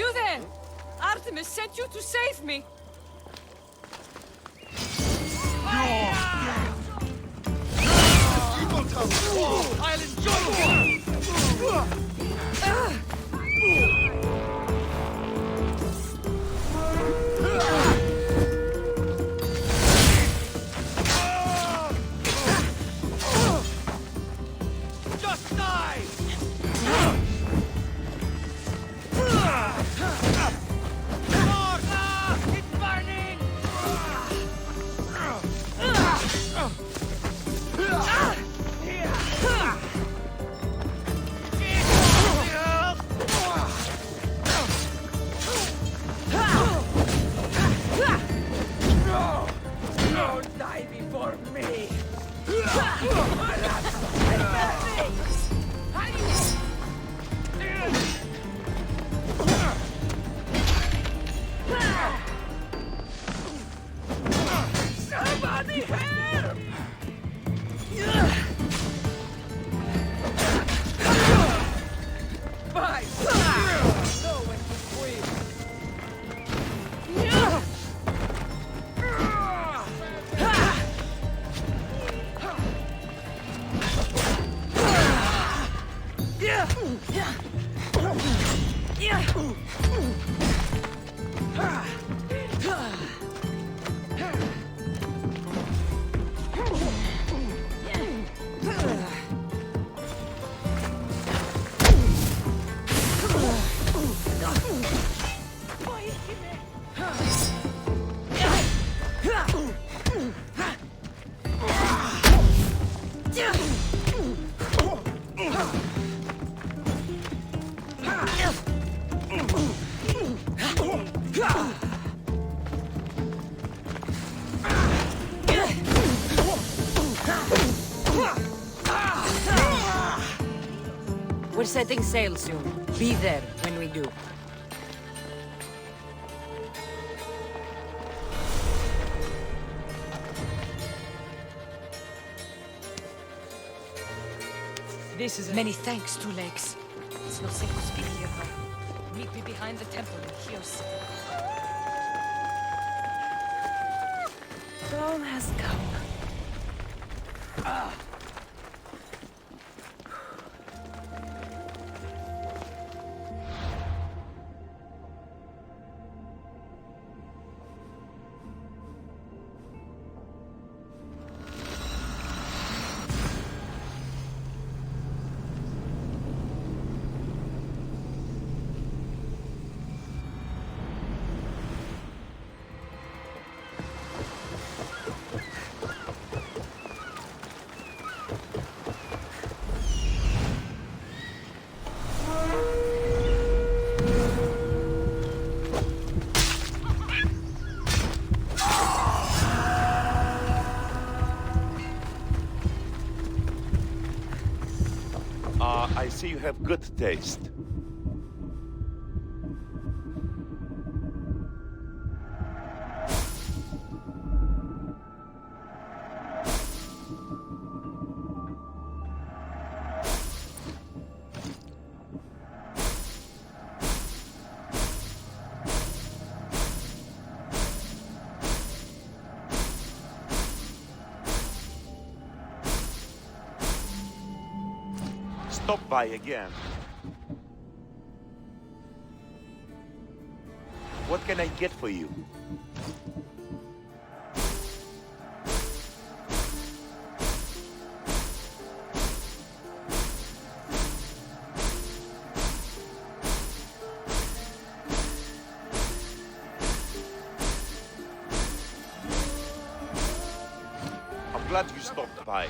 You there! Artemis sent you to save me! I'll enjoy just die! It's burning! Don't die before me! Somebody help! Bye! Know when to quit! We're setting sail soon. Be there when we do. This is Many thanks, Two Legs. It's not safe to speak here, though. Meet me behind the temple in Chios. Dawn has come. I see you have good taste. Stop by again. What can I get for you? I'm glad you stopped by.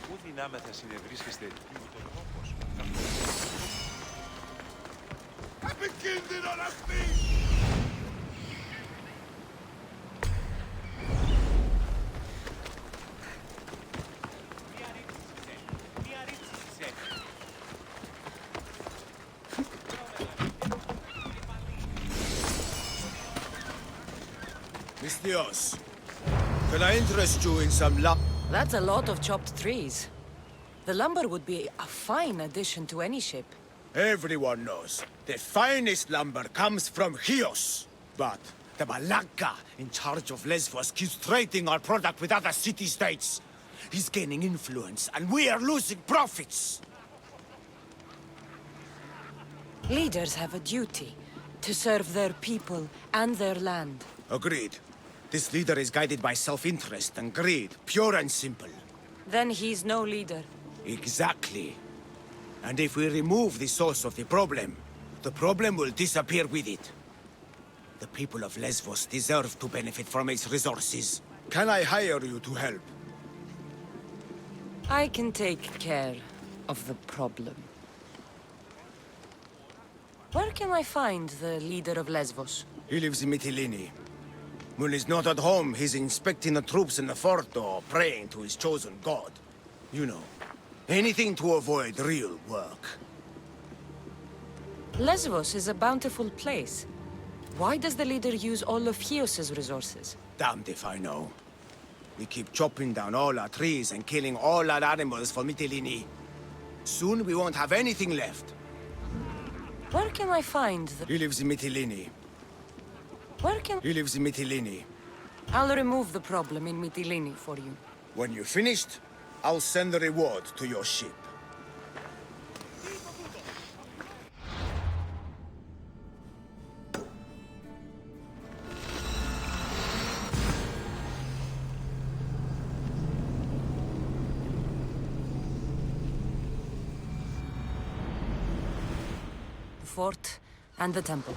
Πού δυνάμεθα συνευρίσκεστε εκεί ούτω τόπος. Επικίνδυνο να φύγει! Mistios, can I interest you in some That's a lot of chopped trees. The lumber would be a fine addition to any ship. Everyone knows the finest lumber comes from Chios. But the Malaka in charge of Lesbos keeps trading our product with other city-states. He's gaining influence, and we are losing profits. Leaders have a duty to serve their people and their land. Agreed. This leader is guided by self-interest and greed, pure and simple. Then he's no leader. Exactly. And if we remove the source of the problem will disappear with it. The people of Lesbos deserve to benefit from its resources. Can I hire you to help? I can take care of the problem. Where can I find the leader of Lesbos? He lives in Mytilene. When he's not at home, he's inspecting the troops in the fort or praying to his chosen god. You know, anything to avoid real work. Lesbos is a bountiful place. Why does the leader use all of Chios's resources? Damned if I know. We keep chopping down all our trees and killing all our animals for Mytilene. Soon we won't have anything left. Where can I find the... He lives in Mytilene. Where can... He lives in Mytilene. I'll remove the problem in Mytilene for you. When you're finished, I'll send the reward to your ship. The fort and the temple.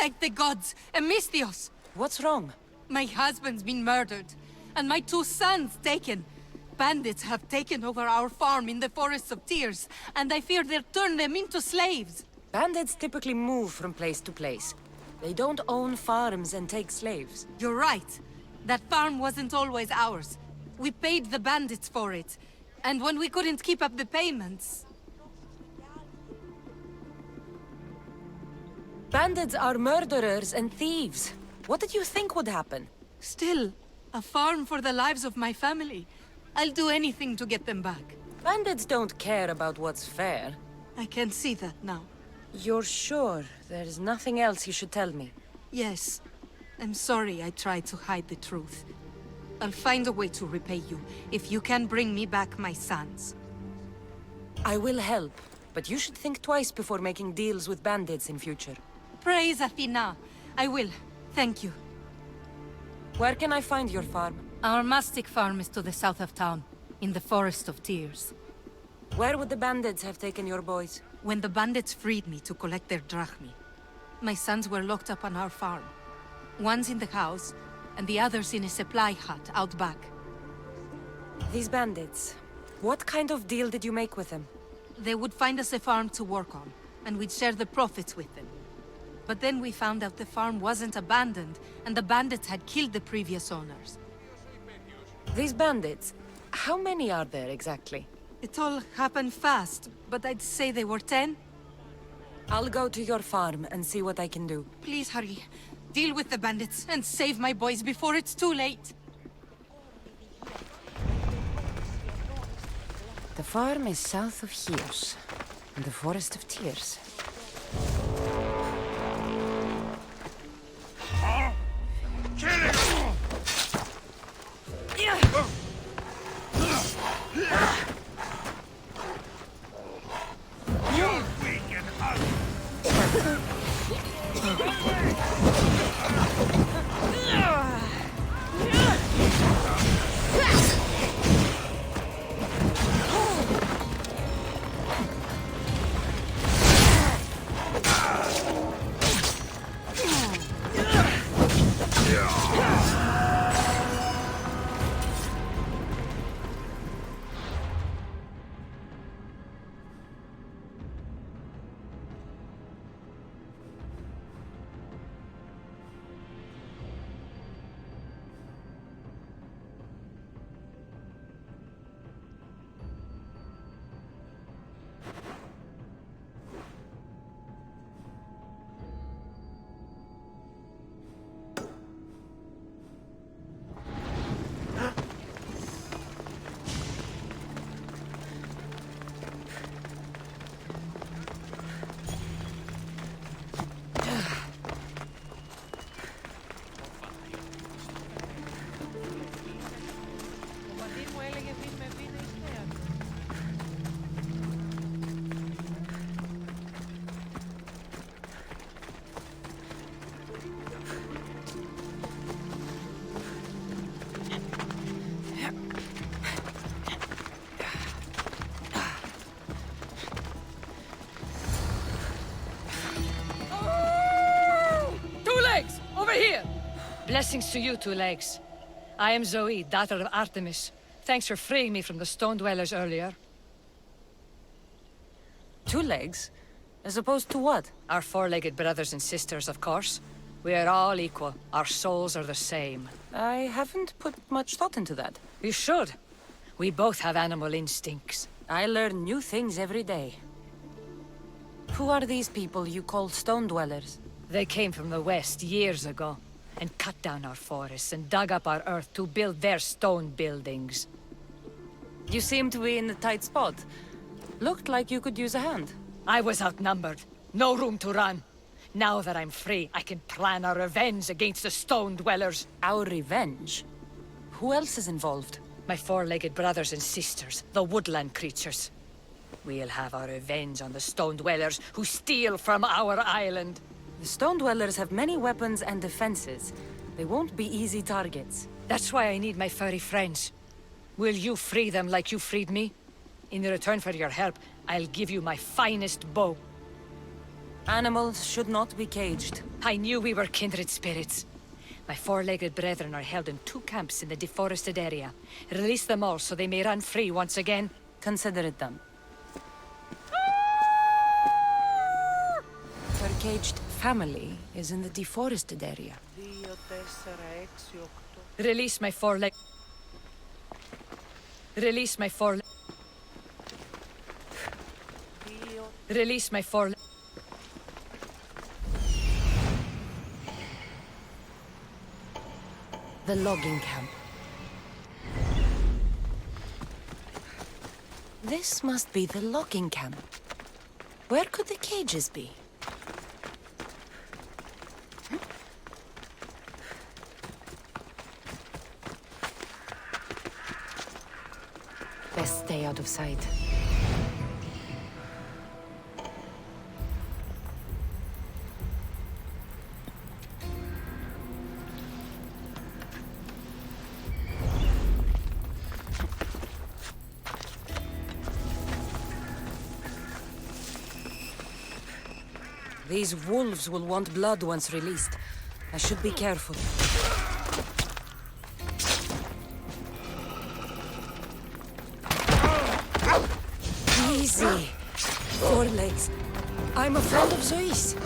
Thank the gods! Emistios! What's wrong? My husband's been murdered, and my 2 sons taken. Bandits have taken over our farm in the Forest of Tears, and I fear they'll turn them into slaves. Bandits typically move from place to place. They don't own farms and take slaves. You're right. That farm wasn't always ours. We paid the bandits for it. And when we couldn't keep up the payments... Bandits are murderers and thieves. What did you think would happen? Still, a farm for the lives of my family. I'll do anything to get them back. Bandits don't care about what's fair. I can see that now. You're sure there's nothing else you should tell me? Yes. I'm sorry I tried to hide the truth. I'll find a way to repay you, if you can bring me back my sons. I will help, but you should think twice before making deals with bandits in future. Praise Athena. I will. Thank you. Where can I find your farm? Our mastic farm is to the south of town, in the Forest of Tears. Where would the bandits have taken your boys? When the bandits freed me to collect their drachmi, my sons were locked up on our farm. One's in the house, and the other's in a supply hut out back. These bandits, what kind of deal did you make with them? They would find us a farm to work on, and we'd share the profits with them. But then we found out the farm wasn't abandoned, and the bandits had killed the previous owners. These bandits, how many are there exactly? It all happened fast, but I'd say they were 10. I'll go to your farm and see what I can do. Please hurry. Deal with the bandits and save my boys before it's too late. The farm is south of Chios, in the Forest of Tears. Blessings to you, Two Legs. I am Zoe, daughter of Artemis. Thanks for freeing me from the Stone Dwellers earlier. Two legs? As opposed to what? Our four-legged brothers and sisters, of course. We are all equal. Our souls are the same. I haven't put much thought into that. You should. We both have animal instincts. I learn new things every day. Who are these people you call Stone Dwellers? They came from the west years ago, and cut down our forests and dug up our earth to build their stone buildings. You seem to be in a tight spot. Looked like you could use a hand. I was outnumbered. No room to run. Now that I'm free, I can plan our revenge against the Stone Dwellers. Our revenge? Who else is involved? My four-legged brothers and sisters, the woodland creatures. We'll have our revenge on the Stone Dwellers who steal from our island. The Stone Dwellers have many weapons and defenses. They won't be easy targets. That's why I need my furry friends. Will you free them like you freed me? In return for your help, I'll give you my finest bow. Animals should not be caged. I knew we were kindred spirits. My four-legged brethren are held in 2 camps in the deforested area. Release them all so they may run free once again. Consider it done. Her caged family is in the deforested area. Release my four-leg... Release my four... Release my four... The logging camp. This must be the logging camp. Where could the cages be? Best stay out of sight. These wolves will want blood once released. I should be careful. Easy. 4 legs. I'm a friend of Zoe's.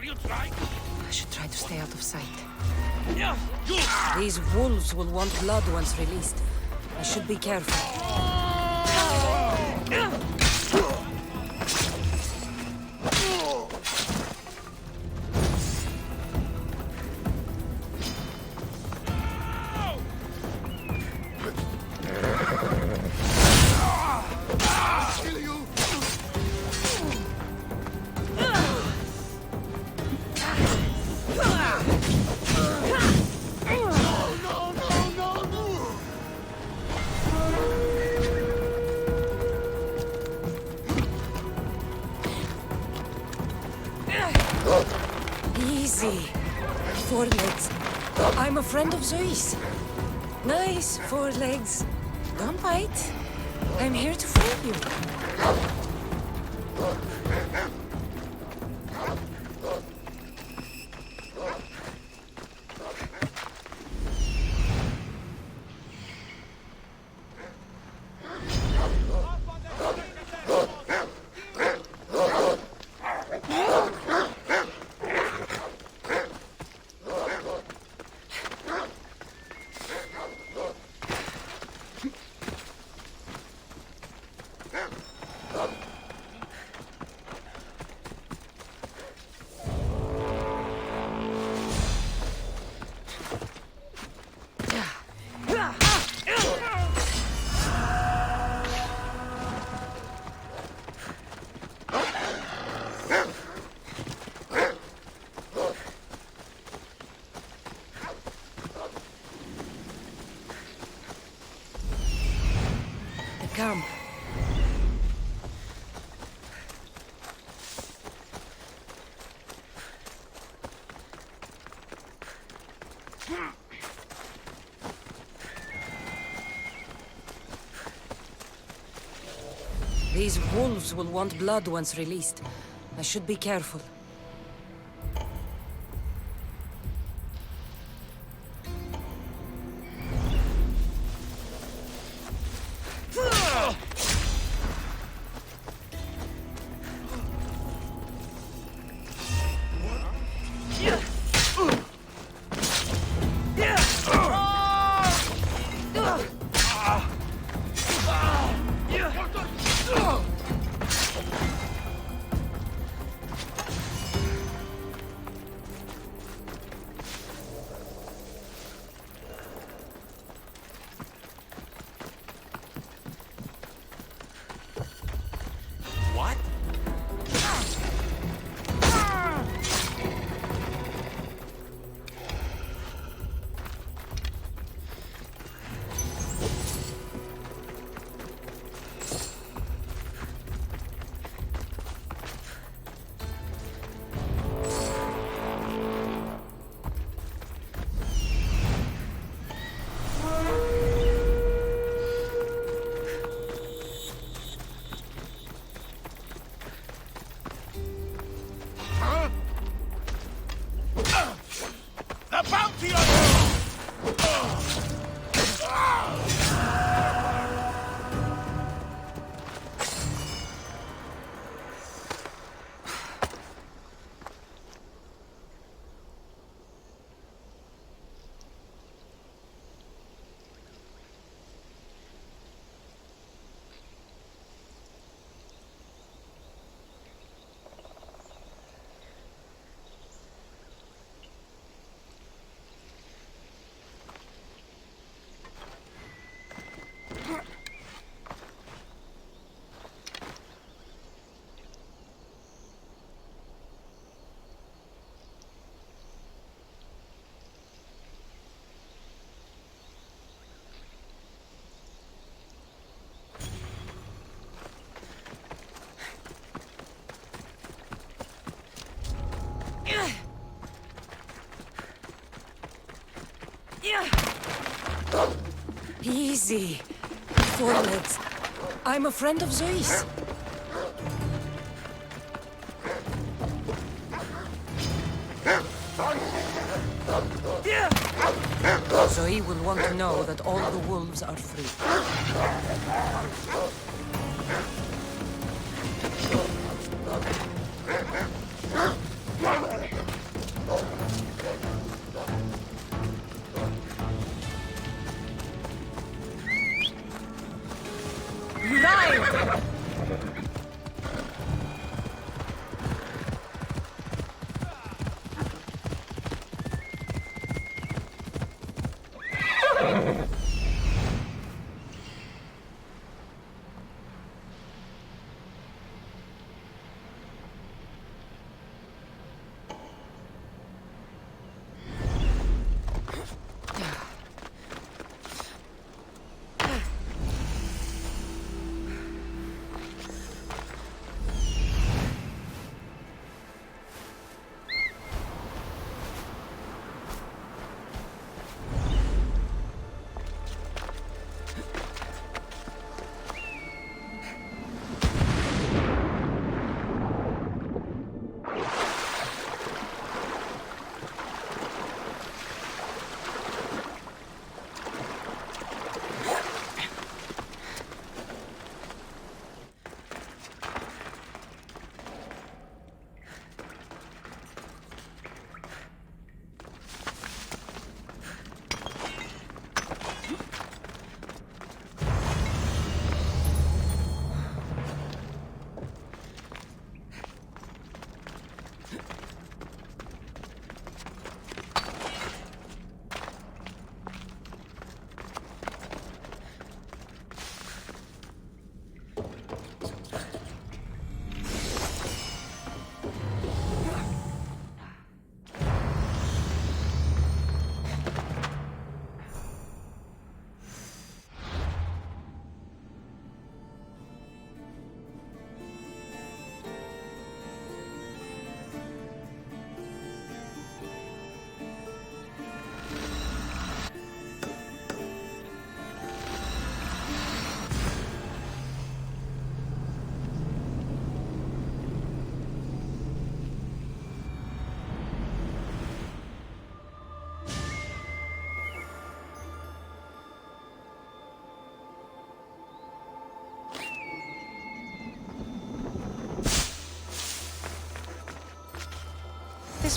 I should try to stay out of sight. These wolves will want blood once released. I should be careful. Easy. 4 legs. I'm a friend of Zoe's. Nice 4 legs. Don't bite. I'm here to free you. Come. These wolves will want blood once released. I should be careful. What? The bounty on you! Easy. Four legs. I'm a friend of Zeus. Zoe will want to know that all the wolves are free.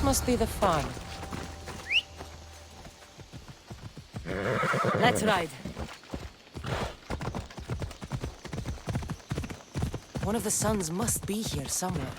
must be the farm. Let's ride. One of the sons must be here somewhere.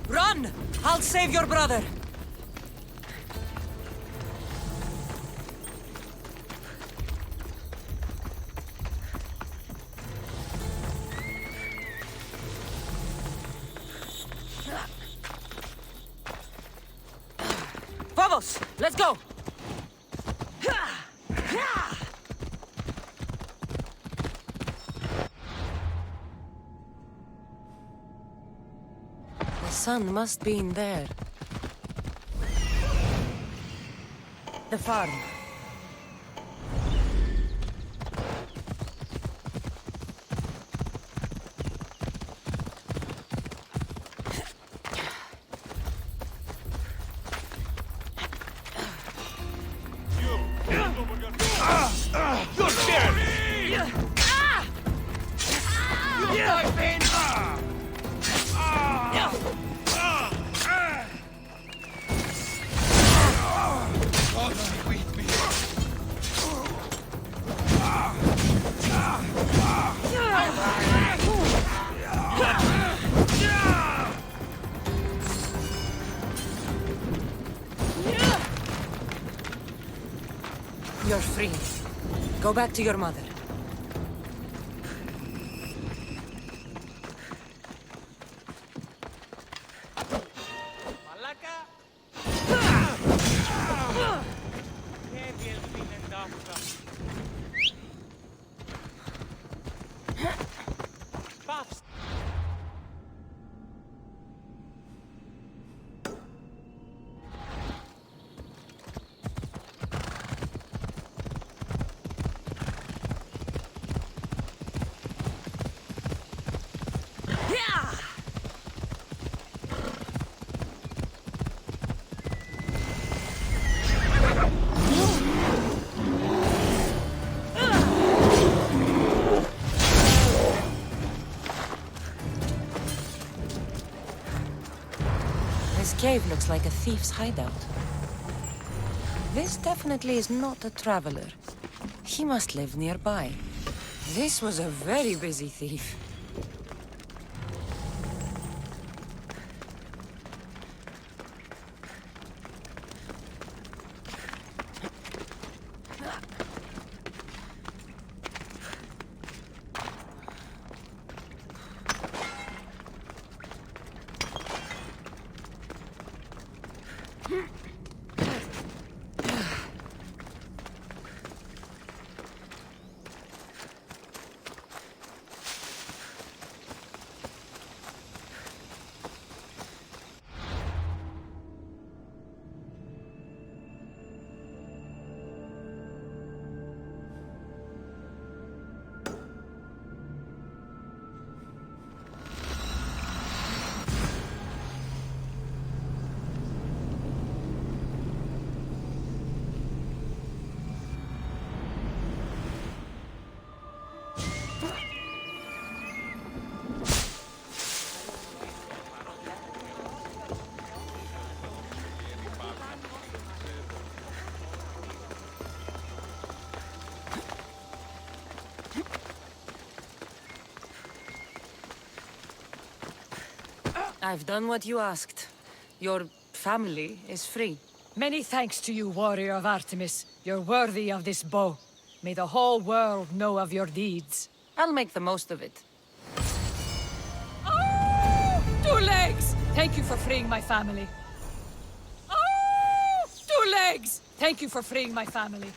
Run! I'll save your brother! Vamos! Let's go! The sun must be in there. The farm. You're scared! You my pain! You're free. Go back to your mother. This cave looks like a thief's hideout. This definitely is not a traveler. He must live nearby. This was a very busy thief. I've done what you asked. Your family is free. Many thanks to you, warrior of Artemis. You're worthy of this bow. May the whole world know of your deeds. I'll make the most of it. Oh! 2 legs! Thank you for freeing my family. Oh! 2 legs! Thank you for freeing my family.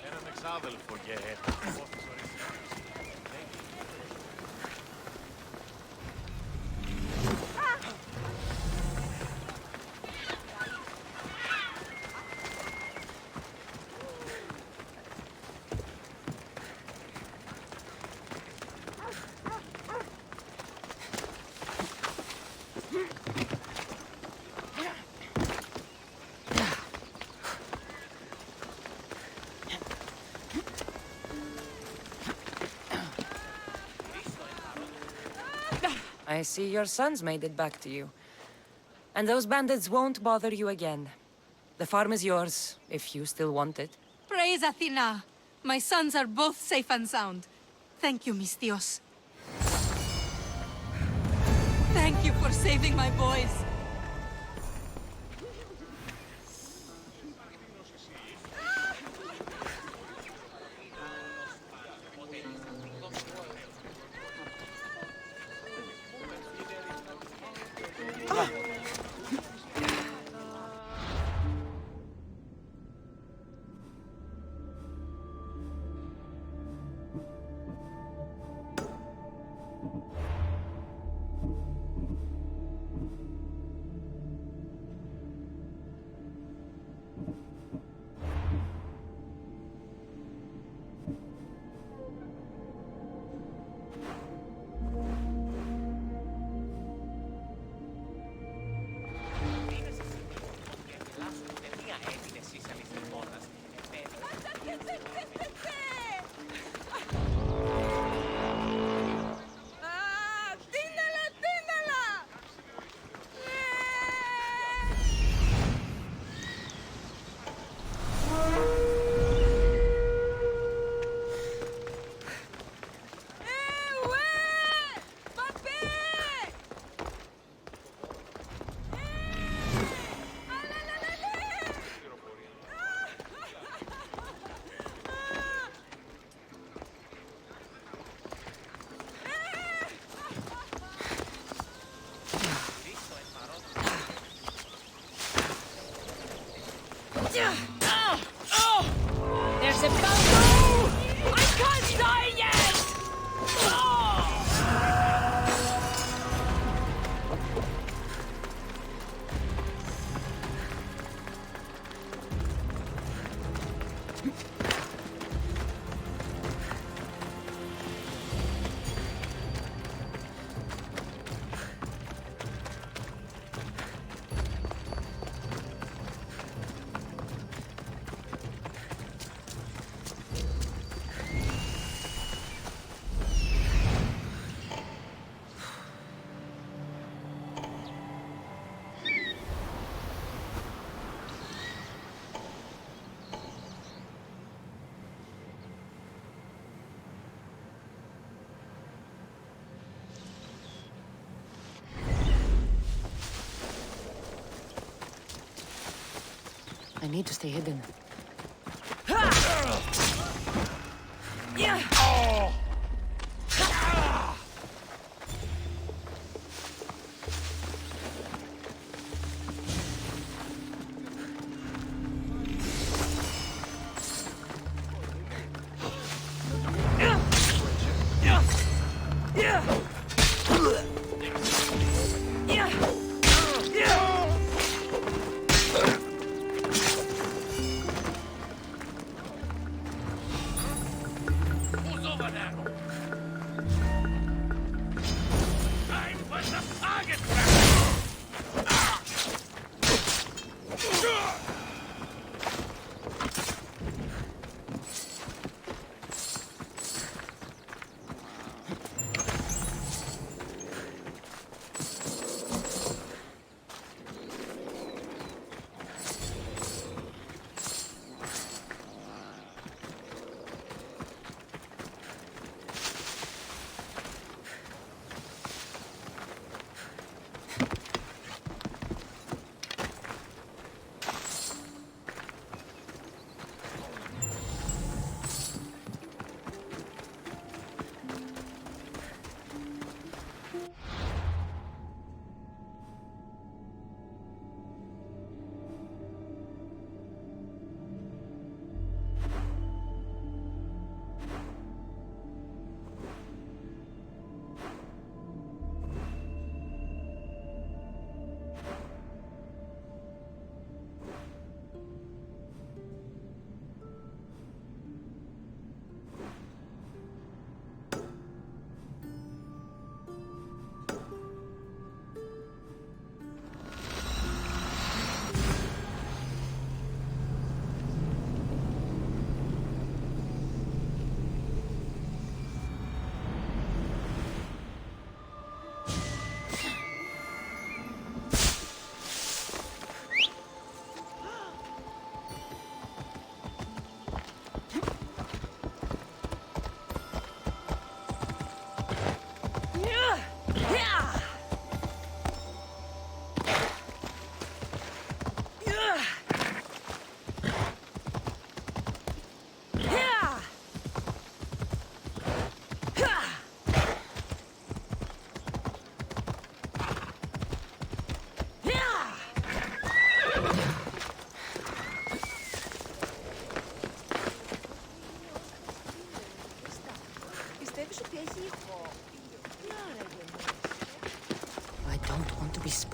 Έναν εξάδελφο και I see your sons made it back to you. And those bandits won't bother you again. The farm is yours, if you still want it. Praise Athena! My sons are both safe and sound. Thank you, Misthios. Thank you for saving my boys. There's a bamboo! I can't die yet! I need to stay hidden.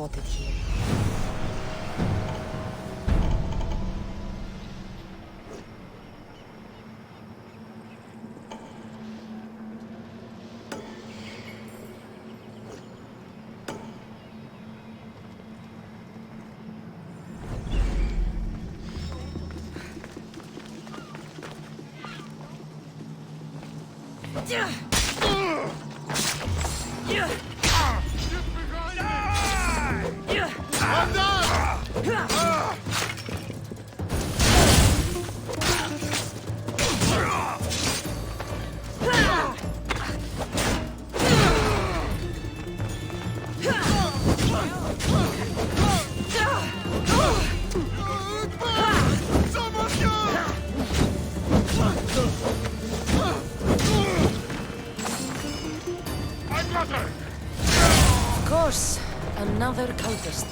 spotted here. Of course, another cultist.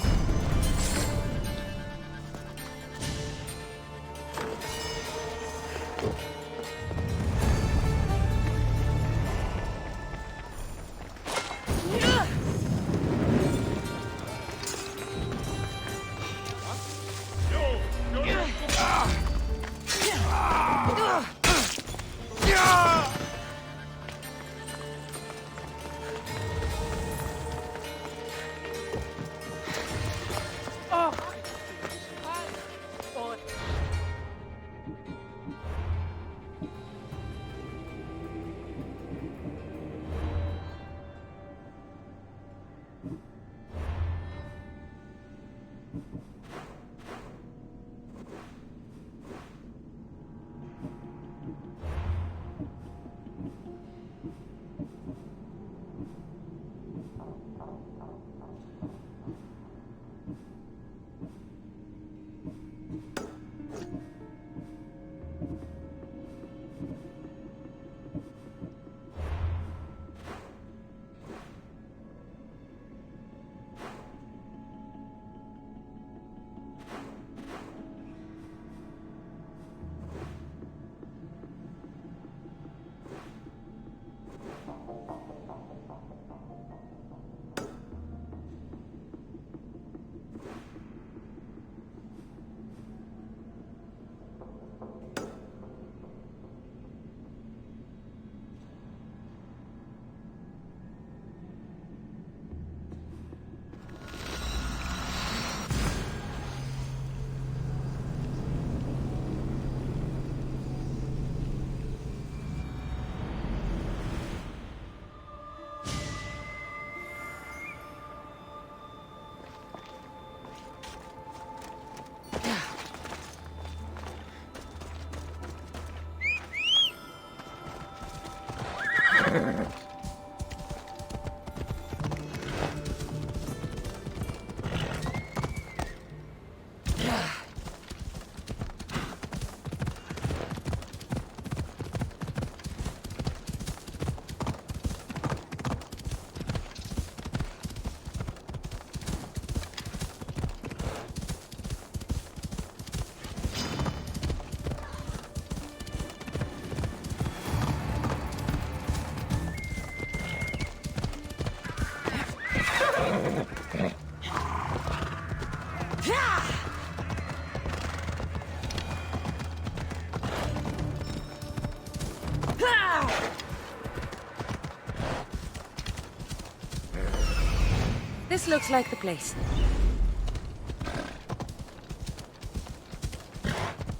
This looks like the place.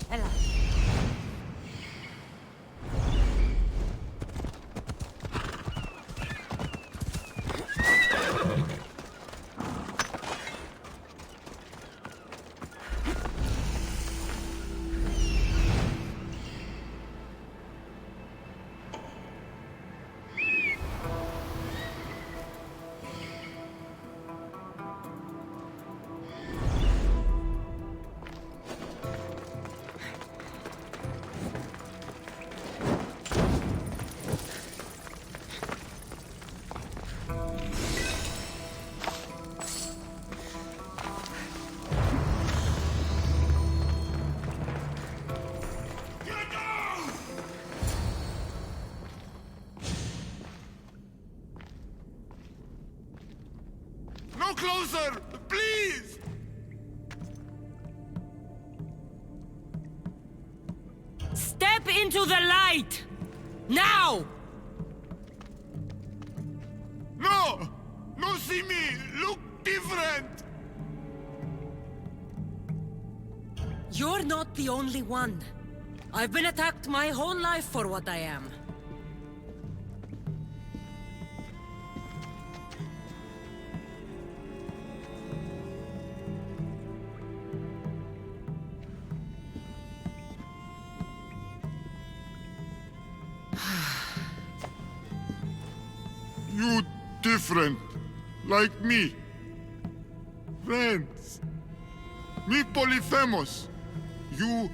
Hello. No closer! Into the light! Now! No! No see me! Look different! You're not the only one. I've been attacked my whole life for what I am. You different. Like me. Friends. Me Polyphemus. You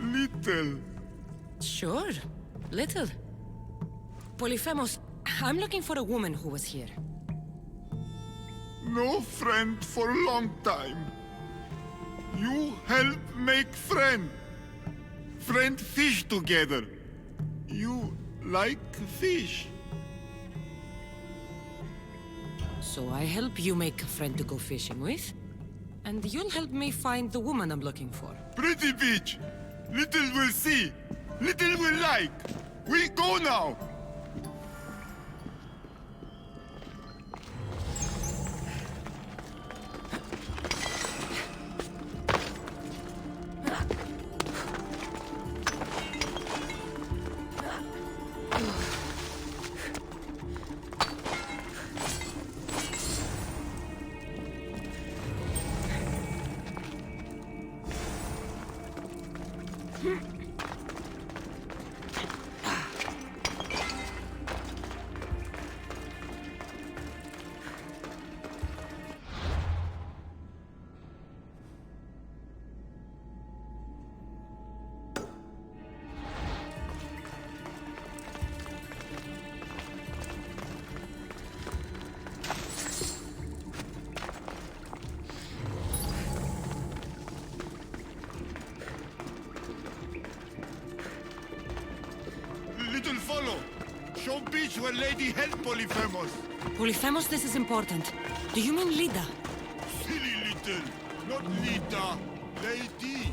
little. Sure. Little. Polyphemus, I'm looking for a woman who was here. No friend for a long time. You help make friend. Friend fish together. You like fish. So I help you make a friend to go fishing with, and you'll help me find the woman I'm looking for. Pretty beach. Little will see. Little will like. We go now. Little follow. Show beach where Lady help Polyphemus. Polyphemus, this is important. Do you mean Lida? Silly little. Not Lita. Lady.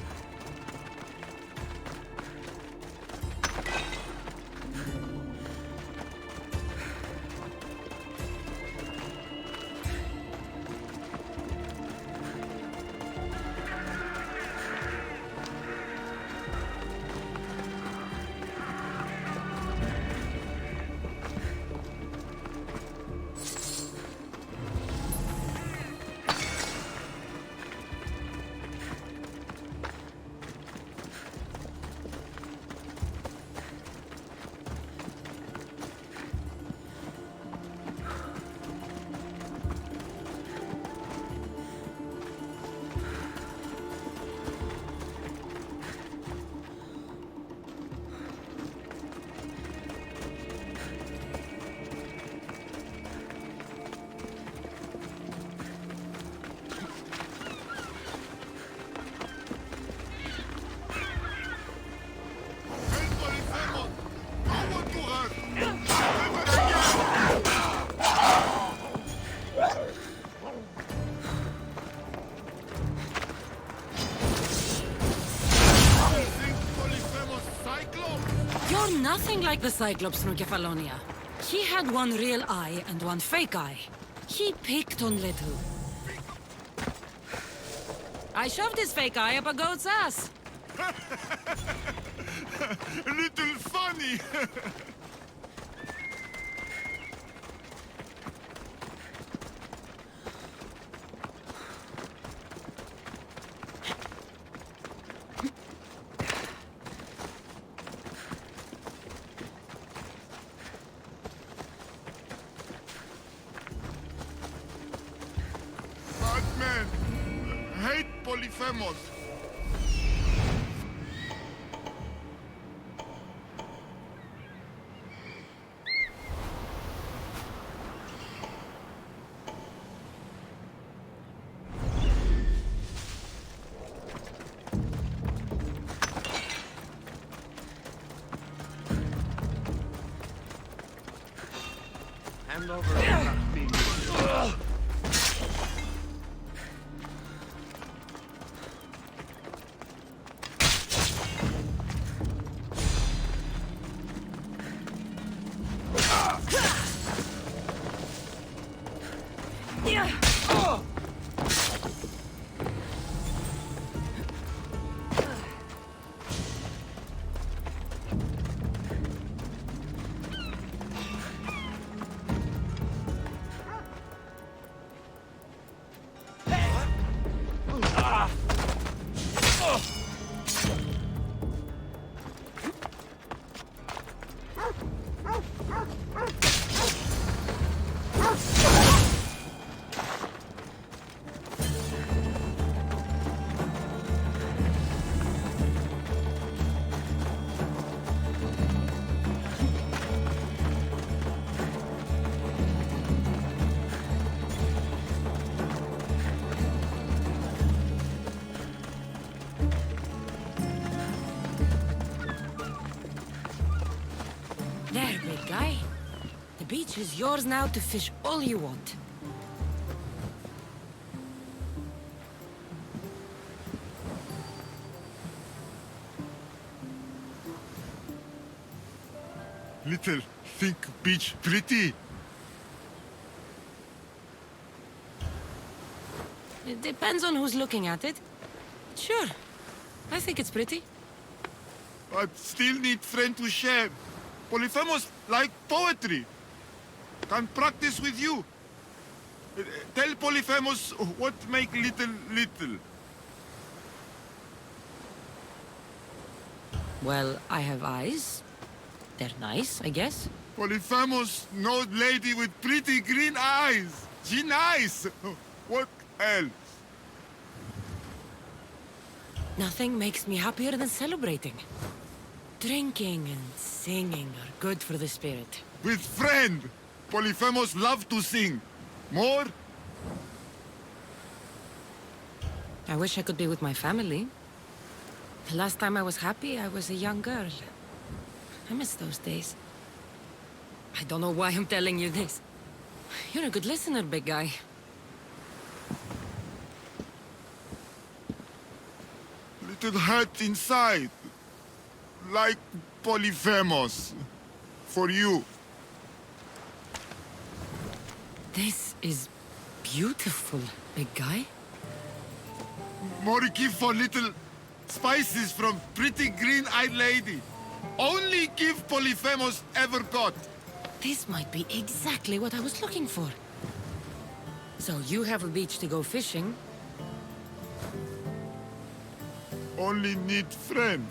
You're nothing like the Cyclops from Kefalonia. He had one real eye and one fake eye. He picked on Little. I shoved his fake eye up a goat's ass. Little funny. Bad man. Hate Polyphemus. Hand over. guy. The beach is yours now to fish all you want. Little, think beach pretty? It depends on who's looking at it. Sure, I think it's pretty. But still need friend to share. Polyphemus like poetry. Can practice with you. Tell Polyphemus what make little little. Well, I have eyes. They're nice, I guess. Polyphemus, no lady with pretty green eyes. She nice. What else? Nothing makes me happier than celebrating. Drinking and singing are good for the spirit. With friend. Polyphemus love to sing. More? I wish I could be with my family. The last time I was happy, I was a young girl. I miss those days. I don't know why I'm telling you this. You're a good listener, big guy. Little hurt inside. Like Polyphemus. For you. This is beautiful, big guy. More give for little spices from pretty green-eyed lady. Only give Polyphemus ever got. This might be exactly what I was looking for. So you have a beach to go fishing. Only need friend.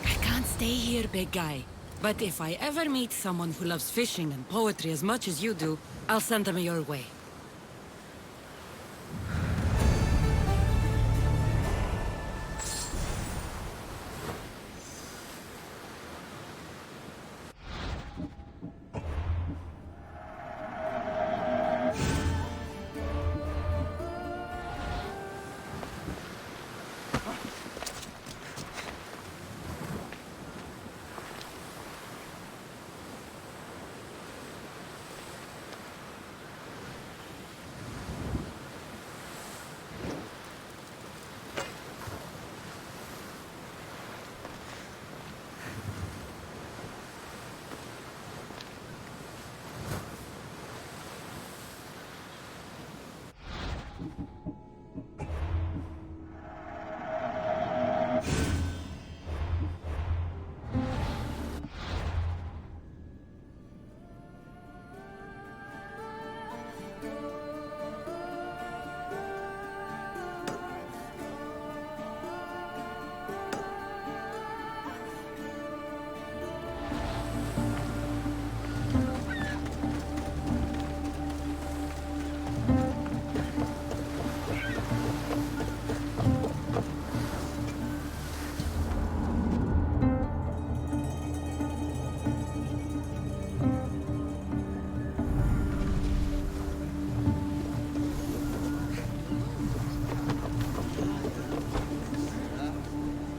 I can't stay here, big guy. But if I ever meet someone who loves fishing and poetry as much as you do, I'll send them your way.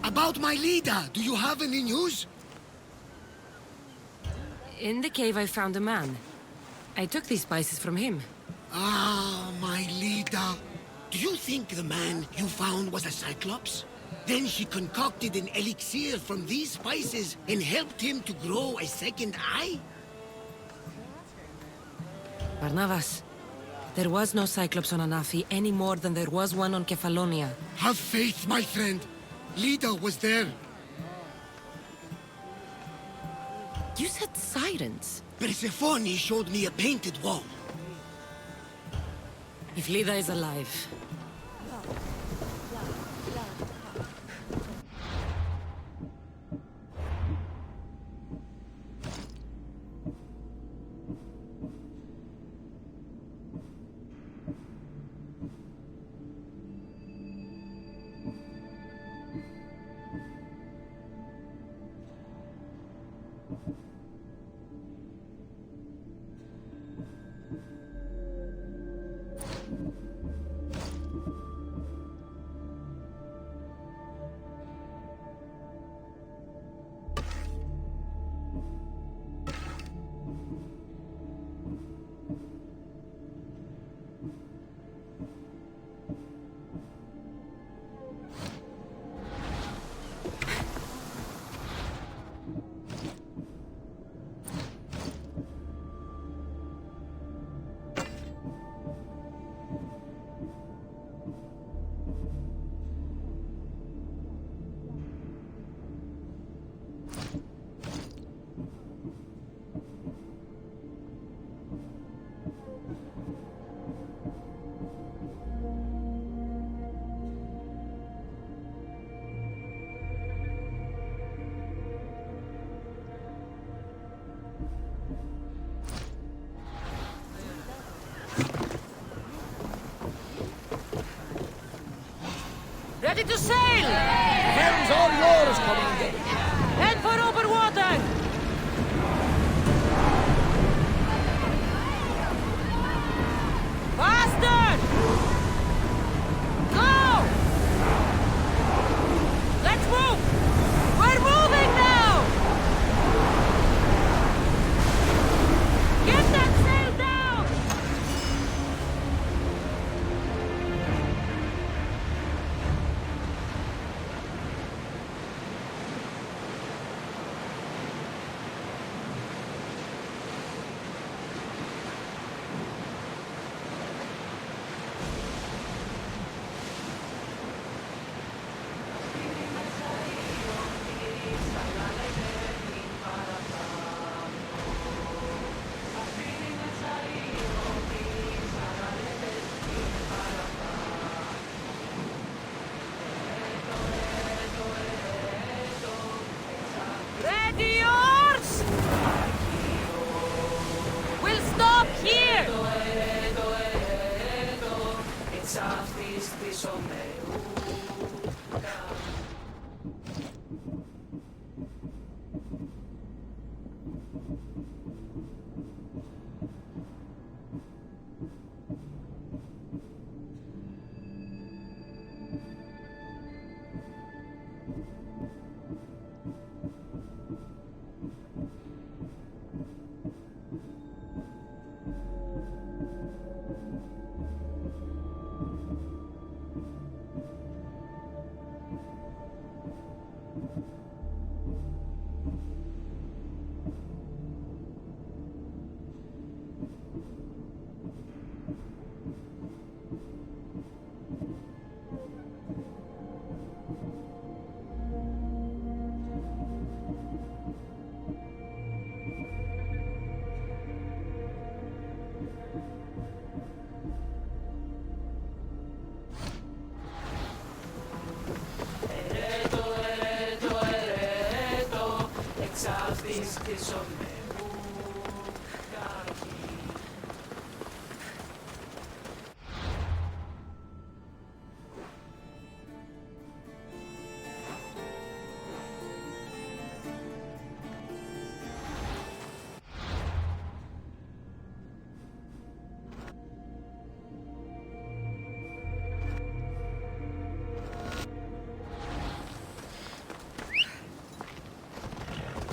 About my leader, do you have any news? In the cave I found a man. I took these spices from him. Ah, my leader. Do you think the man you found was a Cyclops? Then she concocted an elixir from these spices and helped him to grow a second eye? Barnabas, there was no Cyclops on Anafi any more than there was one on Kefalonia. Have faith, my friend. Leader was there. You said sirens. Persephone showed me a painted wall. If Lida is alive, Ready to sail! Helm's all yours, Commander. Head for open water! Faster! Go! Let's move! We're moving now! Get that sail down! Ready, oars! We'll stop here!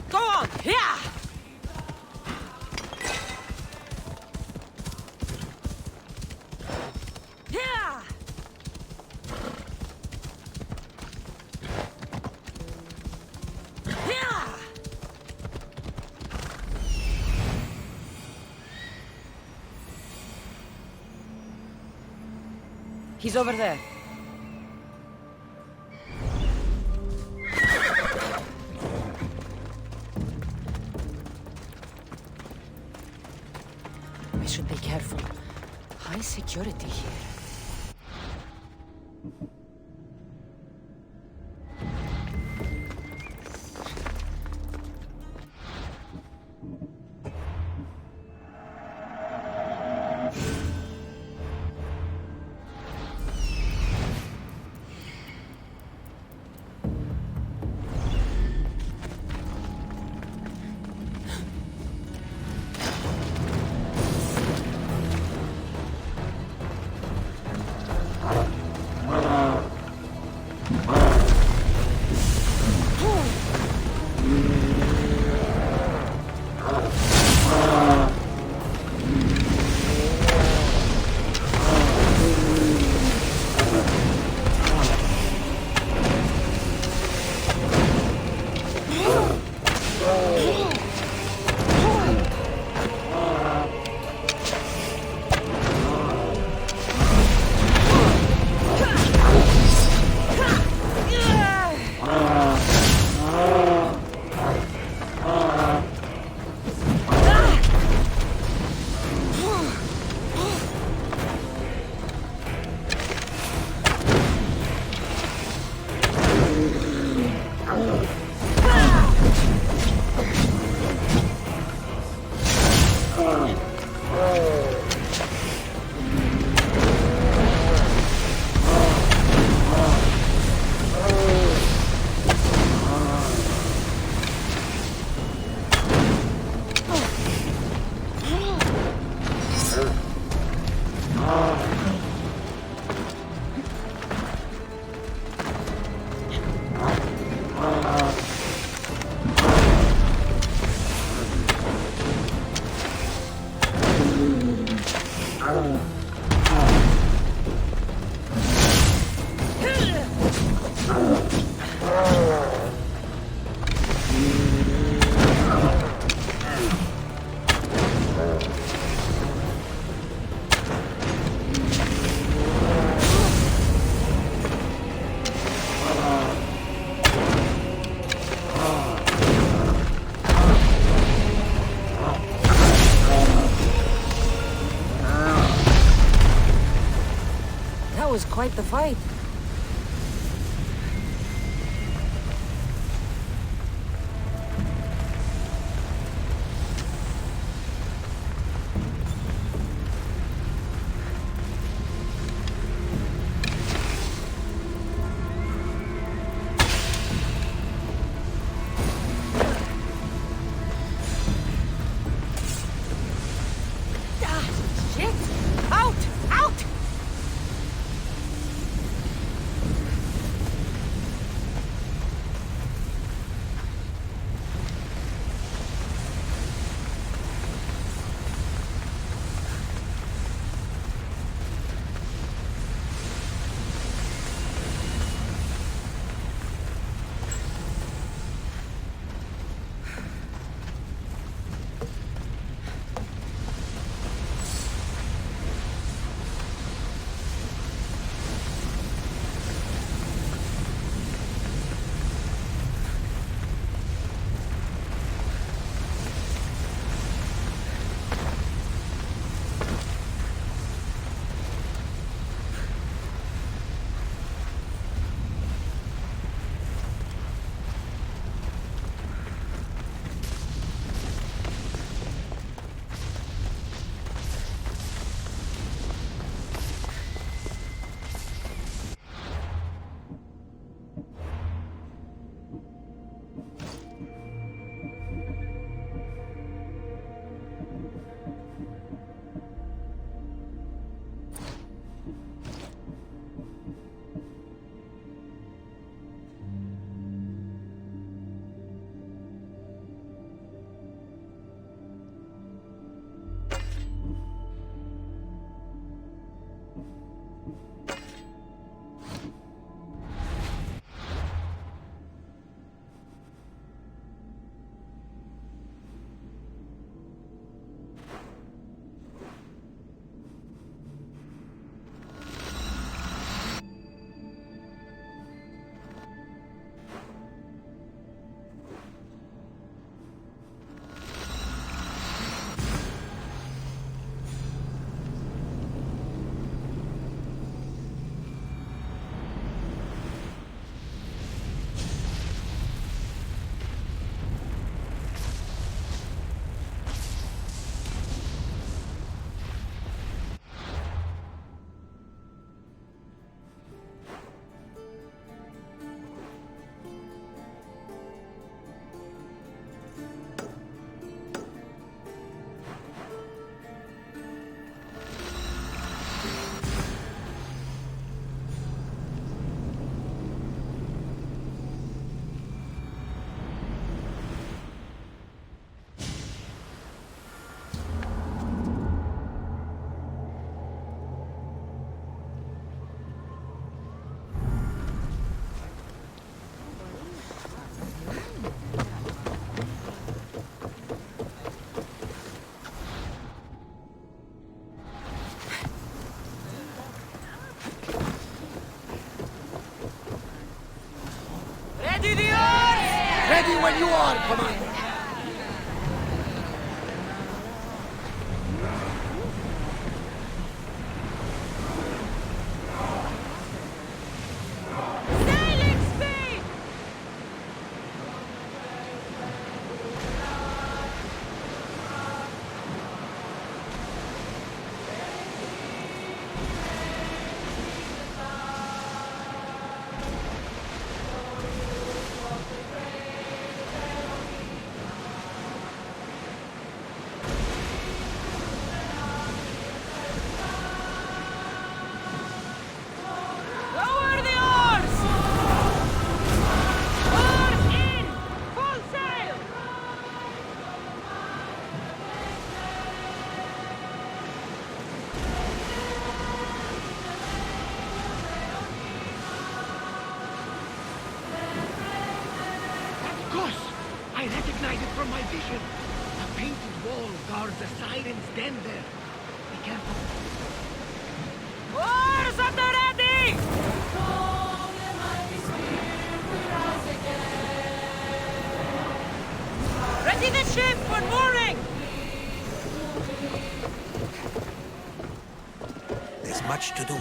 Go on! Yeah! Yeah! Yeah! He's over there. I should be careful. High security here. quite the fight. Shit! Out! Out! Ready when you are, Commander. Sailing speed! Lower the oars! Oars in! Full sail! Of course! I recognize it from my vision. A painted wall guards the Siren's den there. Be careful. Oars at the ready! Ready the ship for mooring! There's much to do.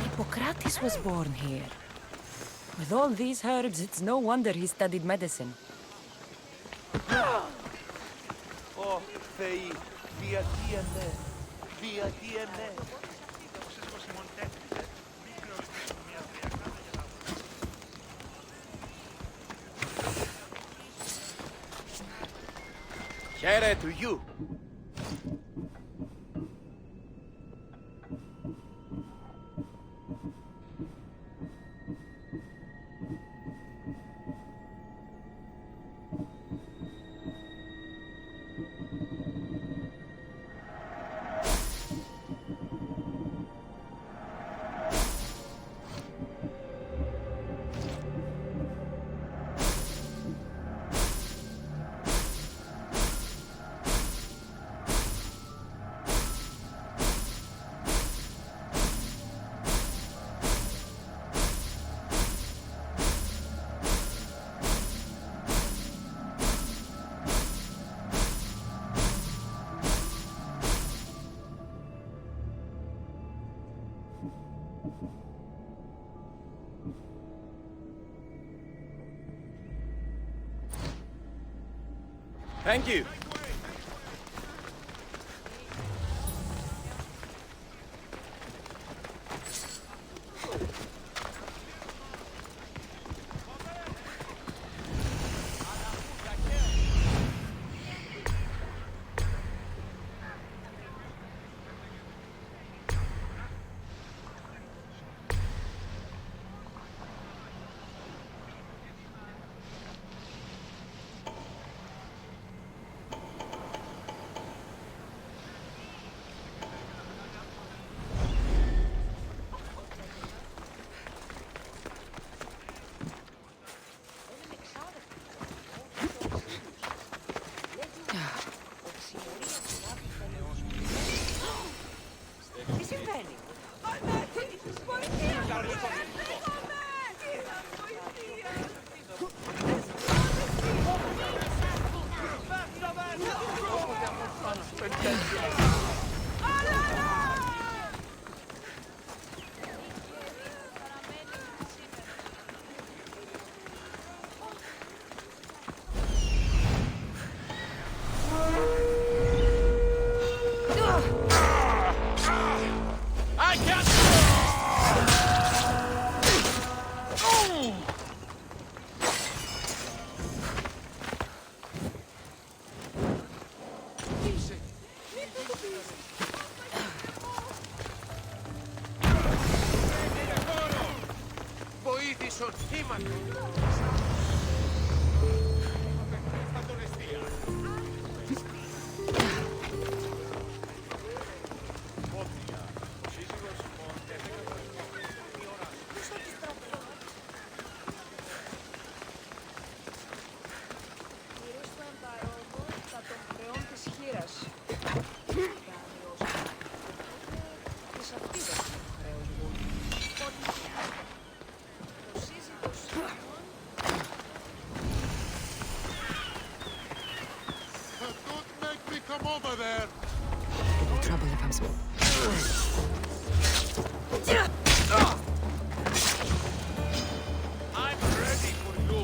Hippocrates was born here. With all these herbs, it's no wonder he studied medicine. Ω, Θεοί, διατίενε, διατίενε. Χαίρε του γιου. Thank you. Βοήθησον θύματο. Over there. Get in trouble if I'm I'm ready for you.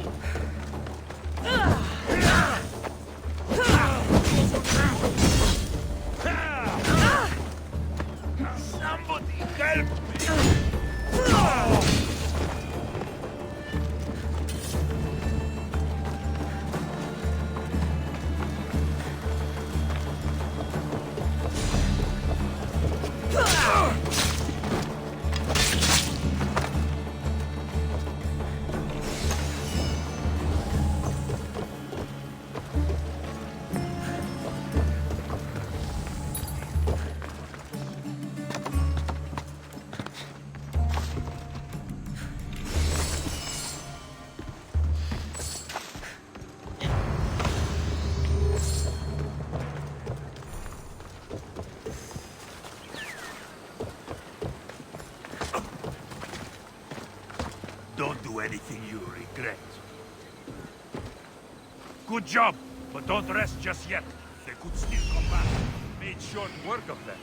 Somebody help me. anything you regret. Good job, but don't rest just yet. They could still come back. Made short work of them.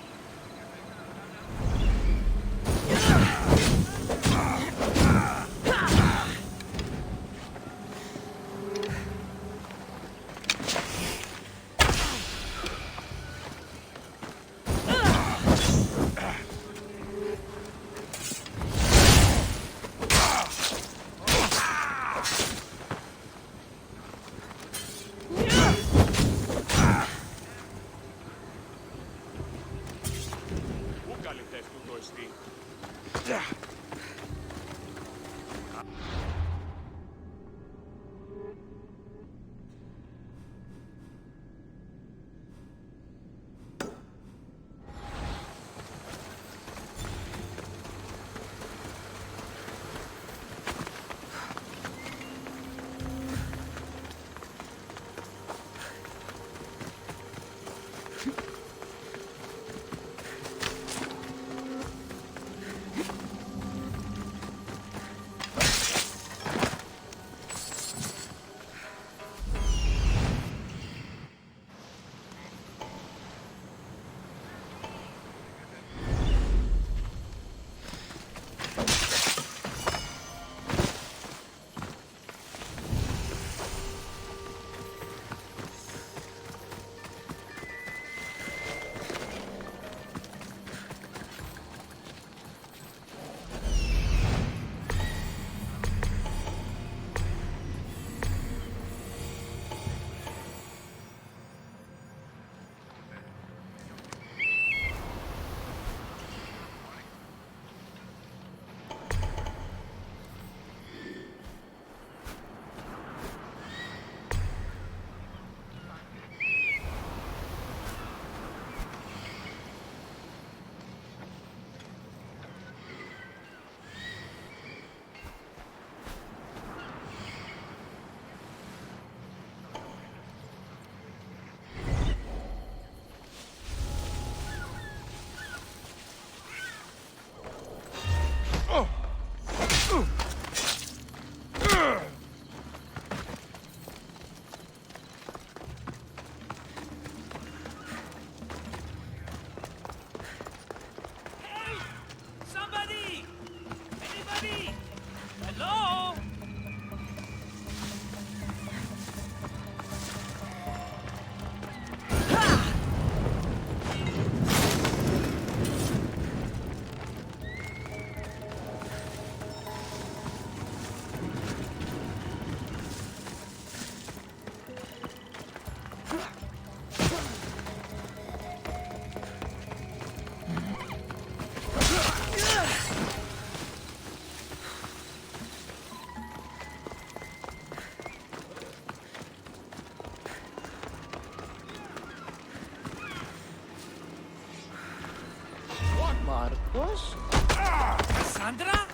Marcos? Cassandra?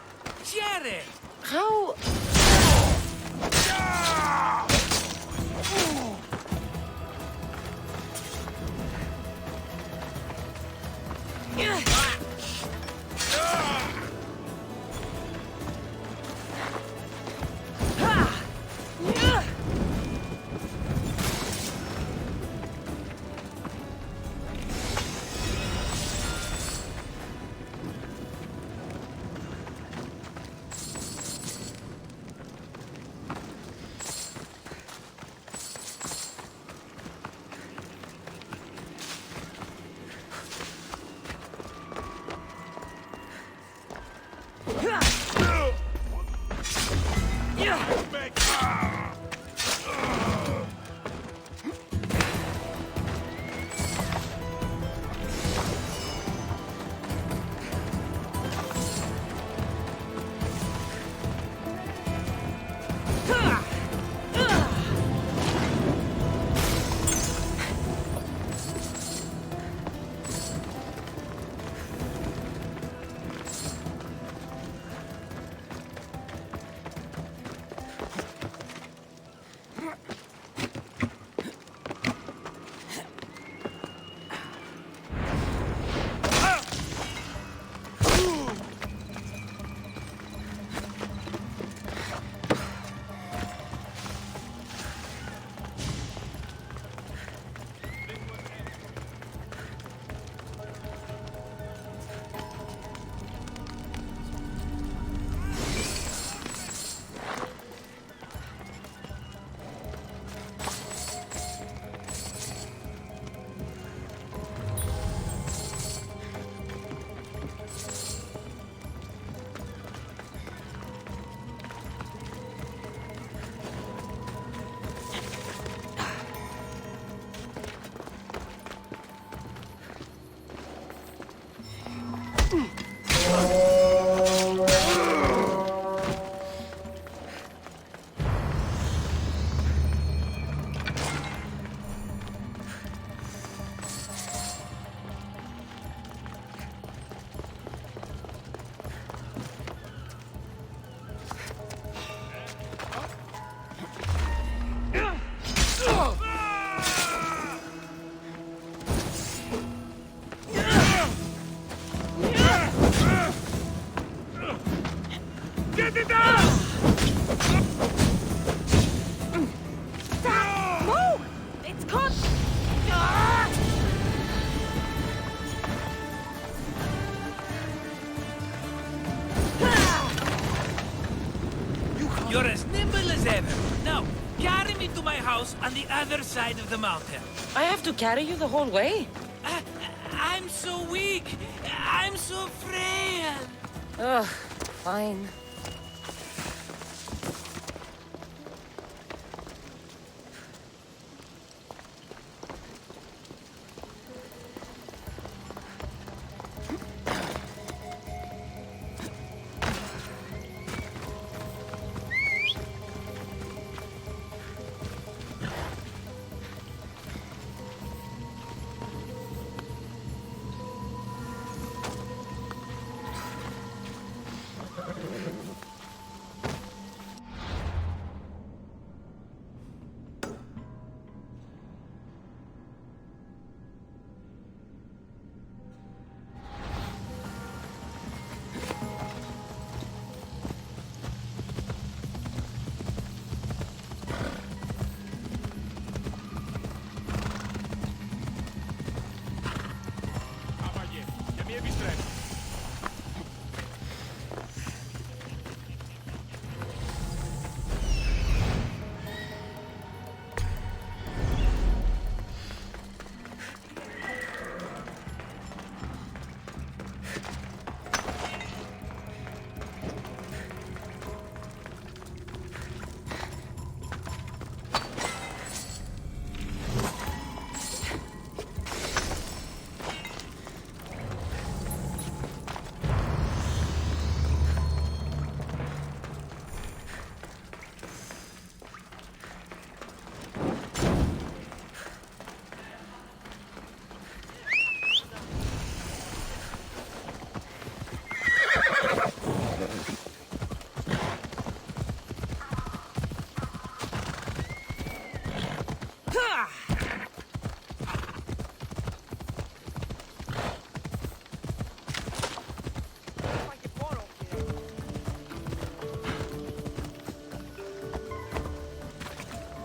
Chiere! How... Get it down! Move! It's caught! You're as nimble as ever. Now, carry me to my house on the other side of the mountain. I have to carry you the whole way? I'm so weak. I'm so frail. Ugh, fine.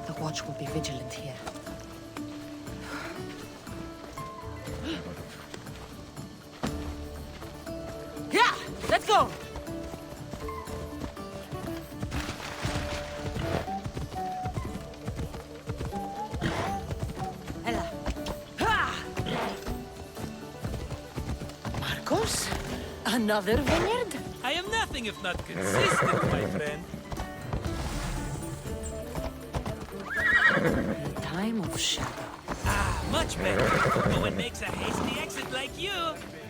The watch will be vigilant here. Yeah! Let's go! Ella. Ha! Marcos? Another vineyard? I am nothing if not consistent, my friend. Time of shadow. Ah, much better. No one makes a hasty exit like you.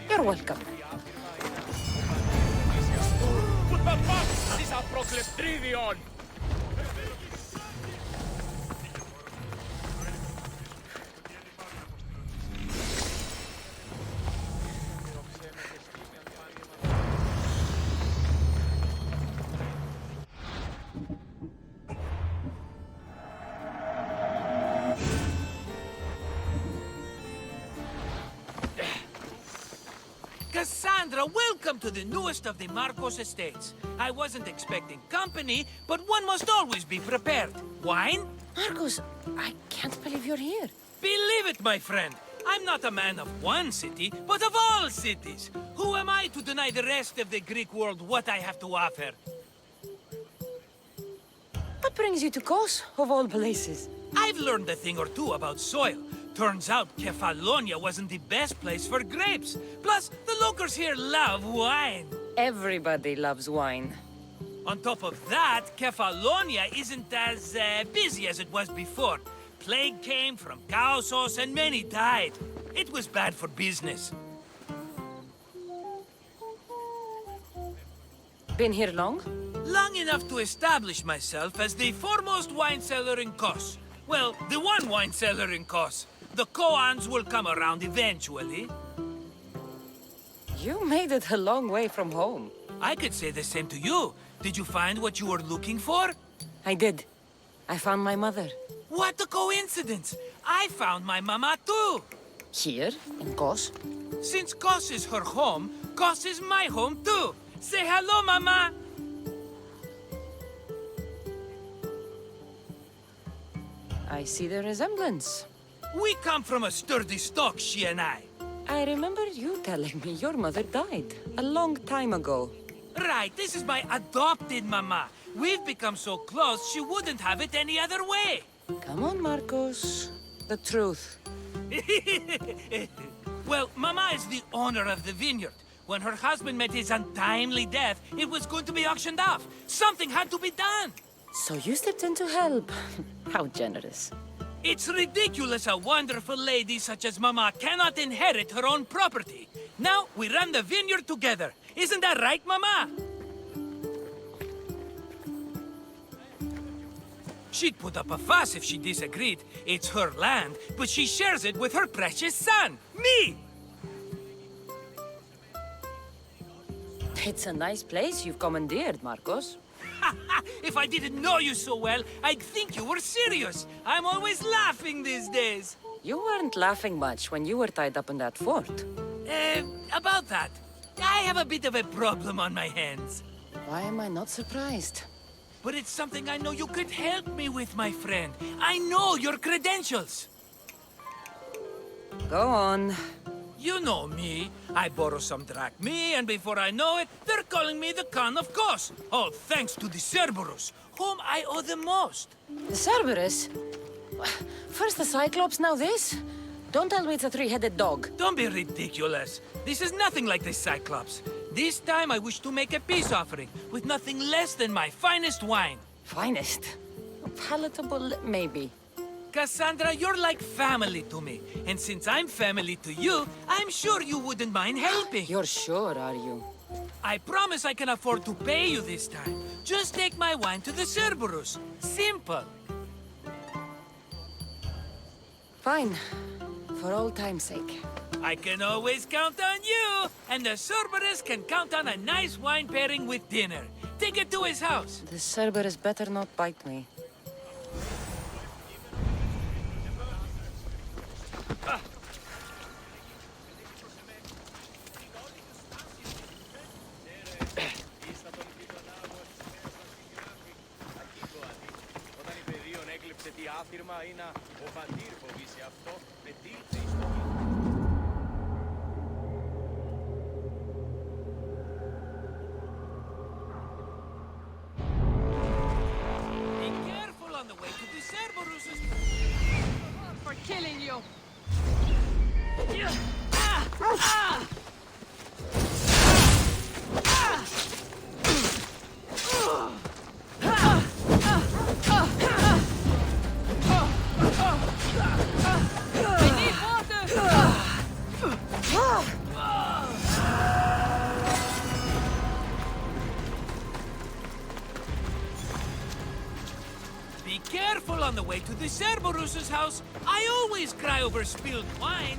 You're welcome. Put the fuck! This is a procleptrivion! Cassandra, welcome to the newest of the Marcos estates. I wasn't expecting company, but one must always be prepared. Wine? Marcos, I can't believe you're here. Believe it, my friend. I'm not a man of one city, but of all cities. Who am I to deny the rest of the Greek world what I have to offer? What brings you to Kos, of all places? I've learned a thing or two about soil. Turns out Kefalonia wasn't the best place for grapes. Plus, the locals here love wine. Everybody loves wine. On top of that, Kefalonia isn't as busy as it was before. Plague came from Kaosos and many died. It was bad for business. Been here long? Long enough to establish myself as the foremost wine cellar in Kos. Well, the one wine cellar in Kos. The koans will come around eventually. You made it a long way from home. I could say the same to you. Did you find what you were looking for? I did. I found my mother. What a coincidence! I found my mama too! Here, in Kos. Since Kos is her home, Kos is my home too! Say hello, mama! I see the resemblance. We come from a sturdy stock, she and I. I remember you telling me your mother died a long time ago. Right, this is my adopted mama. We've become so close, she wouldn't have it any other way. Come on, Marcos. The truth. Well, mama is the owner of the vineyard. When her husband met his untimely death, it was going to be auctioned off. Something had to be done. So you stepped in to help. How generous. It's ridiculous a wonderful lady such as Mama cannot inherit her own property. Now we run the vineyard together. Isn't that right, Mama? She'd put up a fuss if she disagreed. It's her land, but she shares it with her precious son, me! It's a nice place you've commandeered, Marcos. If I didn't know you so well, I'd think you were serious. I'm always laughing these days. You weren't laughing much when you were tied up in that fort. About that, I have a bit of a problem on my hands. Why am I not surprised? But it's something I know you could help me with, my friend. I know your credentials. Go on. You know me. I borrow some drachmi, and before I know it, they're calling me the Khan of Kos. All thanks to the Cerberus, whom I owe the most. The Cerberus? First the Cyclops, now this? Don't tell me it's a three-headed dog. Don't be ridiculous. This is nothing like the Cyclops. This time I wish to make a peace offering with nothing less than my finest wine. Finest? Palatable, maybe. Cassandra, you're like family to me. And since I'm family to you, I'm sure you wouldn't mind helping. You're sure, are you? I promise I can afford to pay you this time. Just take my wine to the Cerberus. Simple. Fine. For old time's sake. I can always count on you. And the Cerberus can count on a nice wine pairing with dinner. Take it to his house. The Cerberus better not bite me. Be careful on the way to the Cerberus. For killing you. Be careful on the way to the Cerberus's house. I always cry over spilled wine.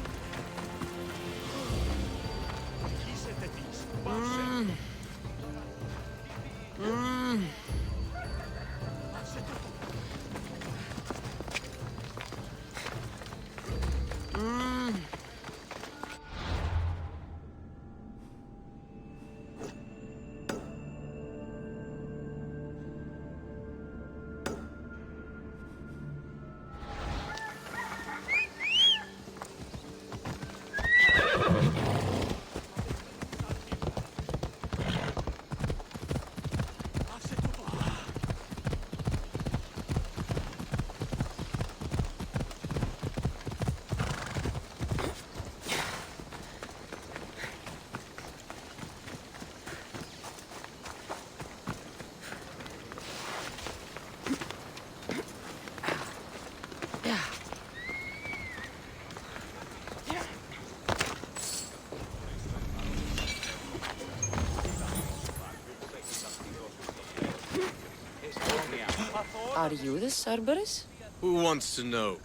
Are you the Cerberus? Who wants to know?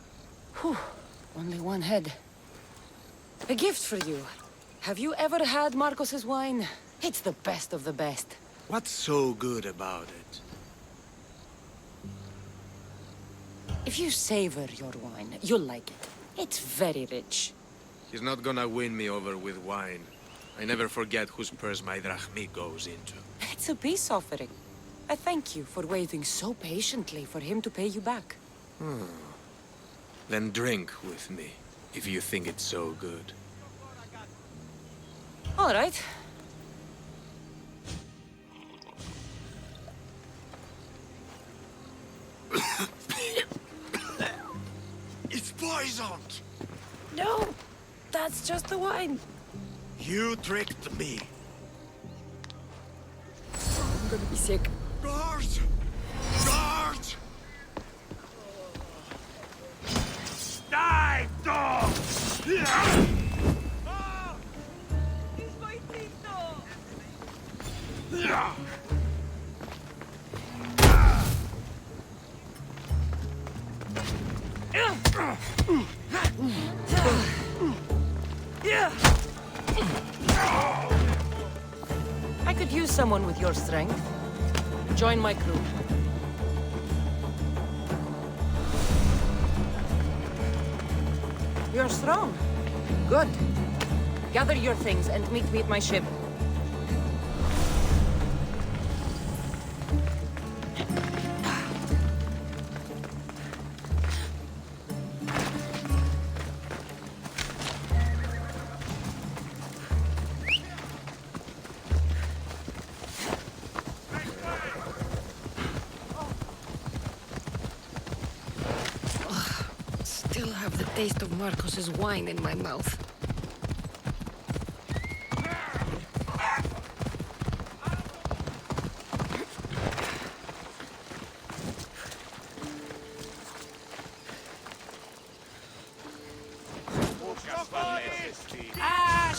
Whew, only one head. A gift for you. Have you ever had Marcos's wine? It's the best of the best. What's so good about it? If you savor your wine, you'll like it. It's very rich. He's not gonna win me over with wine. I never forget whose purse my drachmi goes into. It's a peace offering. I thank you for waiting so patiently for him to pay you back. Then drink with me, if you think it's so good. All right. It's poisoned! No, that's just the wine. You tricked me. I'm gonna be sick. Guards! Guards! Die, dog! I could use someone with your strength. Join my crew. You're strong. Good. Gather your things and meet me at my ship. Still have the taste of Marcos's wine in my mouth.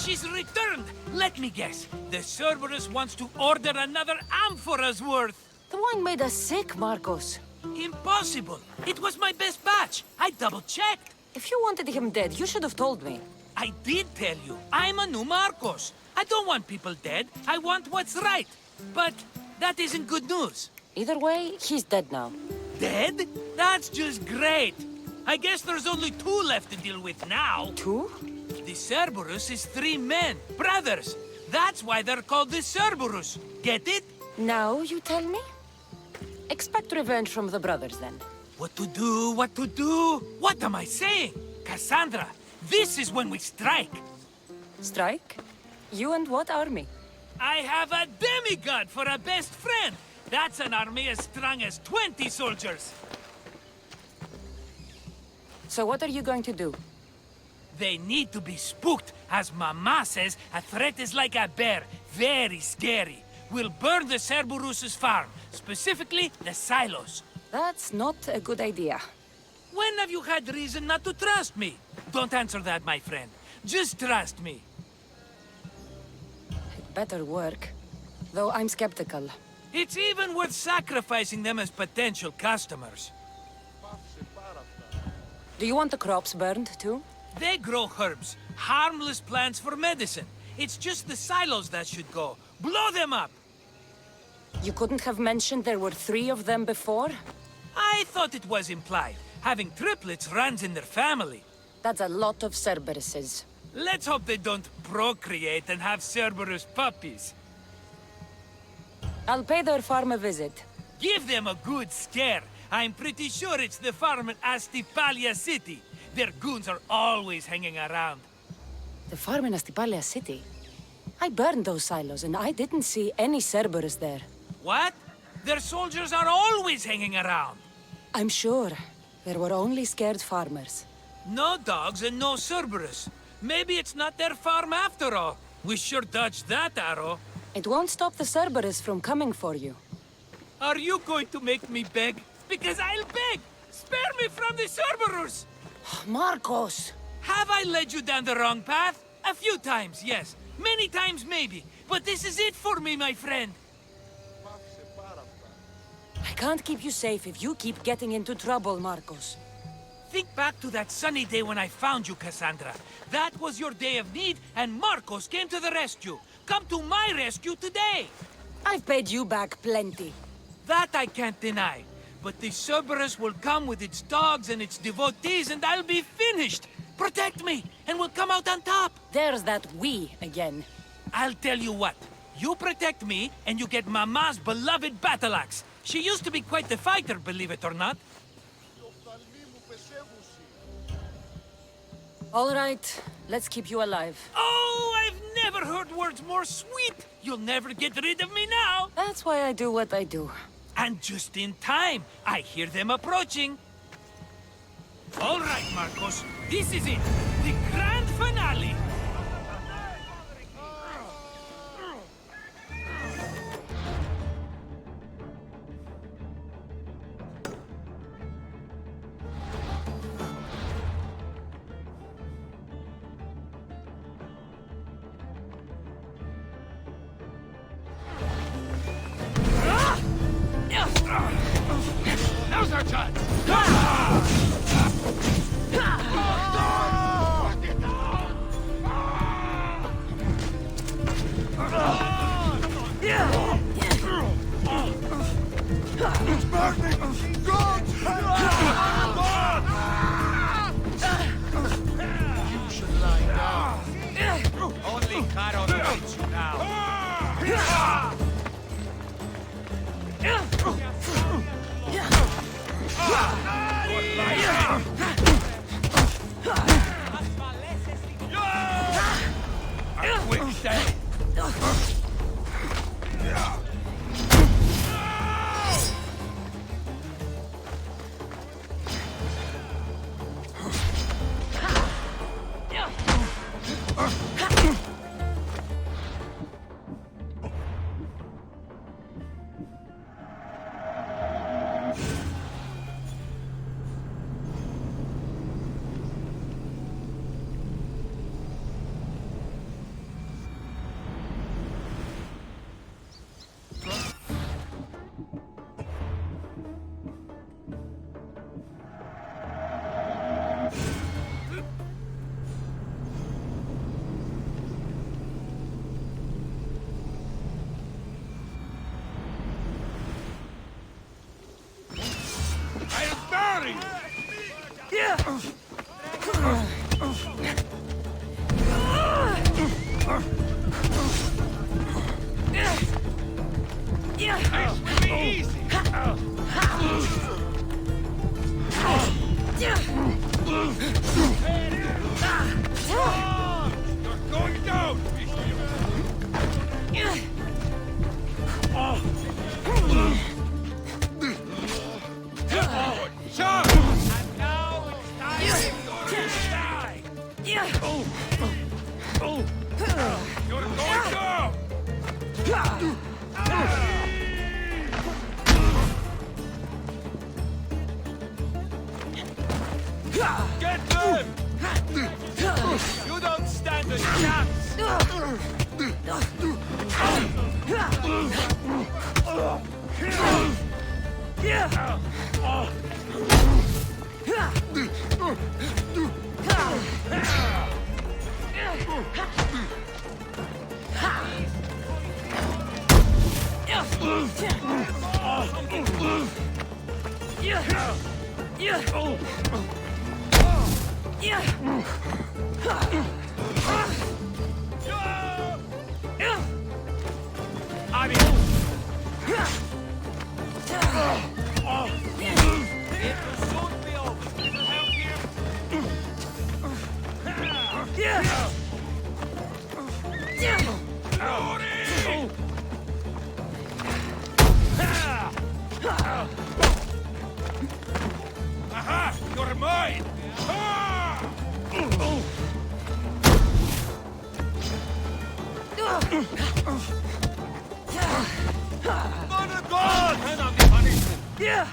She's returned! Let me guess. The Cerberus wants to order another amphora's worth. The wine made us sick, Marcos. Impossible! It was my best batch. I double-checked. If you wanted him dead, you should have told me. I did tell you. I'm a new Marcos. I don't want people dead. I want what's right. But that isn't good news. Either way, he's dead now. Dead? That's just great. I guess there's only 2 left to deal with now. 2? The Cerberus is 3 men, brothers. That's why they're called the Cerberus. Get it? Now you tell me? Expect revenge from the brothers, then. What to do, what to do? What am I saying? Cassandra, this is when we strike. Strike? You and what army? I have a demigod for a best friend. That's an army as strong as 20 soldiers. So what are you going to do? They need to be spooked. As Mama says, a threat is like a bear. Very scary. We'll burn the Cerberus's farm, specifically the silos. That's not a good idea. When have you had reason not to trust me? Don't answer that, my friend. Just trust me. It better work. Though I'm skeptical. It's even worth sacrificing them as potential customers. Do you want the crops burned, too? They grow herbs, harmless plants for medicine. It's just the silos that should go. Blow them up! You couldn't have mentioned there were 3 of them before? I thought it was implied. Having triplets runs in their family. That's a lot of Cerberuses. Let's hope they don't procreate and have Cerberus puppies. I'll pay their farm a visit. Give them a good scare. I'm pretty sure it's the farm in Astipalia City. Their goons are always hanging around. The farm in Astipalia City? I burned those silos and I didn't see any Cerberus there. What? Their soldiers are always hanging around. I'm sure. There were only scared farmers. No dogs and no Cerberus. Maybe it's not their farm after all. We sure dodged that arrow. It won't stop the Cerberus from coming for you. Are you going to make me beg? Because I'll beg! Spare me from the Cerberus! Marcos! Have I led you down the wrong path? A few times, yes. Many times, maybe. But this is it for me, my friend. I can't keep you safe if you keep getting into trouble, Marcos. Think back to that sunny day when I found you, Cassandra. That was your day of need, and Marcos came to the rescue. Come to my rescue today! I've paid you back plenty. That I can't deny. But the Cerberus will come with its dogs and its devotees, and I'll be finished! Protect me, and we'll come out on top! There's that we again. I'll tell you what. You protect me, and you get Mama's beloved battle axe. She used to be quite the fighter, believe it or not. All right, let's keep you alive. Oh, I've never heard words more sweet! You'll never get rid of me now! That's why I do what I do. And just in time, I hear them approaching. All right, Marcos, this is it. The grand finale. Now's our chance! It's burning! God! You should lie down. Only Charon awaits you now. A quick day. Get them! You don't stand a chance! Aha! You're mine! Mother God! Hand on the punishment! Yeah!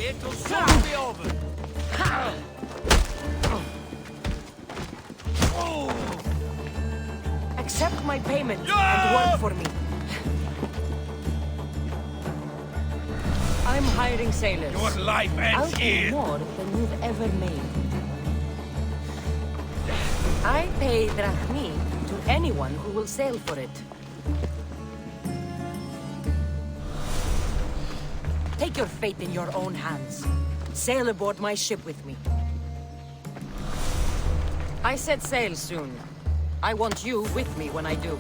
It'll soon be over. Accept my payment and work for me. I'm hiring sailors. Your life I'll ends pay here. more than you've ever made. I pay drachmi to anyone who will sail for it. Take your fate in your own hands. Sail aboard my ship with me. I set sail soon. I want you with me when I do.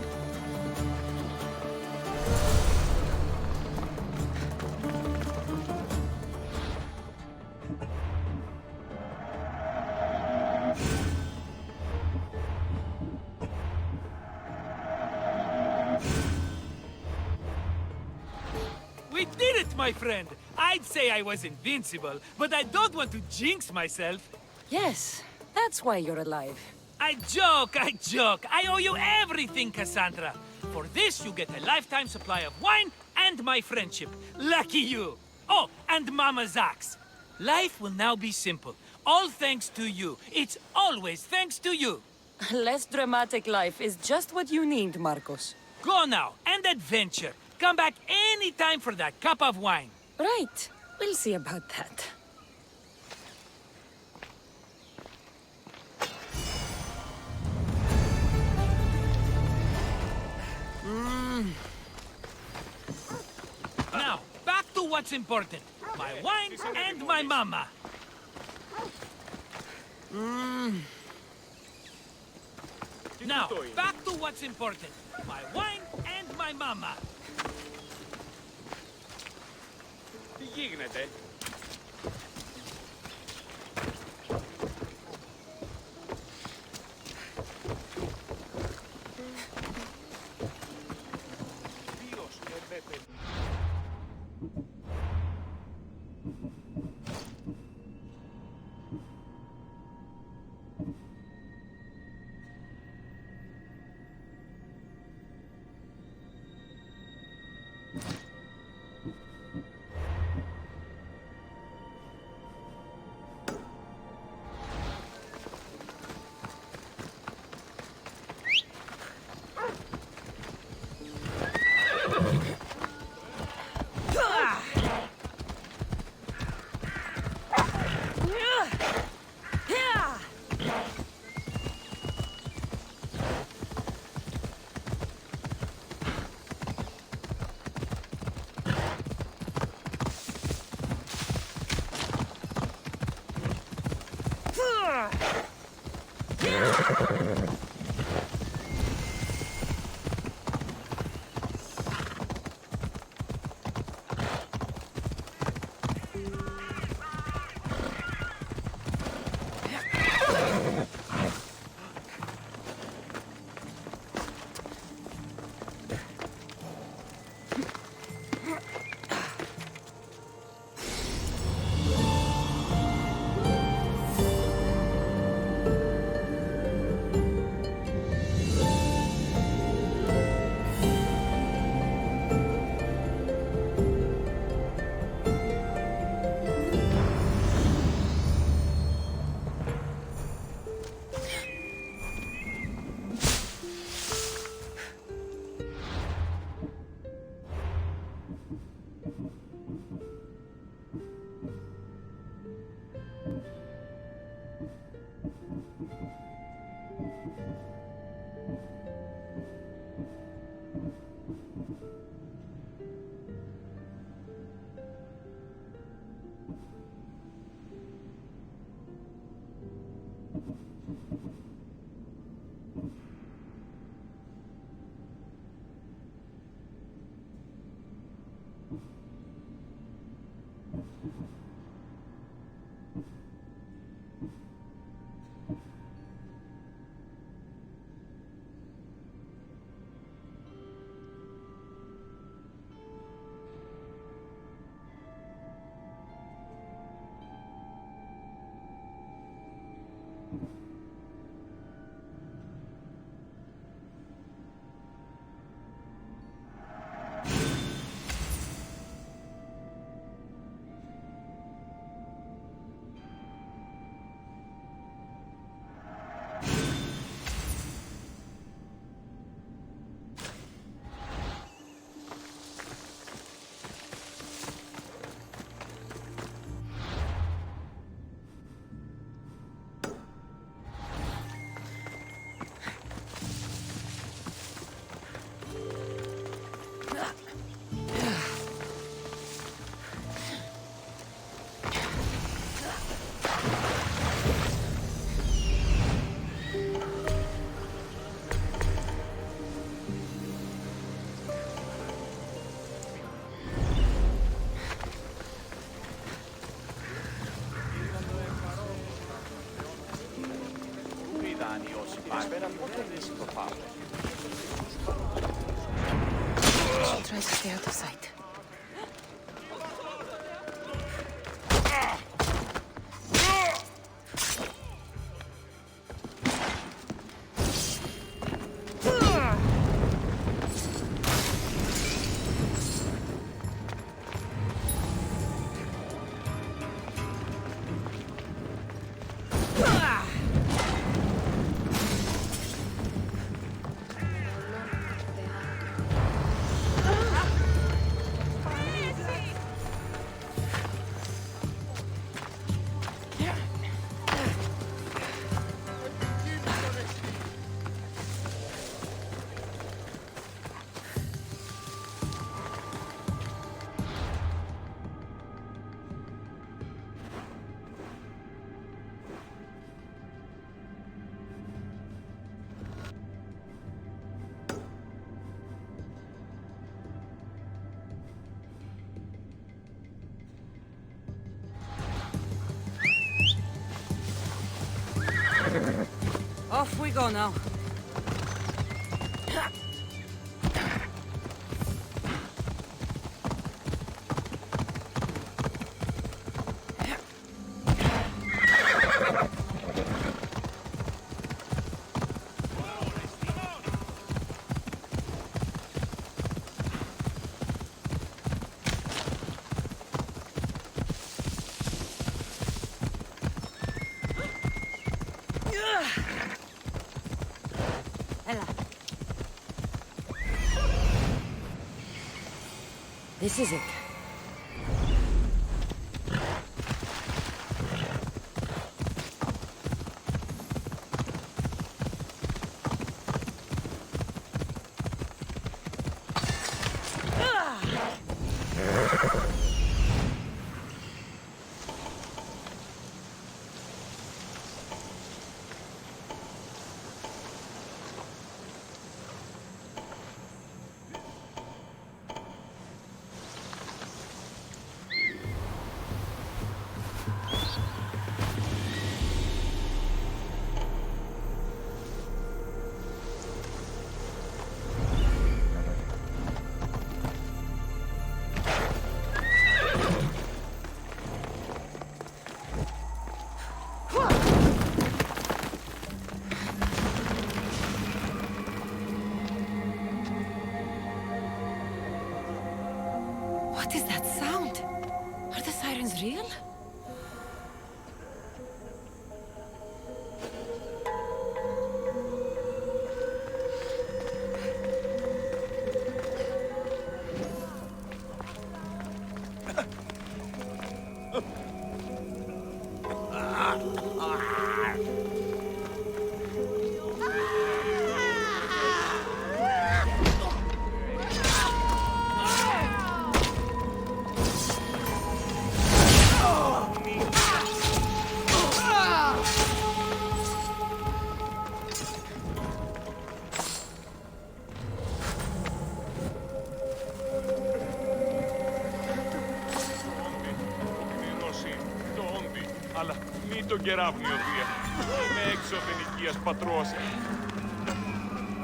We did it, my friend! I'd say I was invincible, but I don't want to jinx myself. Yes, that's why you're alive. I joke, I joke. I owe you everything, Cassandra. For this, you get a lifetime supply of wine and my friendship. Lucky you. Oh, and Mama's axe. Life will now be simple. All thanks to you. It's always thanks to you. Less dramatic life is just what you need, Marcos. Go now, and adventure. Come back anytime for that cup of wine. Right. We'll see about that. Now, back to what's important. My wine and my mama. Now, back to what's important. My wine and my mama. Τι γίνεται? στο πάμε. She'll try to stay out of sight. Off we go now. This is it. What is that sound? Are the sirens real? Αλλά μην τον κεράვნει ο Δία. Είμαι έξωθεν οικίας πατρός.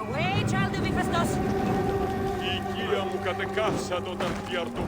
Away, child of Hephaestus! Η οικία μου κατεκάθισαν όταν διαρτώ.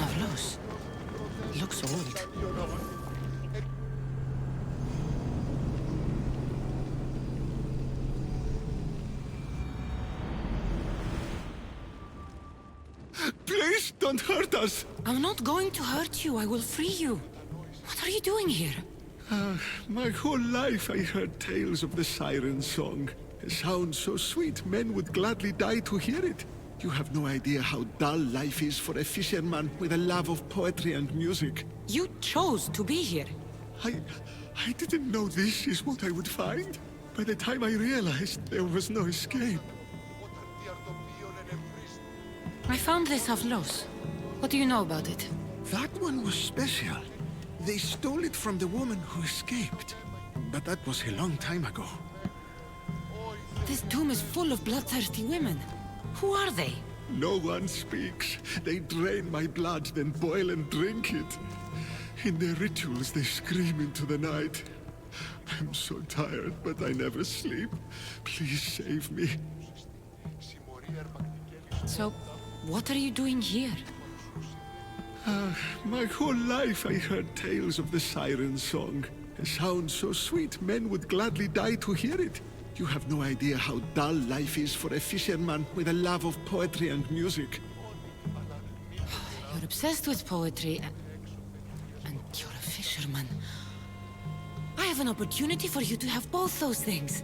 Navlos. Looks old. Please don't hurt us. I'm not going to hurt you. I will free you. What are you doing here? My whole life I heard tales of the siren song. A sound so sweet, men would gladly die to hear it. You have no idea how dull life is for a fisherman with a love of poetry and music. You chose to be here. I didn't know this is what I would find. By the time I realized there was no escape. I found this Avlos. What do you know about it? That one was special. They stole it from the woman who escaped. But that was a long time ago. This tomb is full of bloodthirsty women. Who are they? No one speaks. They drain my blood, then boil and drink it. In their rituals, they scream into the night. I'm so tired, but I never sleep. Please save me. So, what are you doing here? My whole life I heard tales of the siren song. A sound so sweet, men would gladly die to hear it. You have no idea how dull life is for a fisherman with a love of poetry and music. You're obsessed with poetry, and you're a fisherman. I have an opportunity for you to have both those things,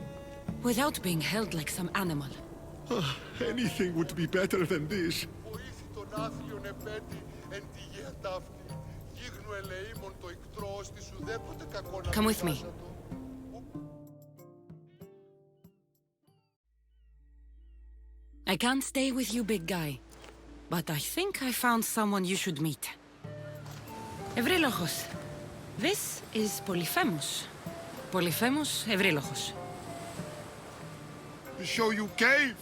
without being held like some animal. Anything would be better than this. Come with me. I can't stay with you, big guy. But I think I found someone you should meet. Ευρύλοχος. This is Polyphemus. Polyphemus Ευρύλοχος. Show you cave?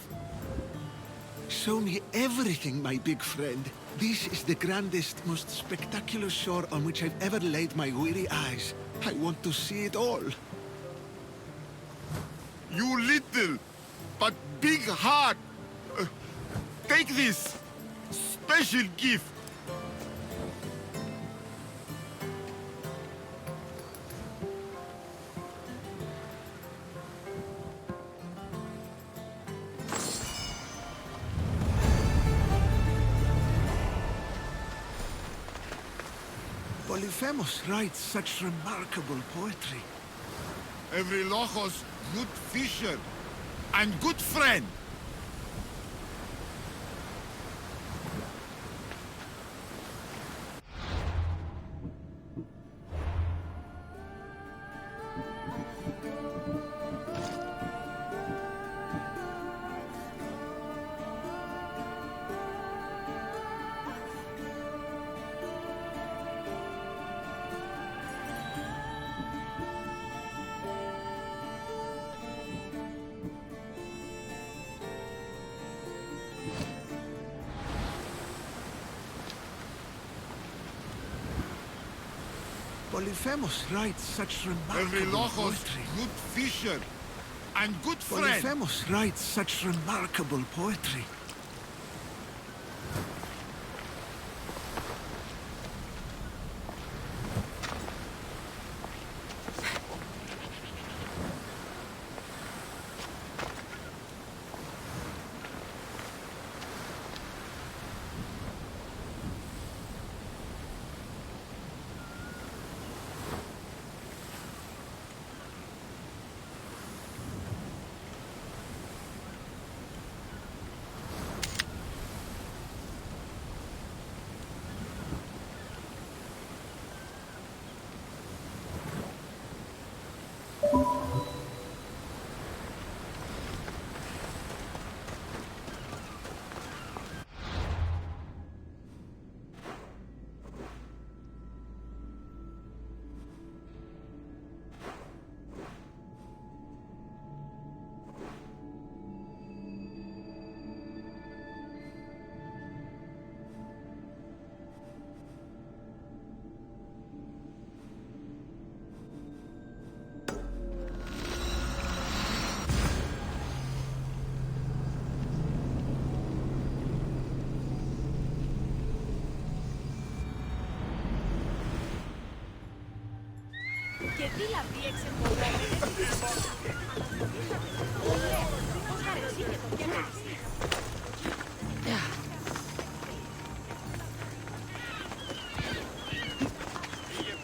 Show me everything, my big friend. This is the grandest, most spectacular shore on which I've ever laid my weary eyes. I want to see it all. You little, but big heart. Take this special gift. Polyphemus writes such remarkable poetry. Eurylochos, good fisher and good friend. Polyphemus writes such remarkable poetry. Good fisher and good friend. Polyphemus writes such remarkable poetry. Πήγε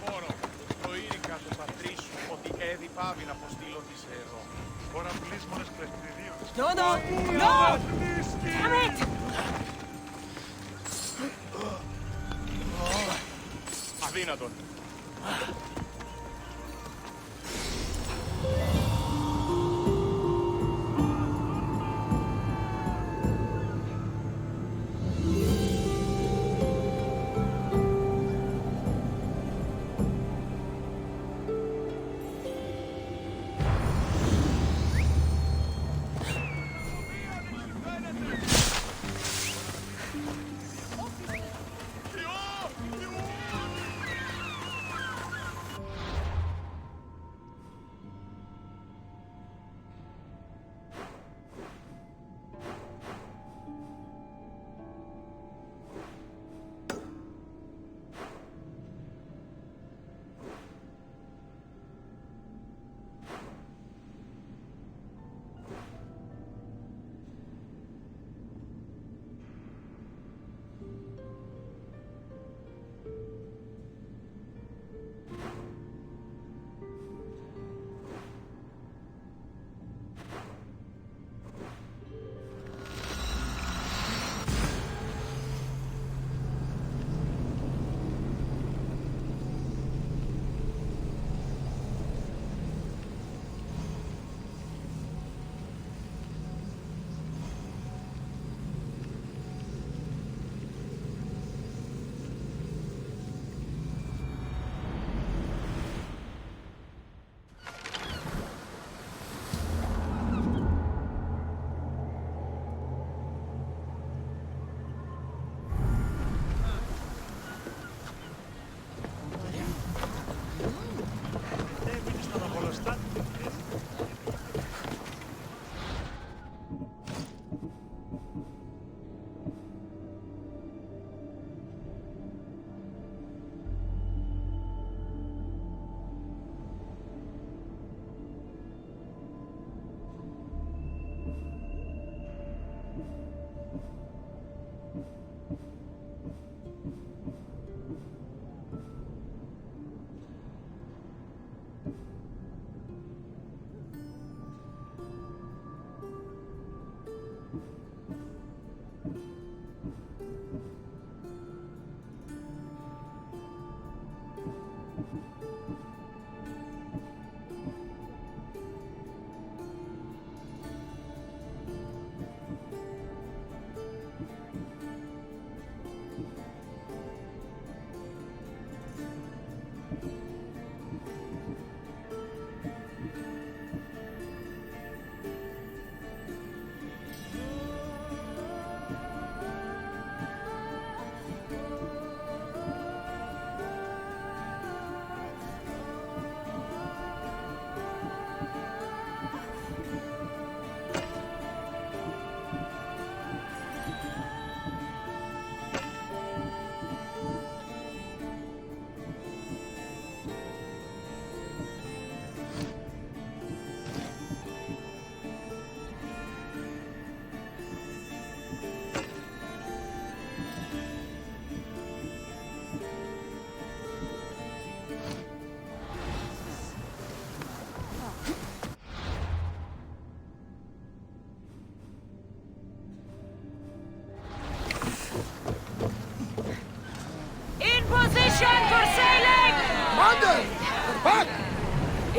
φόρο. Στο Ήρυκα το πατρί σου ότι έδι πάβει να αποστείλω τη σε εδώ. Τώρα πλήσμονες πλεκτηρίων. No, no! No! Damn it! Αδύνατον.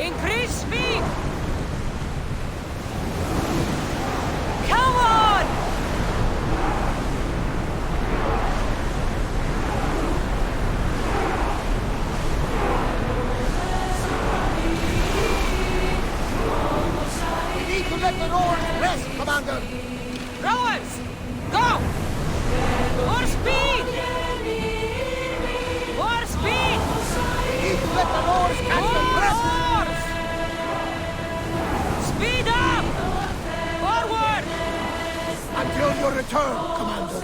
Increase speed! Come on! We need to let the rowers rest, Commander. Rowers! Go! More speed! More speed! We need to let the rowers catch their breath. Speed up! Forward! Until your return, Commander.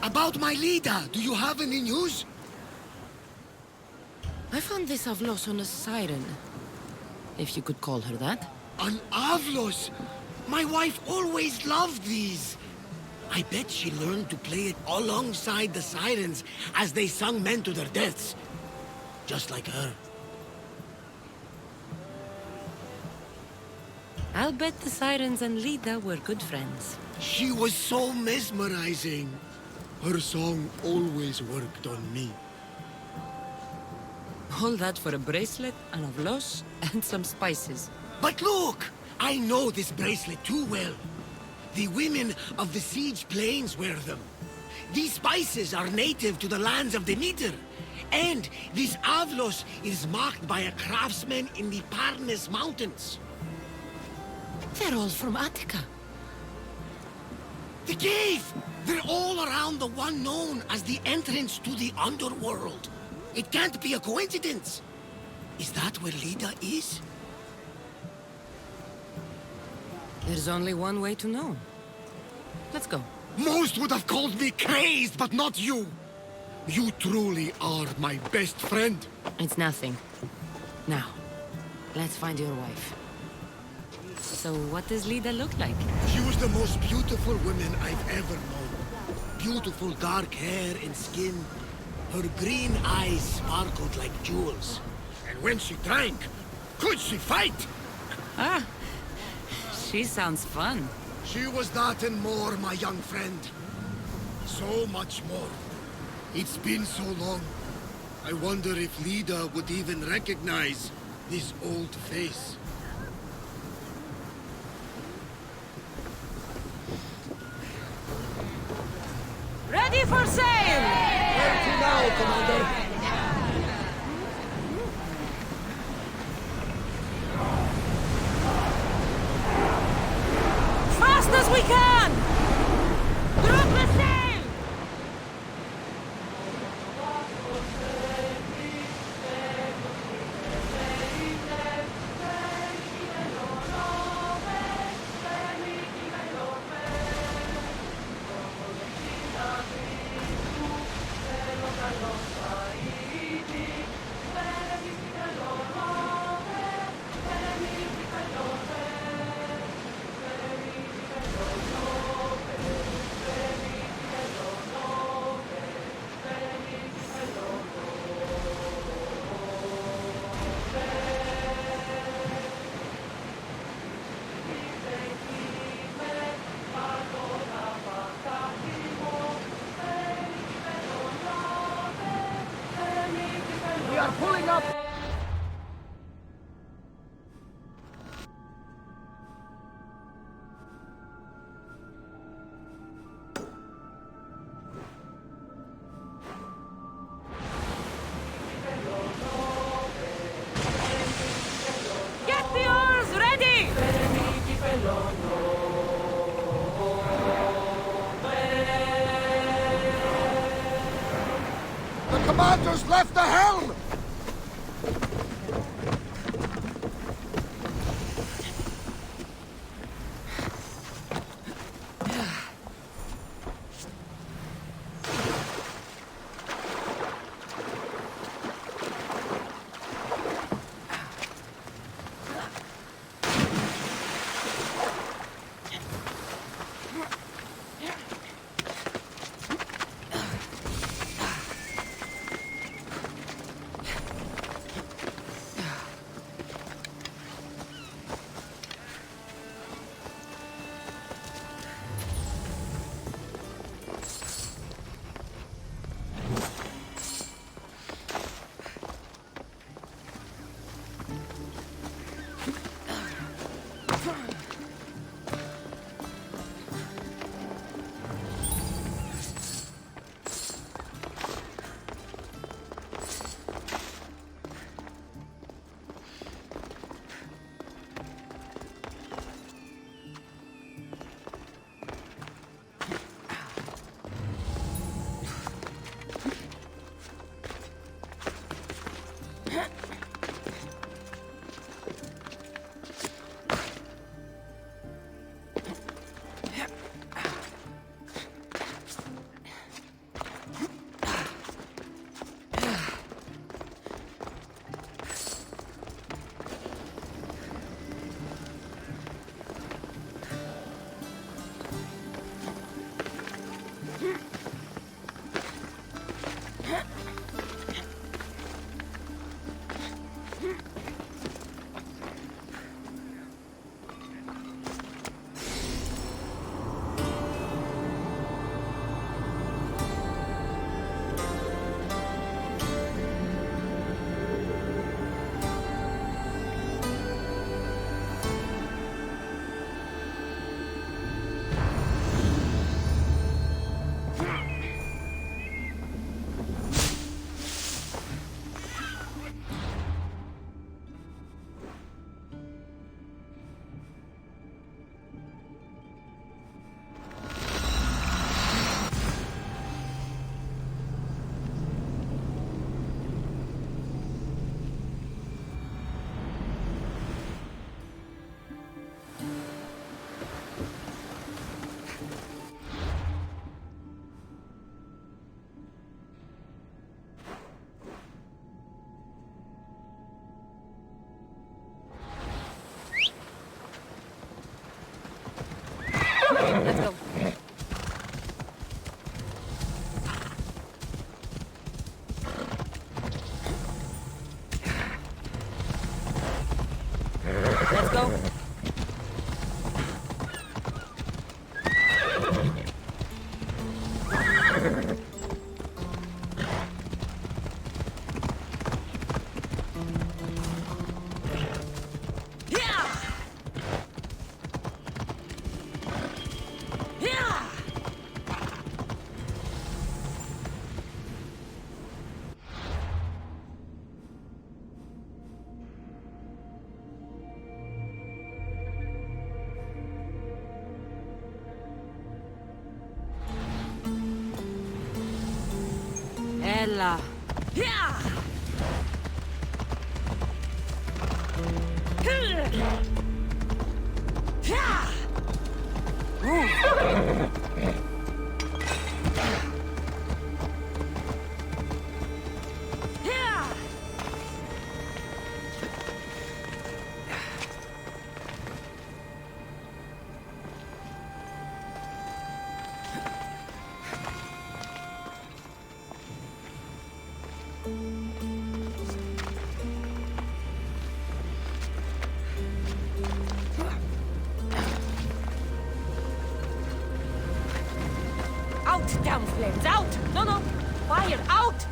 About my leader, do you have any news? I found this Avlos on a siren. If you could call her that. An Avlos! My wife always loved these. I bet she learned to play it alongside the sirens as they sung men to their deaths. Just like her. I'll bet the sirens and Lida were good friends. She was so mesmerizing. Her song always worked on me. All that for a bracelet, an Avlos, and some spices. But look! I know this bracelet too well. The women of the Siege Plains wear them. These spices are native to the lands of Demeter. And this Avlos is marked by a craftsman in the Parnes Mountains. They're all from Attica. The cave! They're all around the one known as the entrance to the underworld. It can't be a coincidence. Is that where Lida is? There's only one way to know. Let's go. Most would have called me crazed, but not you. You truly are my best friend. It's nothing. Now, let's find your wife. So what does Lida look like? She was the most beautiful woman I've ever known. Beautiful dark hair and skin. Her green eyes sparkled like jewels. And when she drank, could she fight? Ah, she sounds fun. She was that and more, my young friend. So much more. It's been so long. I wonder if Lida would even recognize this old face. Ready for sail! Where to now, Commander? Fast as we can! Drop the sail! We are pulling up! Get the oars ready! The commander's left the helm! Let's go. Let's go. Ella. Out, damn flames! Out! No, no! Fire! Out!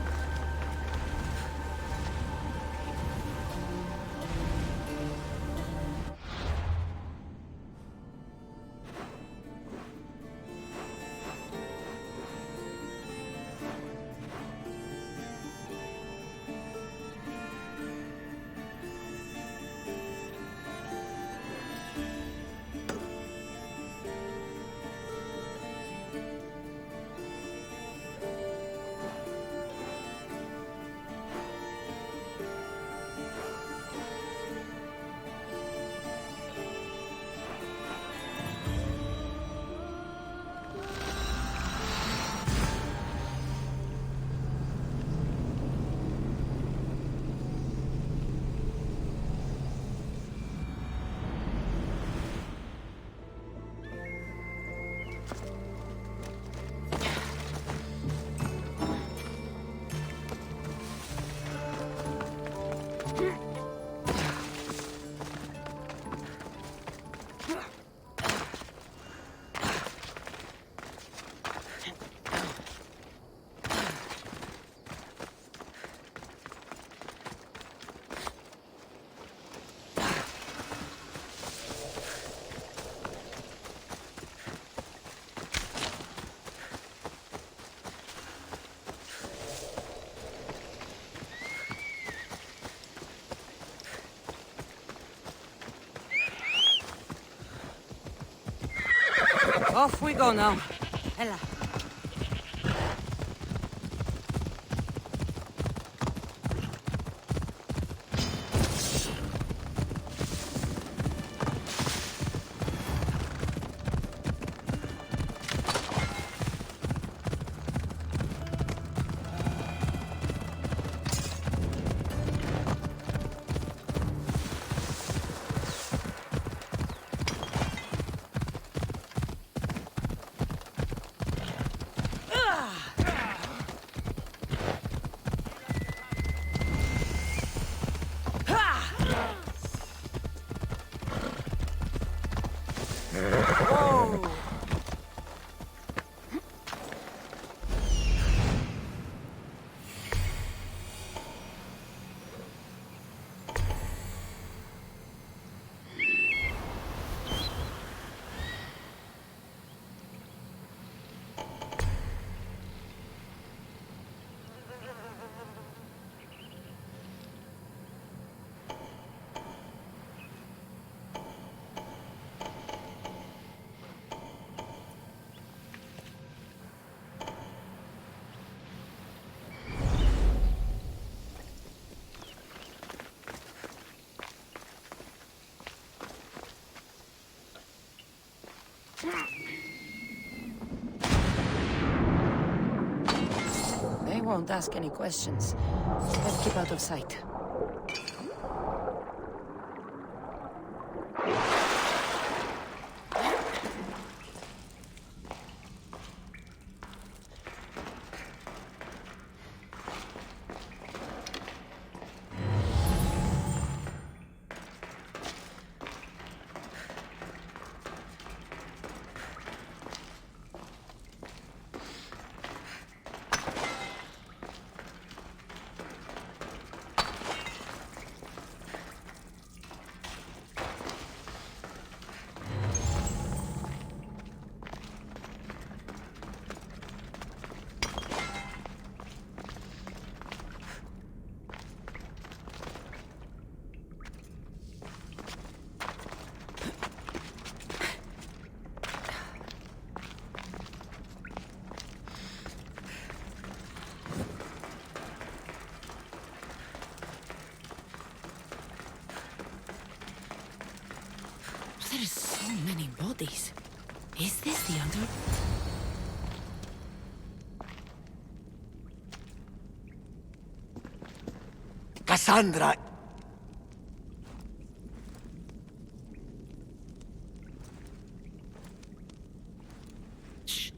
Off we go now. Ella. won't ask any questions. But keep out of sight. There are so many bodies. Is this the under... Cassandra! Shh.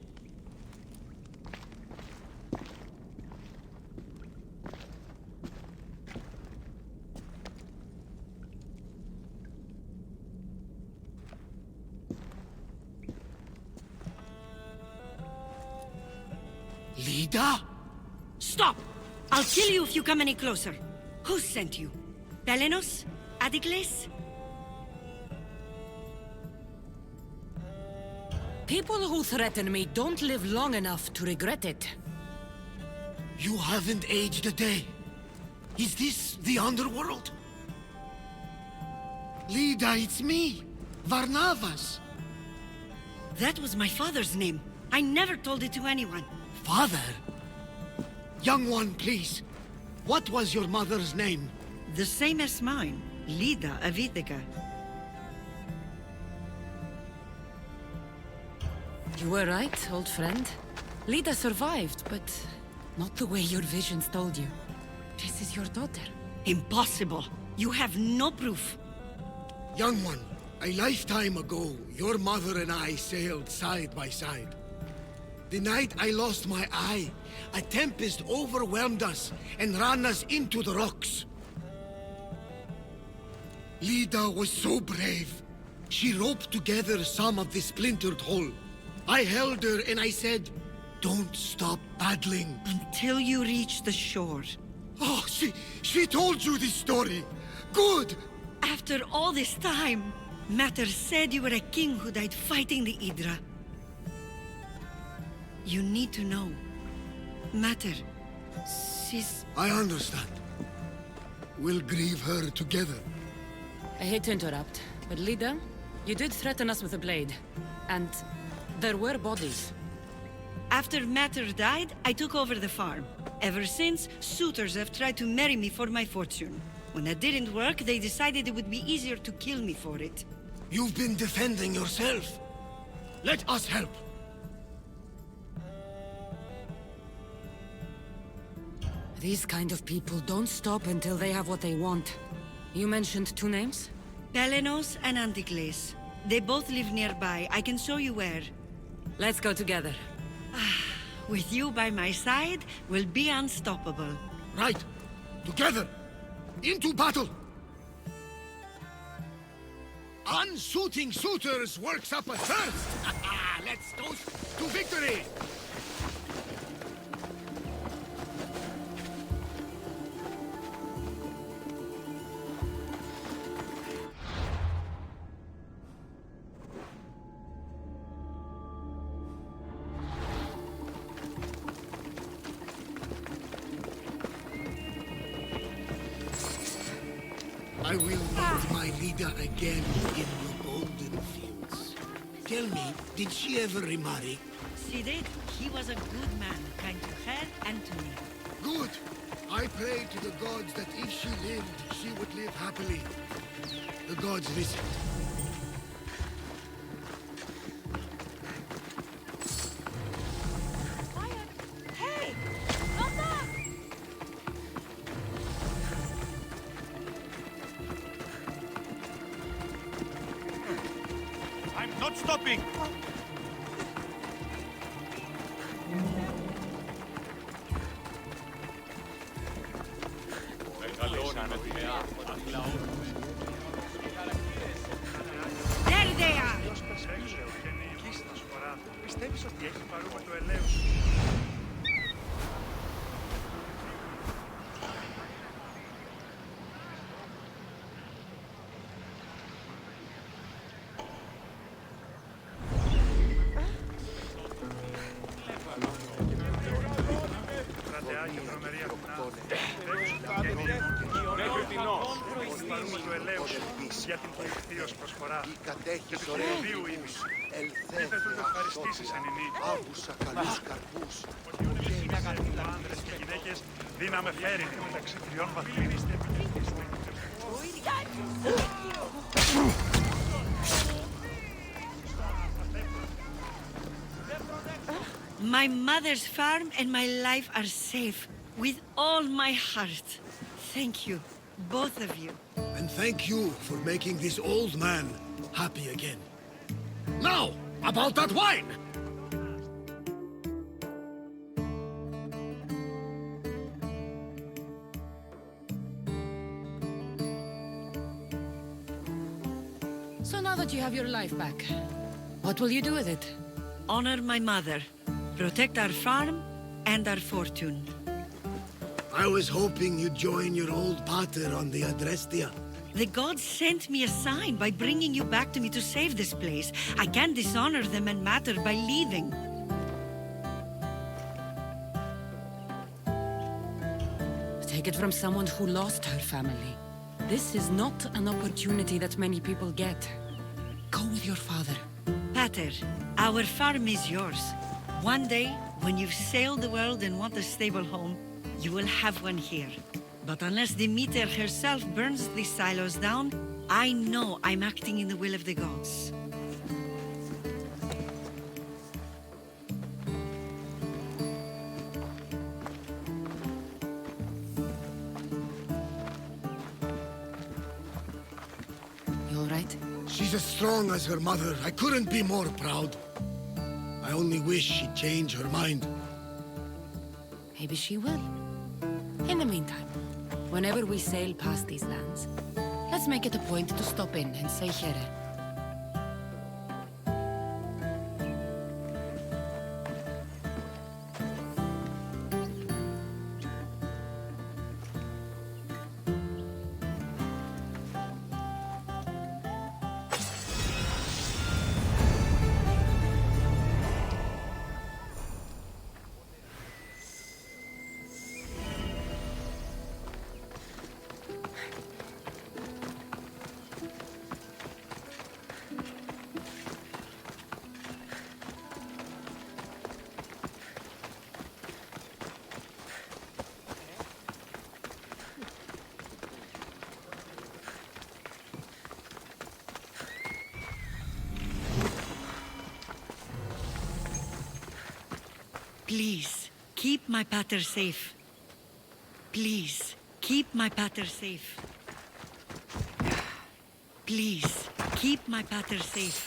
Lida? Stop! I'll kill you if you come any closer. Who sent you? Pelenos? Adicles? People who threaten me don't live long enough to regret it. You haven't aged a day. Is this the underworld? Lida, it's me, Varnavas. That was my father's name. I never told it to anyone. Father? Young one, please. What was your mother's name? The same as mine. Lida of Ithaca. You were right, old friend. Lida survived, but not the way your visions told you. This is your daughter. Impossible. You have no proof. Young one, a lifetime ago, your mother and I sailed side by side. The night I lost my eye, a tempest overwhelmed us and ran us into the rocks. Lida was so brave. She roped together some of the splintered hull. I held her and I said, "Don't stop paddling." Until you reach the shore. Oh, she told you this story. Good! After all this time, Mater said you were a king who died fighting the Hydra. You need to know. Mater, she's... I understand. We'll grieve her together. I hate to interrupt, but Lida, you did threaten us with a blade. And there were bodies. After Mater died, I took over the farm. Ever since, suitors have tried to marry me for my fortune. When that didn't work, they decided it would be easier to kill me for it. You've been defending yourself. Let us help. These kind of people don't stop until they have what they want. You mentioned two names? Pelenos and Anticles. They both live nearby. I can show you where. Let's go together. With you by my side, we'll be unstoppable. Right. Together. Into battle. Unsuiting suitors works up a thirst. Let's toast to victory. I will meet my leader again in the golden fields. Tell me, did she ever remarry? She did. He was a good man, kind to her and to me. Good. I pray to the gods that if she lived, she would live happily. The gods listened. Hey! Not that! not stopping! There they are! Πιστεύεις ότι έχει παρούμε το ελαίος. Κρατεάκια τρομερή αυτά. Μέχρι τεινός. Ως παρούμε του ελαίους για την πληκτήως προσφορά και του χειροβίου ήμις. Είπε του ευχαριστήσεις εν ημί. Άκουσα καλούς καρπούς. Άνδρες και γυναίκες δύναμε φέρει μεταξύ τριών βαθμών. My mother's farm and my life are safe. With all my heart. Thank you, both of you. And thank you for making this old man happy again. Now, about that wine! So now that you have your life back, what will you do with it? Honor my mother. Protect our farm and our fortune. I was hoping you'd join your old pater on the Adrestia. The gods sent me a sign by bringing you back to me to save this place. I can't dishonor them and matter by leaving. Take it from someone who lost her family. This is not an opportunity that many people get. Go with your father. Pater, our farm is yours. One day, when you've sailed the world and want a stable home, you will have one here. But unless Demeter herself burns these silos down, I know I'm acting in the will of the gods. You all right? She's as strong as her mother. I couldn't be more proud. I only wish she'd change her mind. Maybe she will. In the meantime, whenever we sail past these lands, let's make it a point to stop in and say here. Please, keep my pater safe. Please, keep my pater safe. Please, keep my pater safe.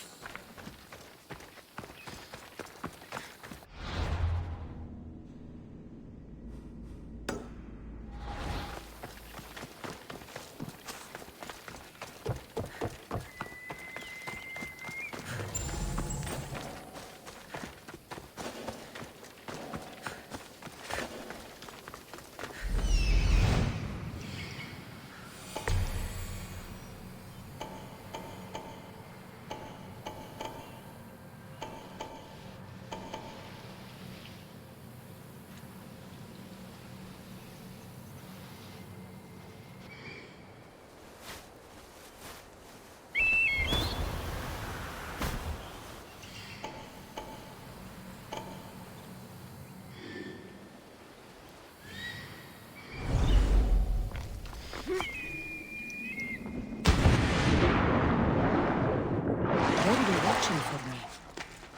For me.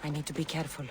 I need to be careful.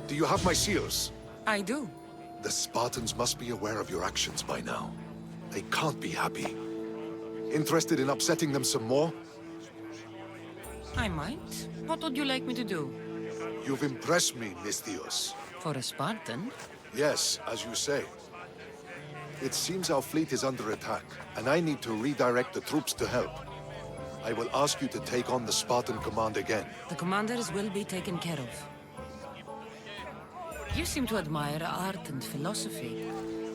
Do you have my seals? I do. The Spartans must be aware of your actions by now. They can't be happy. Interested in upsetting them some more? I might. What would you like me to do? You've impressed me, Misthios. For a Spartan? Yes, as you say. It seems our fleet is under attack, and I need to redirect the troops to help. I will ask you to take on the Spartan command again. The commanders will be taken care of. You seem to admire art and philosophy.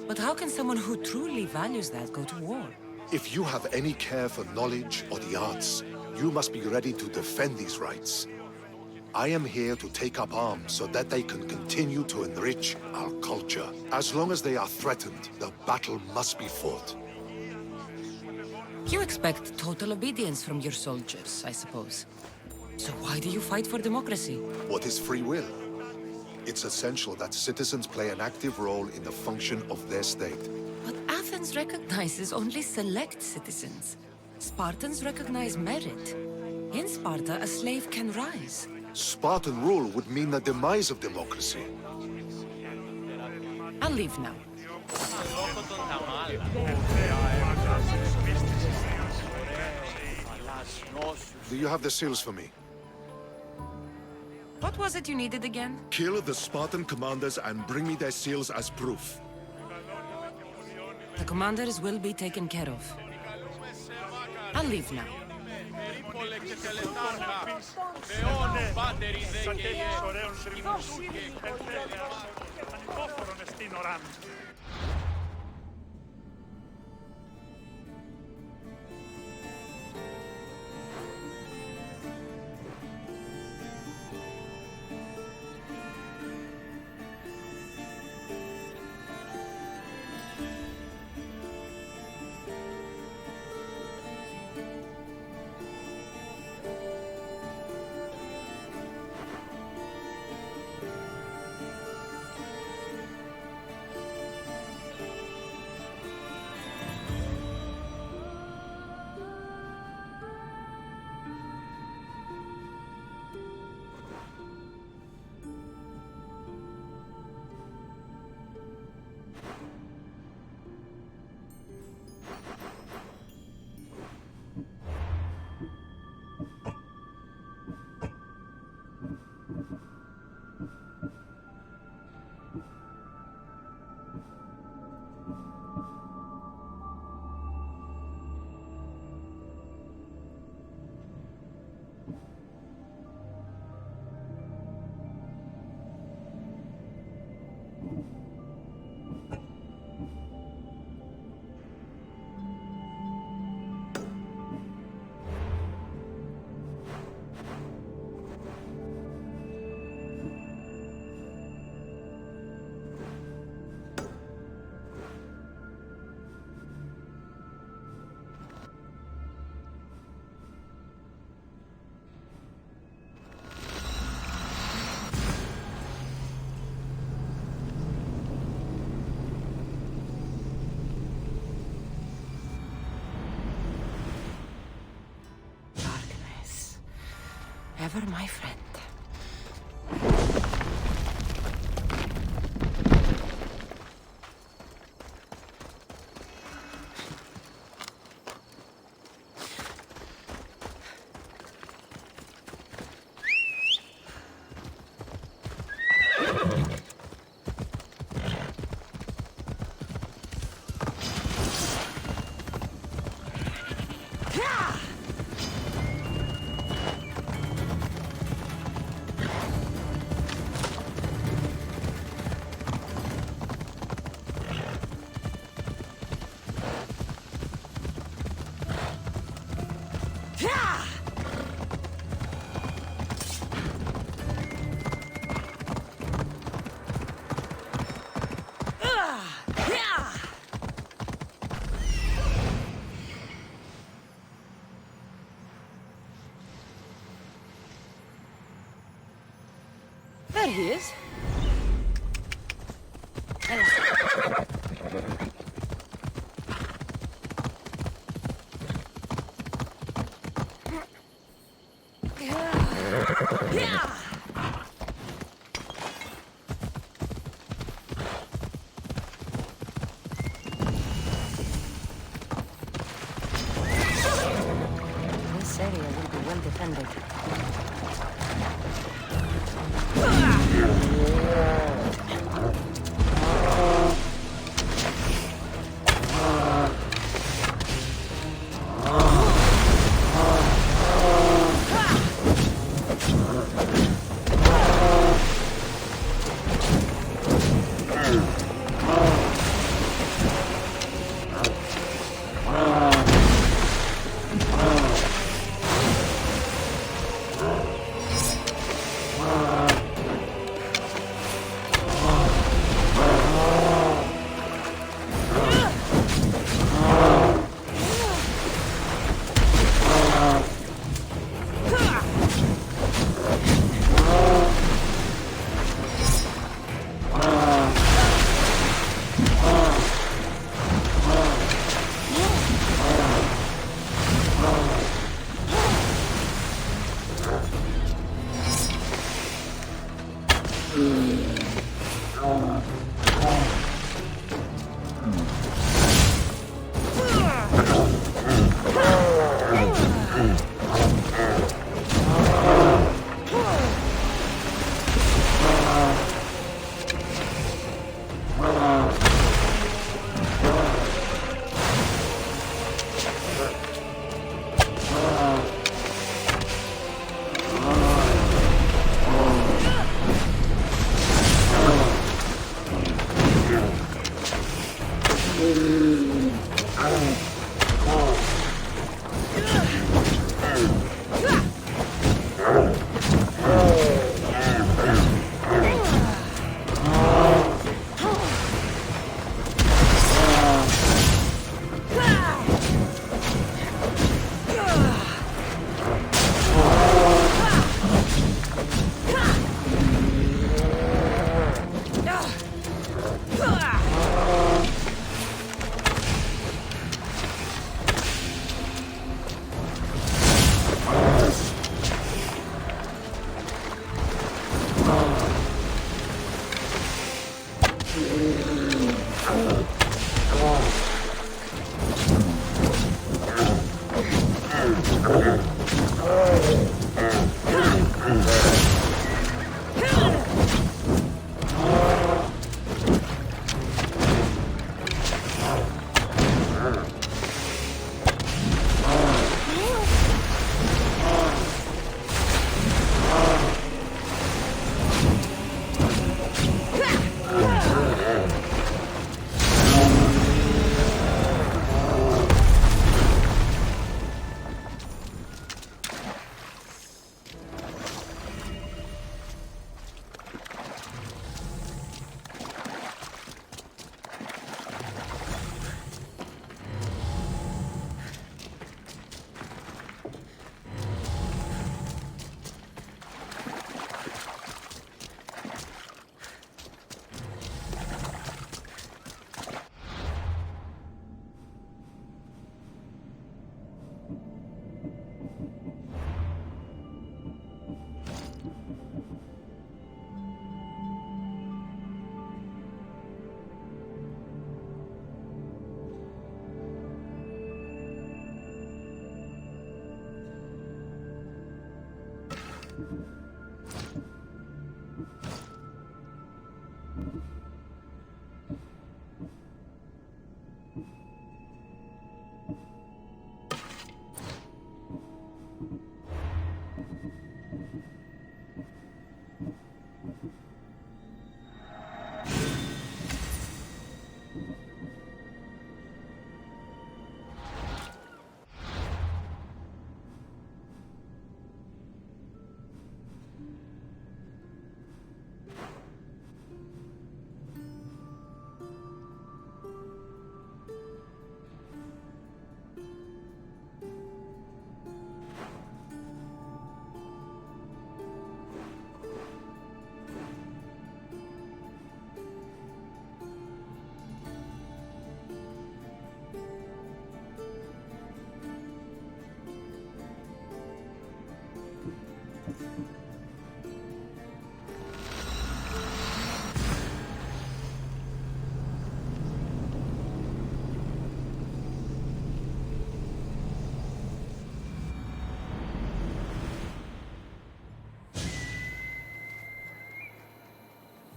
But how can someone who truly values that go to war? If you have any care for knowledge or the arts, you must be ready to defend these rights. I am here to take up arms so that they can continue to enrich our culture. As long as they are threatened, the battle must be fought. You expect total obedience from your soldiers, I suppose. So why do you fight for democracy? What is free will? It's essential that citizens play an active role in the function of their state. But Athens recognizes only select citizens. Spartans recognize merit. In Sparta, a slave can rise. Spartan rule would mean the demise of democracy. I'll leave now. Do you have the seals for me? What was it you needed again? Kill the Spartan commanders and bring me their seals as proof. The commanders will be taken care of. I'll leave now. περίπολε και τελετάρχα, Θεόν πάτερη δε και ιε, ημούς και ανυπόφορον εστίν οράν. Ever my friend. There he is. This area will be well defended.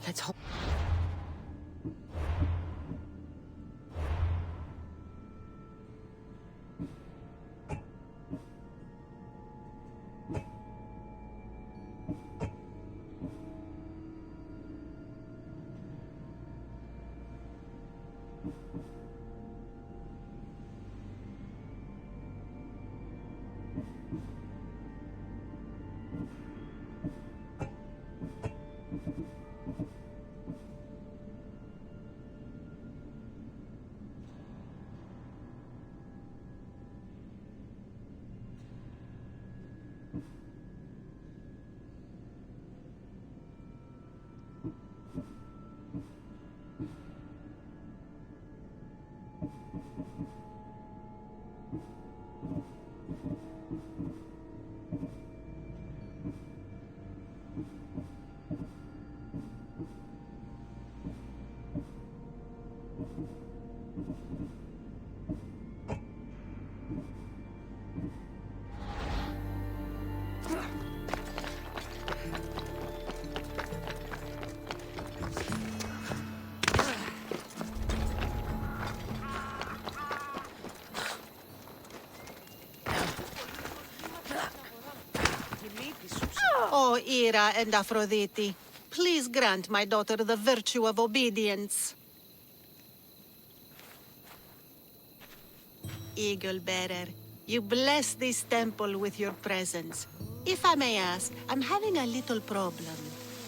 Let's hope. Oh, Ira and Aphrodite, please grant my daughter the virtue of obedience. Eagle bearer, you bless this temple with your presence. If I may ask, I'm having a little problem.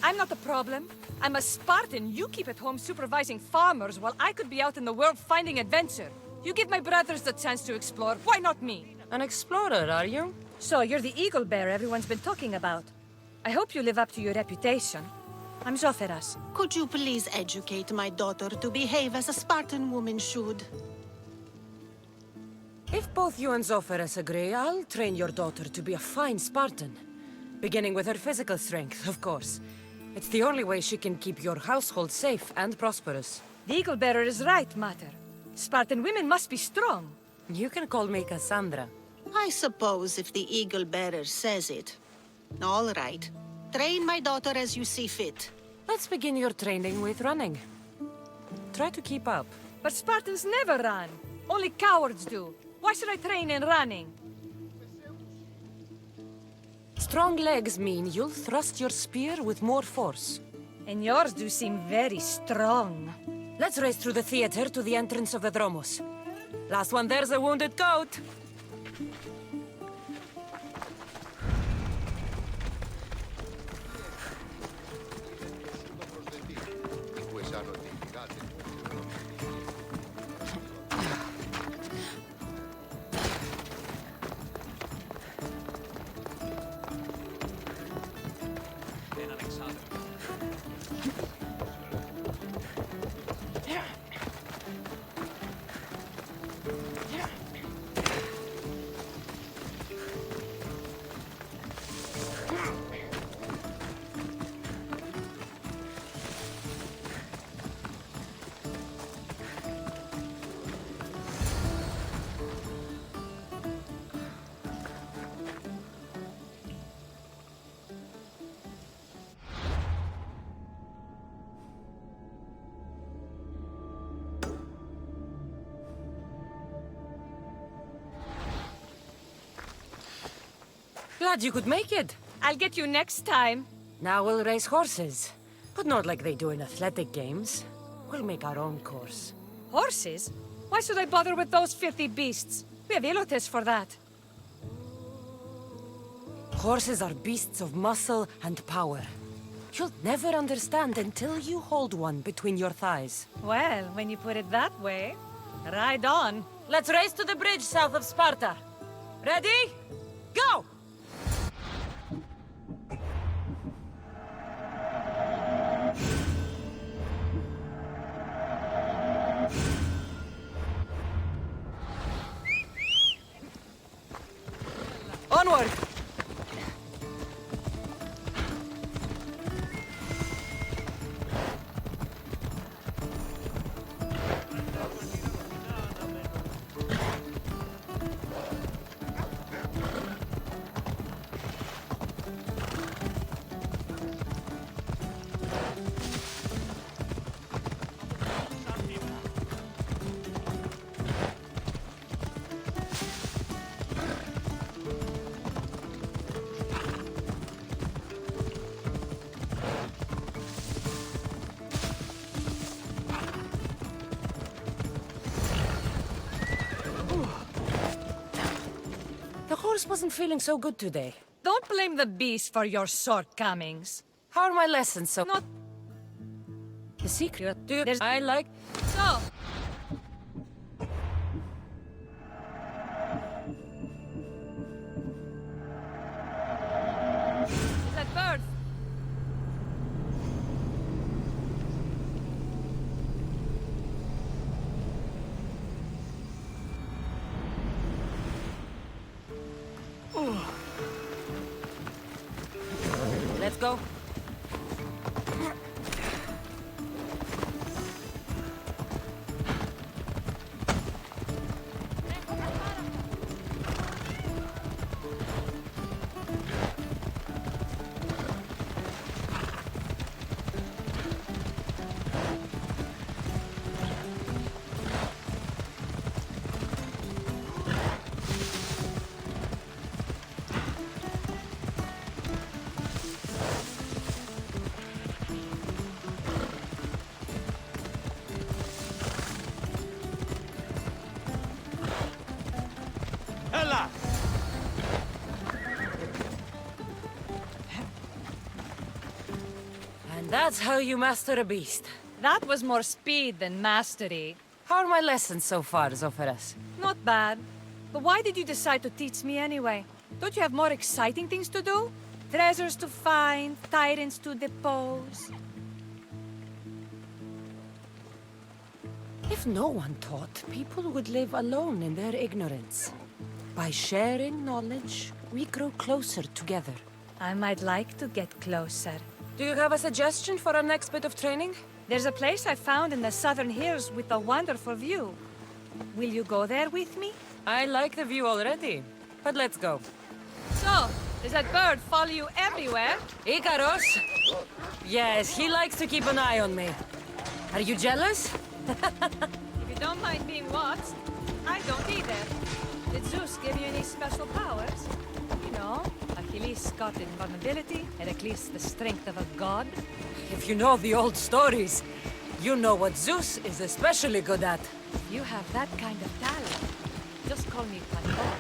I'm not the problem. I'm a Spartan. You keep at home supervising farmers while I could be out in the world finding adventure. You give my brothers the chance to explore. Why not me? An explorer, are you? So you're the eagle bearer everyone's been talking about. I hope you live up to your reputation. I'm Zoferas. Could you please educate my daughter to behave as a Spartan woman should? If both you and Zoferas agree, I'll train your daughter to be a fine Spartan. Beginning with her physical strength, of course. It's the only way she can keep your household safe and prosperous. The eagle bearer is right, Mater. Spartan women must be strong. You can call me Cassandra. I suppose if the Eagle Bearer says it. All right. Train my daughter as you see fit. Let's begin your training with running. Try to keep up. But Spartans never run. Only cowards do. Why should I train in running? Strong legs mean you'll thrust your spear with more force. And yours do seem very strong. Let's race through the theater to the entrance of the Dromos. Last one there's a wounded goat. Glad you could make it. I'll get you next time. Now we'll race horses. But not like they do in athletic games. We'll make our own course. Horses? Why should I bother with those filthy beasts? We have Elotes for that. Horses are beasts of muscle and power. You'll never understand until you hold one between your thighs. Well, when you put it that way, ride on. Let's race to the bridge south of Sparta. Ready? Go! Onward! The horse wasn't feeling so good today. Don't blame the beast for your shortcomings. How are my lessons so... Not... The secret, there's... I like... So... Is that bird? Let's go. And that's how you master a beast. That was more speed than mastery. How are my lessons so far, Zoferas? Not bad. But why did you decide to teach me anyway? Don't you have more exciting things to do? Treasures to find, tyrants to depose. If no one taught, people would live alone in their ignorance. By sharing knowledge, we grow closer together. I might like to get closer. Do you have a suggestion for our next bit of training? There's a place I found in the southern hills with a wonderful view. Will you go there with me? I like the view already. But let's go. So, does that bird follow you everywhere? Icaros? Yes, he likes to keep an eye on me. Are you jealous? If you don't mind being watched, I don't either. Did Zeus give you any special powers? You know, Achilles got invulnerability, Heracles the strength of a god. If you know the old stories, you know what Zeus is especially good at. If you have that kind of talent, just call me Pandora.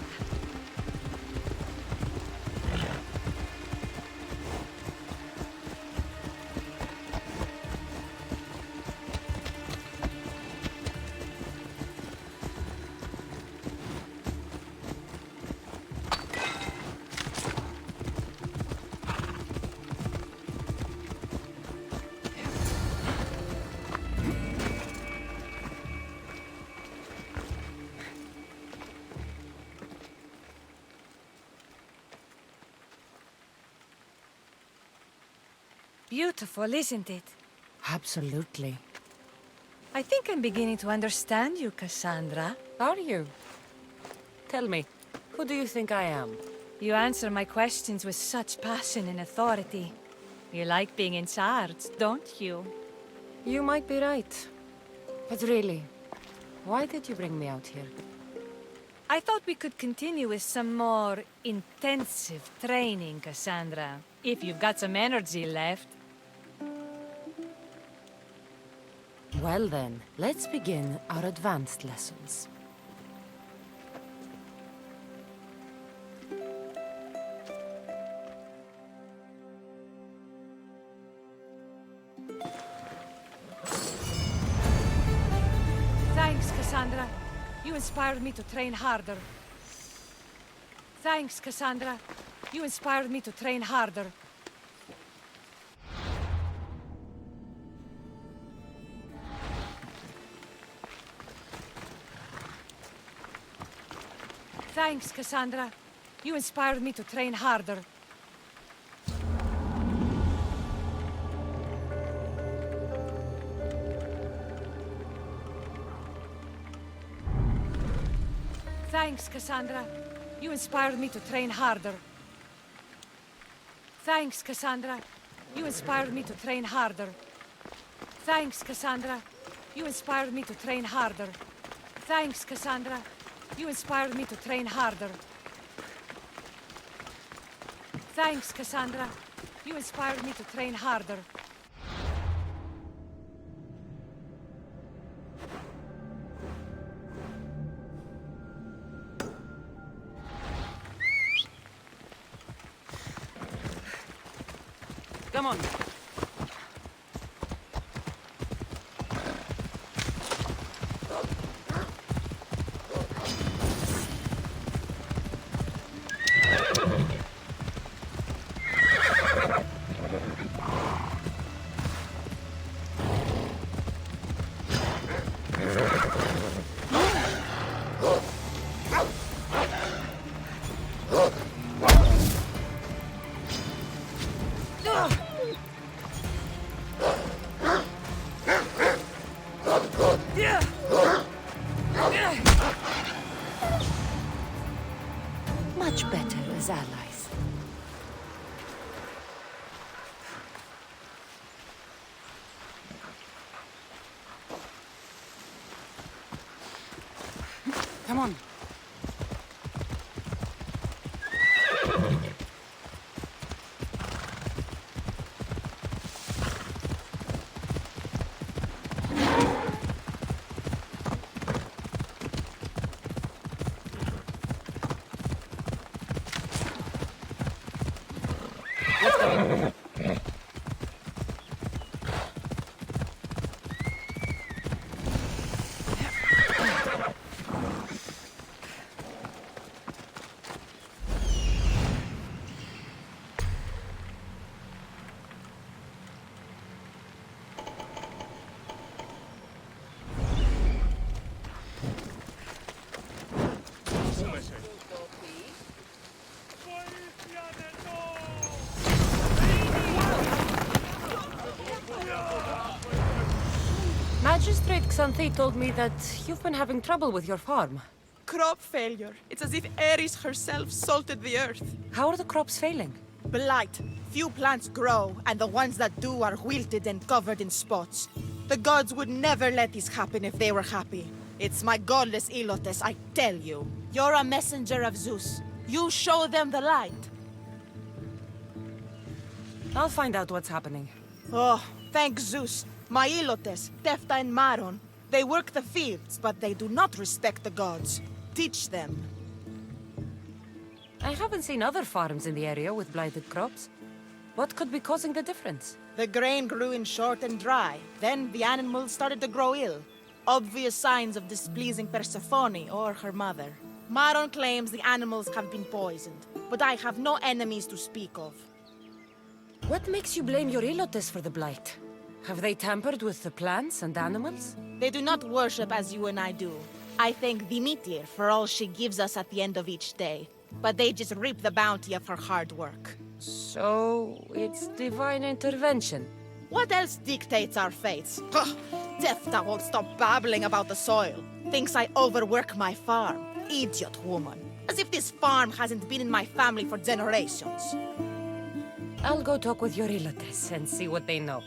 Beautiful, isn't it? Absolutely. I think I'm beginning to understand you, Cassandra. Are you? Tell me, who do you think I am? You answer my questions with such passion and authority. You like being in charge, don't you? You might be right. But really, why did you bring me out here? I thought we could continue with some more intensive training, Cassandra. If you've got some energy left. Well then, let's begin our advanced lessons. Thanks, Cassandra. You inspired me to train harder. Thanks, Cassandra. You inspired me to train harder. Thanks, Cassandra. You inspired me to train harder. Thanks, Cassandra. You inspired me to train harder. Thanks, Cassandra. You inspired me to train harder. Thanks, Cassandra. You inspired me to train harder. Thanks, Cassandra. You inspired me to train harder. Thanks, Cassandra. You inspired me to train harder. Come on. Much better as allies. Come on. Magistrate Xanthi told me that you've been having trouble with your farm. crop failure. It's as if Ares herself salted the earth. How are the crops failing? Blight. Few plants grow, and the ones that do are wilted and covered in spots. The gods would never let this happen if they were happy. It's my godless Ilotes, I tell you. You're a messenger of Zeus. You show them the light. I'll find out what's happening. Oh, thank Zeus. My Ilotes, Tefta and Maron. They work the fields, but they do not respect the gods. Teach them. I haven't seen other farms in the area with blighted crops. What could be causing the difference? The grain grew in short and dry. Then the animals started to grow ill. Obvious signs of displeasing Persephone or her mother. Maron claims the animals have been poisoned, but I have no enemies to speak of. What makes you blame your Ilotes for the blight? Have they tampered with the plants and animals? They do not worship as you and I do. I thank Dimitir for all she gives us at the end of each day, but they just reap the bounty of her hard work. So, it's divine intervention. What else dictates our fates? Ugh, Tefta won't stop babbling about the soil. Thinks I overwork my farm. Idiot woman. As if this farm hasn't been in my family for generations. I'll go talk with your Ilotes and see what they know.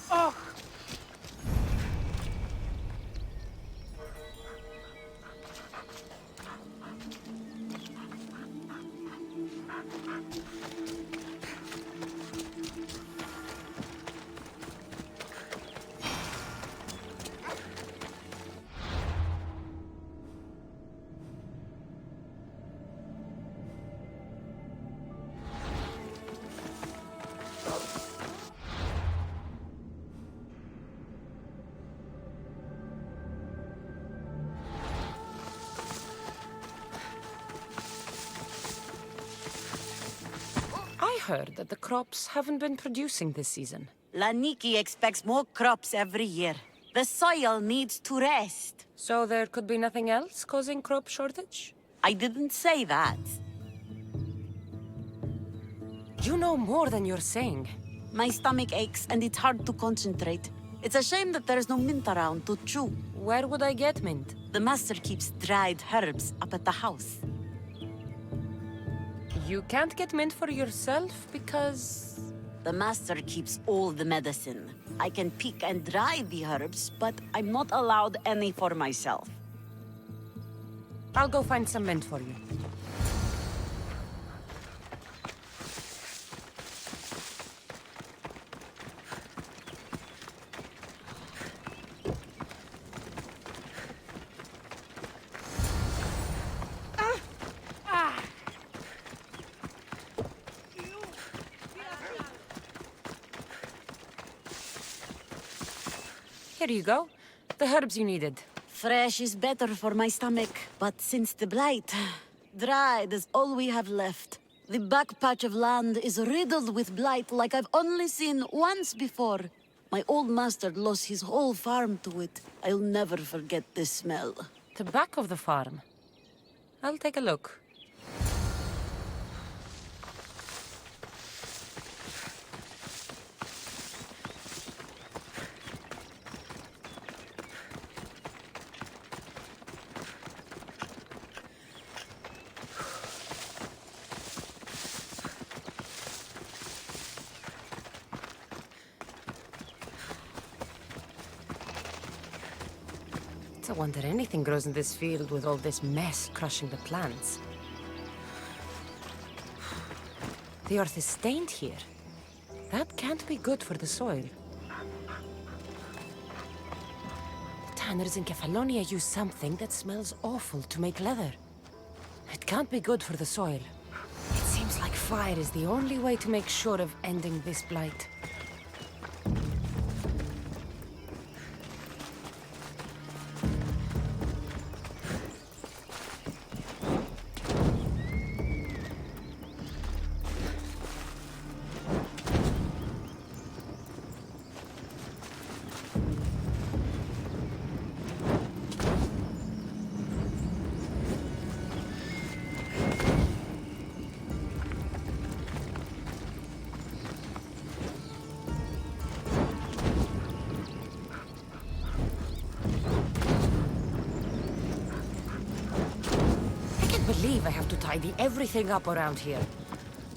Oh! I heard that the crops haven't been producing this season. Laniki expects more crops every year. The soil needs to rest. So there could be nothing else causing crop shortage? I didn't say that. You know more than you're saying. My stomach aches and it's hard to concentrate. It's a shame that there's no mint around to chew. Where would I get mint? The master keeps dried herbs up at the house. You can't get mint for yourself because... The master keeps all the medicine. I can pick and dry the herbs, but I'm not allowed any for myself. I'll go find some mint for you. Here you go. The herbs you needed. Fresh is better for my stomach, but since the blight, dried is all we have left. The back patch of land is riddled with blight like I've only seen once before. My old master lost his whole farm to it. I'll never forget this smell. The back of the farm. I'll take a look. I wonder anything grows in this field with all this mess crushing the plants. The earth is stained here. That can't be good for the soil. The tanners in Kefalonia use something that smells awful to make leather. It can't be good for the soil. It seems like fire is the only way to make sure of ending this blight. tidy everything up around here.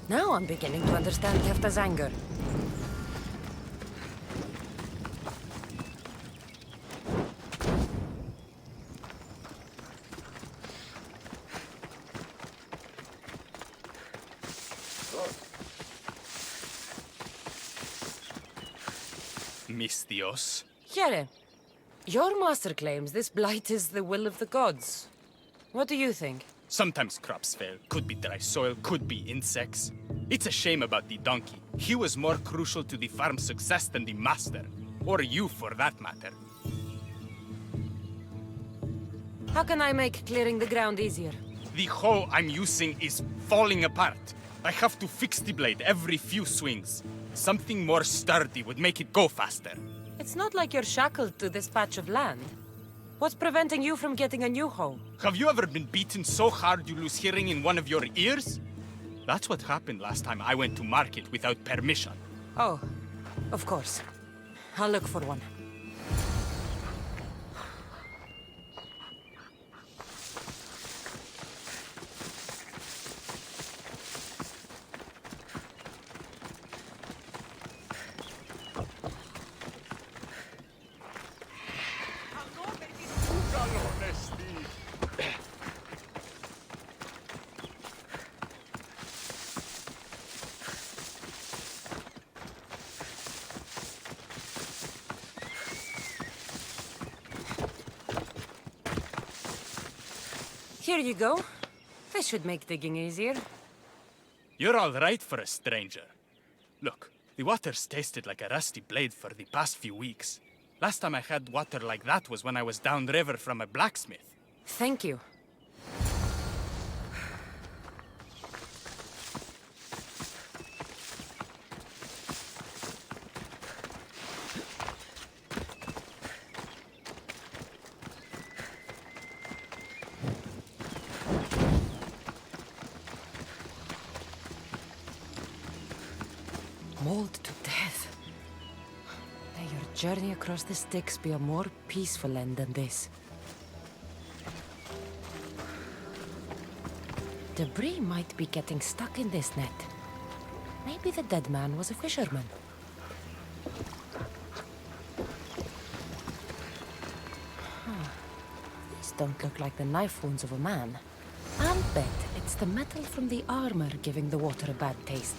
Now I'm beginning to understand Tefta's anger. Mistios. Here, your master claims this blight is the will of the gods. What do you think? Sometimes crops fail. Could be dry soil, could be insects. It's a shame about the donkey. He was more crucial to the farm's success than the master. Or you, for that matter. How can I make clearing the ground easier? The hoe I'm using is falling apart. I have to fix the blade every few swings. Something more sturdy would make it go faster. It's not like you're shackled to this patch of land. What's preventing you from getting a new hoe? Have you ever been beaten so hard you lose hearing in one of your ears? That's what happened last time I went to market without permission. Oh, of course. I'll look for one. Here you go. This should make digging easier. You're all right for a stranger. Look, the water's tasted like a rusty blade for the past few weeks. Last time I had water like that was when I was downriver from a blacksmith. Thank you. Mauled to death. May your journey across the Styx be a more peaceful end than this. Debris might be getting stuck in this net. Maybe the dead man was a fisherman. These don't look like the knife wounds of a man. I'll bet it's the metal from the armor giving the water a bad taste.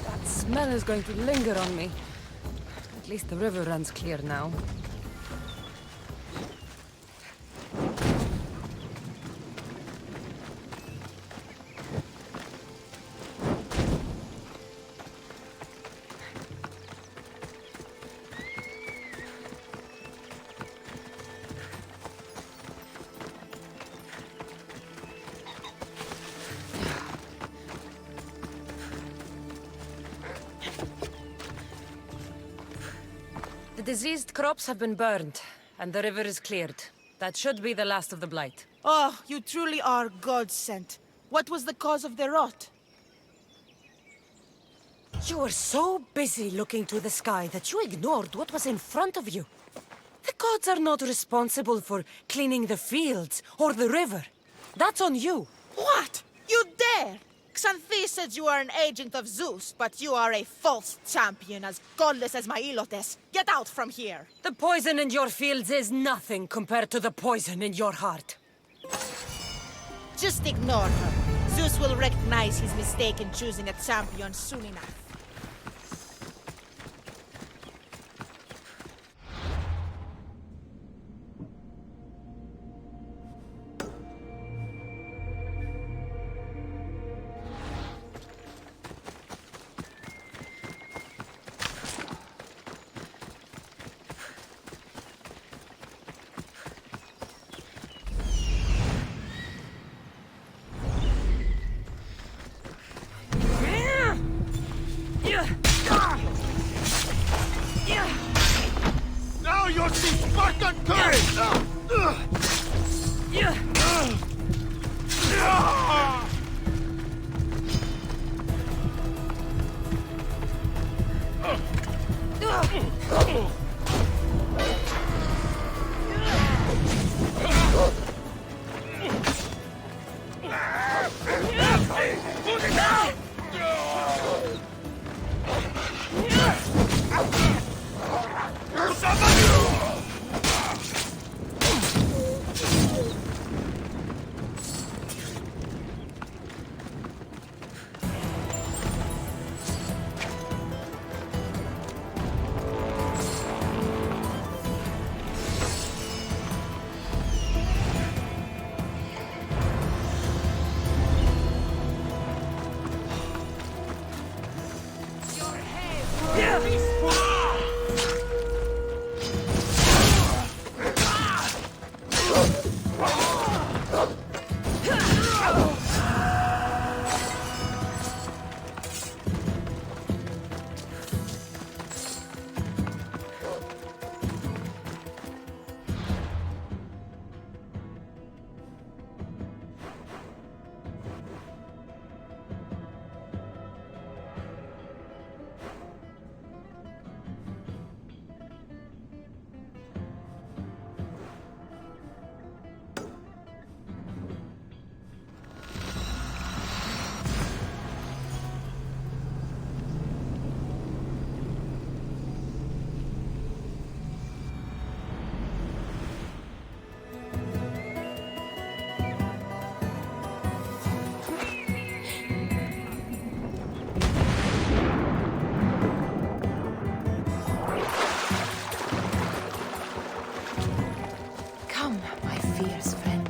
That smell is going to linger on me. At least the river runs clear now. The diseased crops have been burned, and the river is cleared. That should be the last of the blight. Oh, you truly are God-sent. What was the cause of the rot? You were so busy looking to the sky that you ignored what was in front of you. The gods are not responsible for cleaning the fields or the river. That's on you. What? You dare? Xanthi said you are an agent of Zeus, but you are a false champion, as godless as my Ilotes. Get out from here! The poison in your fields is nothing compared to the poison in your heart. Just ignore her. Zeus will recognize his mistake in choosing a champion soon enough. Now you'll see Spartan courage! Come, my fierce friend.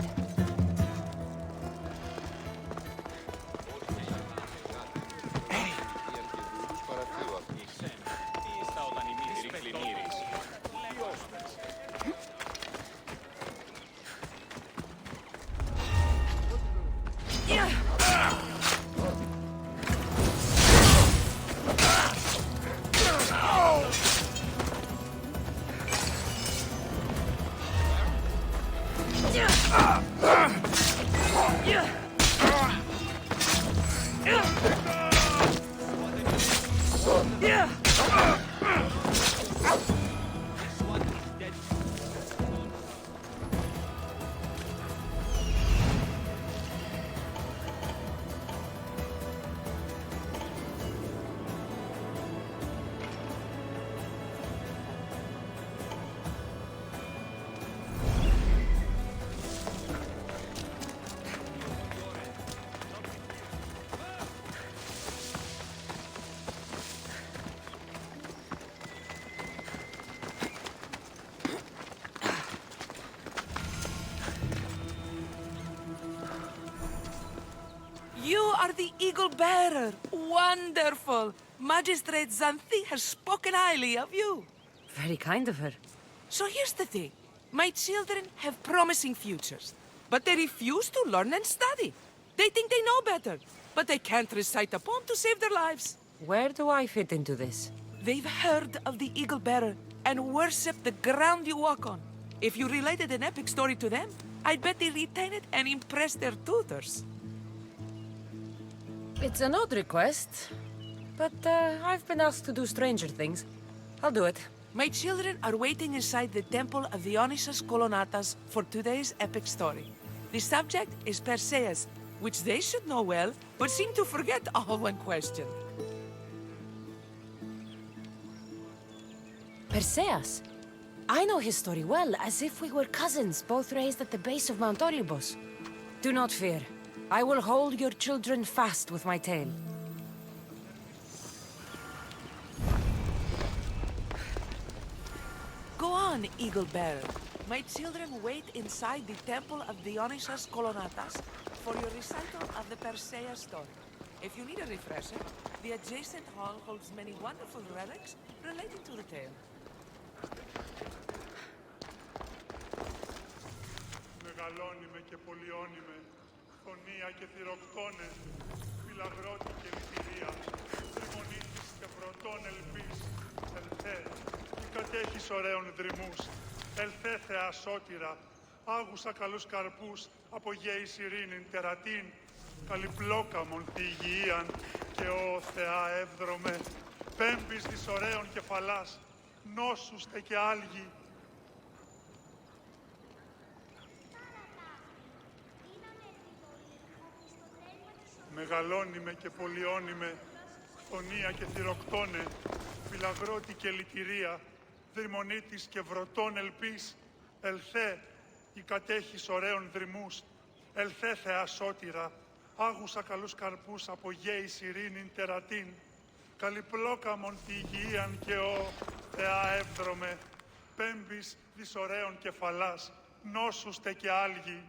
You are the Eagle Bearer. Wonderful. Magistrate Xanthi has spoken highly of you. Very kind of her. So here's the thing. My children have promising futures, but they refuse to learn and study. They think they know better, but they can't recite a poem to save their lives. Where do I fit into this? They've heard of the Eagle Bearer and worship the ground you walk on. If you related an epic story to them, I'd bet they retain it and impress their tutors. It's an odd request, but I've been asked to do stranger things. I'll do it. My children are waiting inside the temple of Dionysus Kolonatas for today's epic story. The subject is Perseus, which they should know well, but seem to forget all when questioned. Perseus? I know his story well, as if we were cousins, both raised at the base of Mount Orymbus. Do not fear. I will hold your children fast with my tail. Go on, Eagle Bearer. My children wait inside the temple of Dionysus Kolonatas for your recital of the Perseus story. If you need a refresher, the adjacent hall holds many wonderful relics relating to the tale. Μεγαλώνυμε και πολιώνυμε, φωνία και θηροκτόνες, φυλαγρώτη και λυτηρία, τριμονίτης και πρωτών ελπίς, ελθέ, κατέχεις ωραίων δρυμούς. Ελθέ Θεά σώτηρα, άγουσα καλούς καρπούς, απογέης ειρήνην τερατήν, καλυπλόκαμον τη υγιείαν, και ο Θεά εύδρομε, πέμπης της ωραίων κεφαλάς, νόσουστε και άλγη. Μεγαλώνυμε και πολιώνυμε, χθονία και θυροκτώνε, φυλαγρώτη και λυτηρία, δρυμονίτης και βρωτών ελπίς, ελθέ, η κατέχεις ωραίων δρυμούς, ελθέ Θεά σώτηρα, άγουσα καλούς καρπούς, απογέης ειρήνην τερατήν, καλυπλόκαμον τη υγιείαν, και ο Θεά εύδρομε, πέμπης της ωραίων κεφαλάς, νόσουστε και άλγη.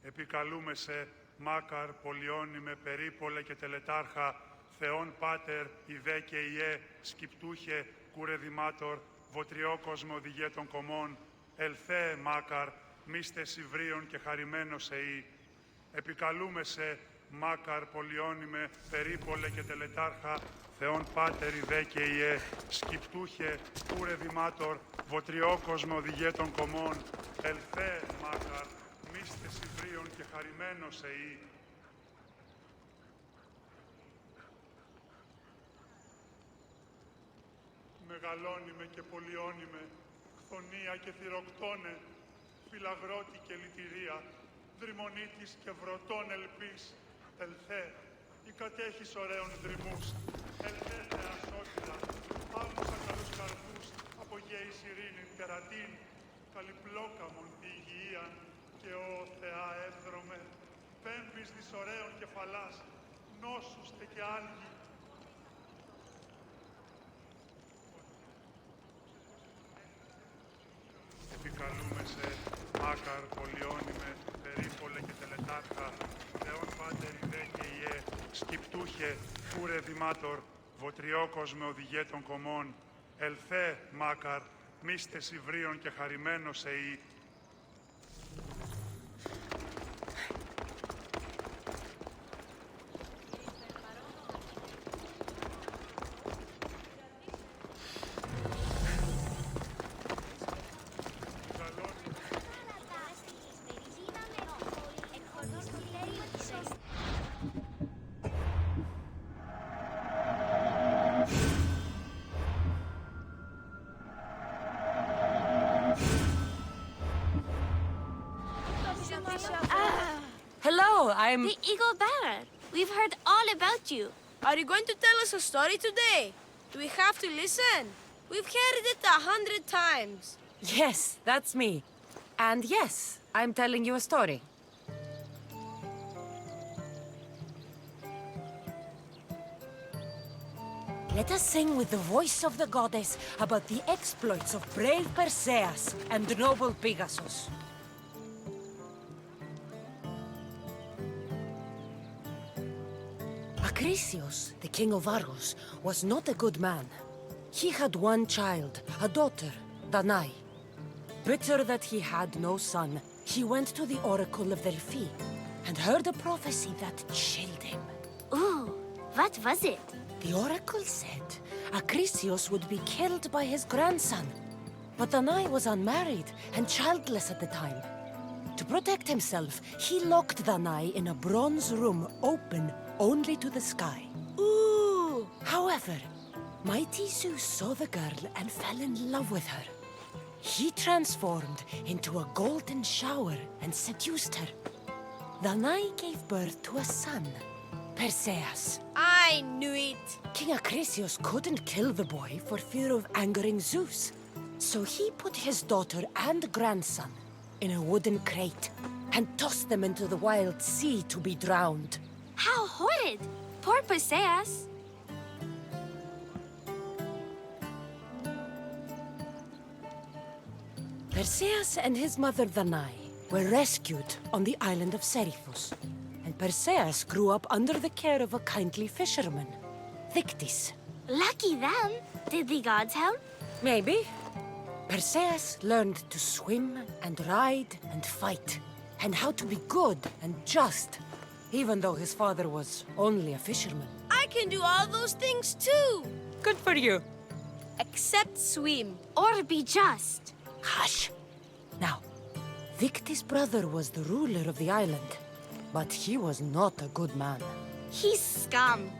Επικαλούμε σε, Μάκαρ, πολιώνυμε, περίπολε και τελετάρχα, Θεόν Πάτερ, Ιδέ και Ιέ, Σκυπτούχε, Κούρε Δημάτορ, Βοτριόκοσμο οδηγέ των κομμών, ελθέ, Μάκαρ, μίστε Ιβρίων και χαρημένος εή. Επικαλούμε σε, Μάκαρ, πολιώνυμε, περίπολε και τελετάρχα, Θεόν Πάτερ, Ιδέ και Ιέ, Σκυπτούχε, Κούρε Δημάτορ, Βοτριόκοσμο οδηγέ των κομμών, ελθέ, Μάκαρ, μίστε Ιβρίων και χαρημένος εή. Μεγαλώνυμε και πολιώνυμε, χθονία και θυροκτώνε, φυλαγρώτη και λυτηρία, δρυμονίτης και βρωτών ελπίς, ελθέ, η κατέχεις ωραίων δρυμούς, ελθέ Θεά σώτηρα, άμουσα καλούς καρπούς, απογέης ειρήνην τερατήν, καλυπλόκαμον τη υγιείαν, και ο Θεά εύδρομε, πέμπης της ωραίων κεφαλάς, νόσουστε και άλγη. Επικαλούμε σε, Μάκαρ, πολιώνυμε, περίπολε και τελετάρχα, Θεόν Πάτερ, Ιδέ και Ιέ, Σκυπτούχε, Κούρε Δημάτορ, Βοτριόκοσμε οδηγέ των κομμών, ελθέ, Μάκαρ, μίστε Ιβρίων και χαρημένος εή. Hello, I'm... The Eagle Bearer. We've heard all about you. Are you going to tell us a story today? Do we have to listen? We've heard it 100 times. Yes, that's me. And yes, I'm telling you a story. Let us sing with the voice of the goddess about the exploits of brave Perseus and noble Pegasus. Acrisius, the king of Argos, was not a good man. He had one child, a daughter, Danae. Bitter that he had no son, he went to the oracle of Delphi and heard a prophecy that chilled him. Ooh, what was it? The oracle said Acrisius would be killed by his grandson. But Danae was unmarried and childless at the time. To protect himself, he locked Danae in a bronze room open only to the sky. Ooh! However, mighty Zeus saw the girl and fell in love with her. He transformed into a golden shower and seduced her. Danae gave birth to a son, Perseus. I knew it! King Acrisius couldn't kill the boy for fear of angering Zeus. So he put his daughter and grandson in a wooden crate and tossed them into the wild sea to be drowned. How horrid! Poor Perseus. Perseus and his mother Danae were rescued on the island of Seriphos, and Perseus grew up under the care of a kindly fisherman, Dictys. Lucky them. Did the gods help? Maybe. Perseus learned to swim and ride and fight, and how to be good and just. even though his father was only a fisherman. I can do all those things too! Good for you. Except swim. Or be just. Hush. Now, Victi's brother was the ruler of the island, but he was not a good man. He's scum.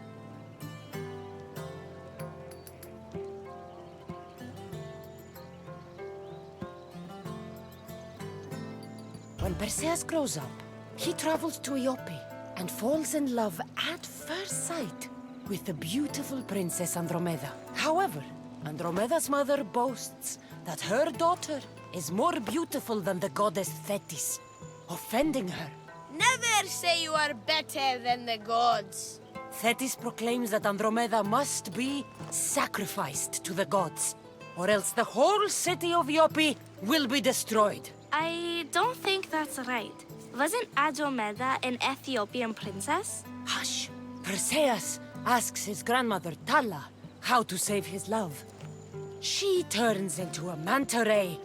When Perseus grows up, he travels to Iope and falls in love at first sight with the beautiful princess Andromeda. However, Andromeda's mother boasts that her daughter is more beautiful than the goddess Thetis, offending her. Never say you are better than the gods. Thetis proclaims that Andromeda must be sacrificed to the gods, or else the whole city of Iope will be destroyed. I don't think that's right. Wasn't Andromeda an Ethiopian princess? Hush! Perseus asks his grandmother Tala how to save his love. She turns into a manta ray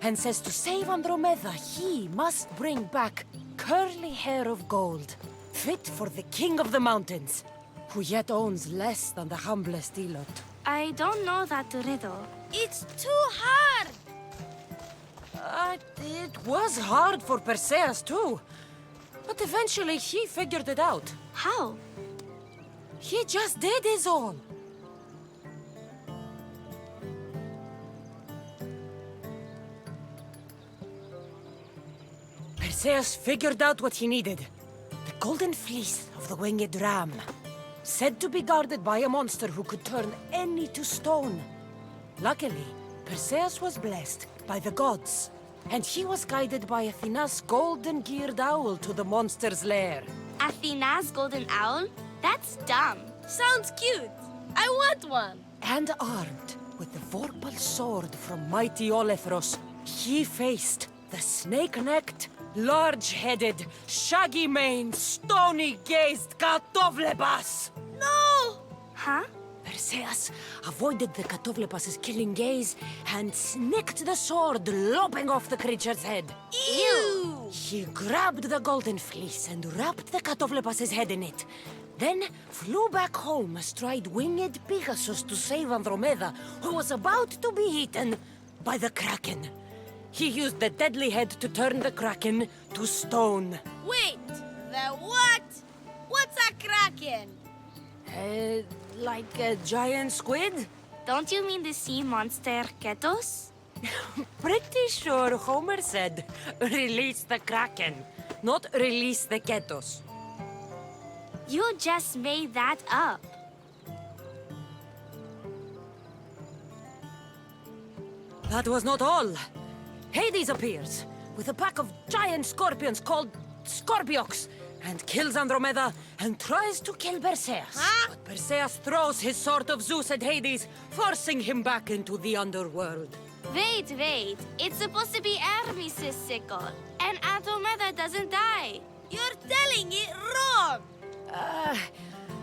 and says to save Andromeda, he must bring back curly hair of gold, fit for the king of the mountains, who yet owns less than the humblest Elot. I don't know that riddle. It's too hard! It was hard for Perseus too, but eventually he figured it out. How? He just did his all. Perseus figured out what he needed. The golden fleece of the winged ram, said to be guarded by a monster who could turn any to stone. Luckily, Perseus was blessed by the gods, and he was guided by Athena's golden-geared owl to the monster's lair. Athena's golden owl? That's dumb. Sounds cute. I want one. And armed with the Vorpal sword from mighty Olethros, he faced the snake-necked, large-headed, shaggy-maned, stony-gazed Katovlebas! No! Huh? Perseus avoided the Katovlebas' killing gaze and snicked the sword, lopping off the creature's head. Ew! He grabbed the golden fleece and wrapped the Katovlebas' head in it. Then flew back home astride winged Pegasus to save Andromeda, who was about to be eaten by the Kraken. He used the deadly head to turn the Kraken to stone. Wait, the what? What's a kraken? Like a giant squid? Don't you mean the sea monster Ketos? Pretty sure Homer said, release the Kraken, not release the Ketos. You just made that up. That was not all. Hades appears with a pack of giant scorpions called Scorpiox and kills Andromeda and tries to kill Perseus. Huh? But Perseus throws his sword of Zeus at Hades, forcing him back into the underworld. Wait. It's supposed to be Hermes' sickle, and Andromeda doesn't die. You're telling it wrong!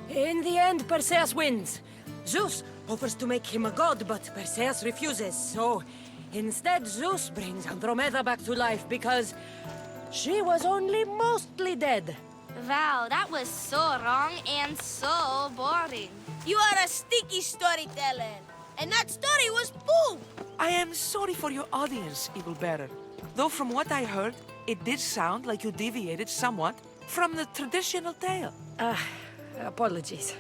In the end, Perseus wins. Zeus offers to make him a god, but Perseus refuses, so instead Zeus brings Andromeda back to life because she was only mostly dead. Wow, that was so wrong and so boring. You are a sticky storyteller, and that story was poop! I am sorry for your audience, Eagle Bearer. Though from what I heard, it did sound like you deviated somewhat from the traditional tale. Apologies.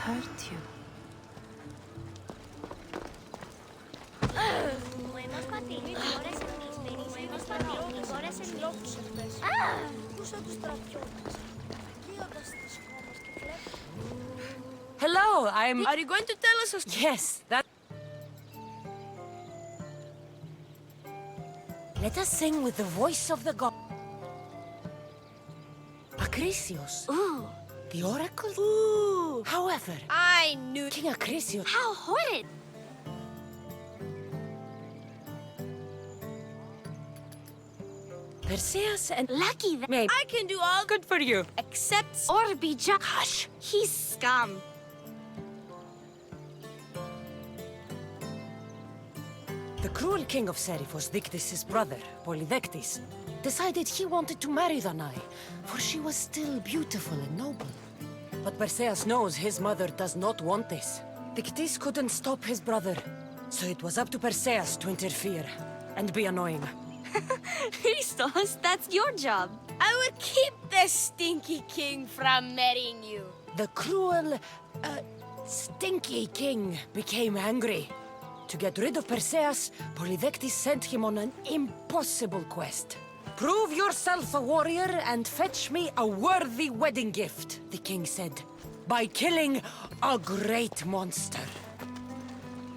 hurt you. Hello, I'm... Are you going to tell us a story? Yes, that... Let us sing with the voice of the god. Acrisius. Ooh. The oracle? Ooh. However, I knew... King Acrisius... How horrid! Perseus and... Lucky that Maybe. I can do all Good for you. except... or be just. Hush. He's scum. The cruel king of Seriphos, Dictys' brother, Polydectes, decided he wanted to marry Danae, for she was still beautiful and noble. But Perseus knows his mother does not want this. Dictys couldn't stop his brother, so it was up to Perseus to interfere and be annoying. Christos, that's your job. I will keep the stinky king from marrying you. The cruel, stinky king became angry. To get rid of Perseus, Polydectes sent him on an impossible quest. Prove yourself a warrior and fetch me a worthy wedding gift, the king said, by killing a great monster.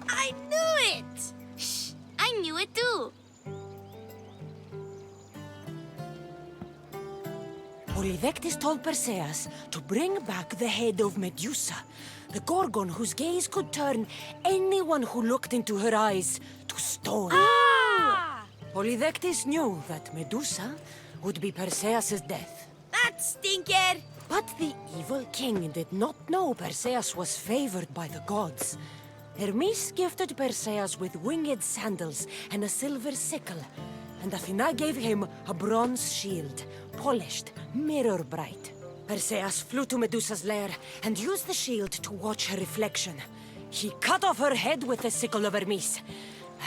I knew it! Shh, I knew it too. Polydectes told Perseus to bring back the head of Medusa, the Gorgon whose gaze could turn anyone who looked into her eyes to stone. Ah! Polydectes knew that Medusa would be Perseus' death. That stinker! But the evil king did not know Perseus was favored by the gods. Hermes gifted Perseus with winged sandals and a silver sickle, and Athena gave him a bronze shield, polished, mirror bright. Perseus flew to Medusa's lair and used the shield to watch her reflection. He cut off her head with the sickle of Hermes.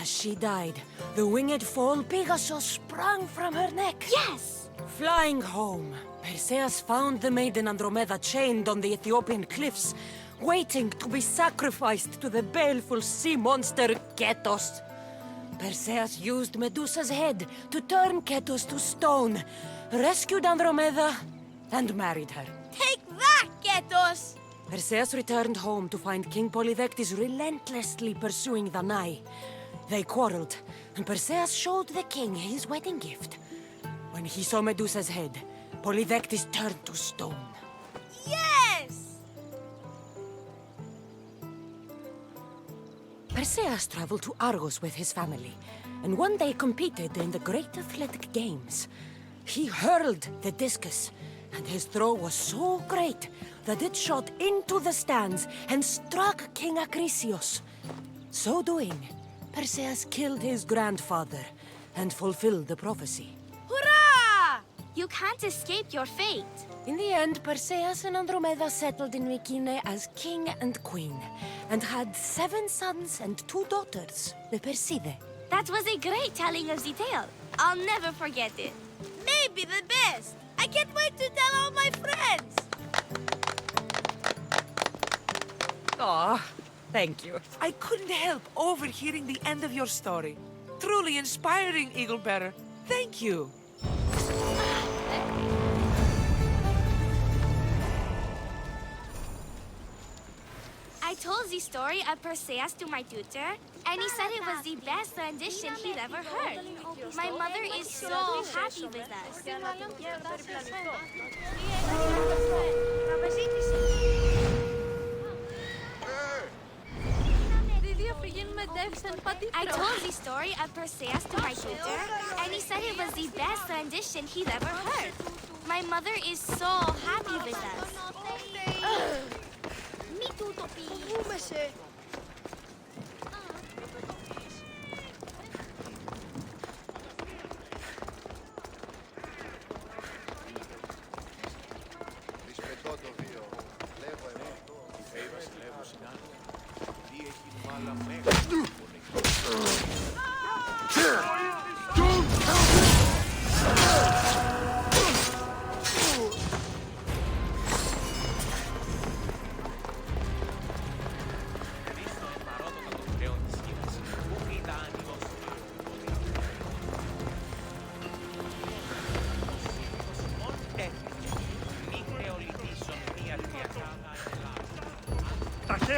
As she died, the winged foal Pegasus sprang from her neck. Yes! Flying home, Perseus found the maiden Andromeda chained on the Ethiopian cliffs, waiting to be sacrificed to the baleful sea monster Ketos. Perseus used Medusa's head to turn Ketos to stone, rescued Andromeda, and married her. Take that, Ketos! Perseus returned home to find King Polydectes relentlessly pursuing Danae. They quarreled, and Perseus showed the king his wedding gift. When he saw Medusa's head, Polydectes turned to stone. Yes! Perseus traveled to Argos with his family, and one day competed in the great athletic games. He hurled the discus, and his throw was so great that it shot into the stands and struck King Acrisius. So doing, Perseus killed his grandfather and fulfilled the prophecy. Hurrah! You can't escape your fate. In the end, Perseus and Andromeda settled in Mycenae as king and queen, and had 7 sons and 2 daughters, the Perseidae. That was a great telling of the tale. I'll never forget it. Maybe the best. I can't wait to tell all my friends. Aw, thank you. I couldn't help overhearing the end of your story. Truly inspiring, Eaglebearer. Thank you. I told the story of Perseus to my tutor, and he said it was the best rendition he'd ever heard. My mother is so happy with us. I told the story of Perseus to my tutor, and he said it was the best rendition he'd ever heard. My mother is so happy with us.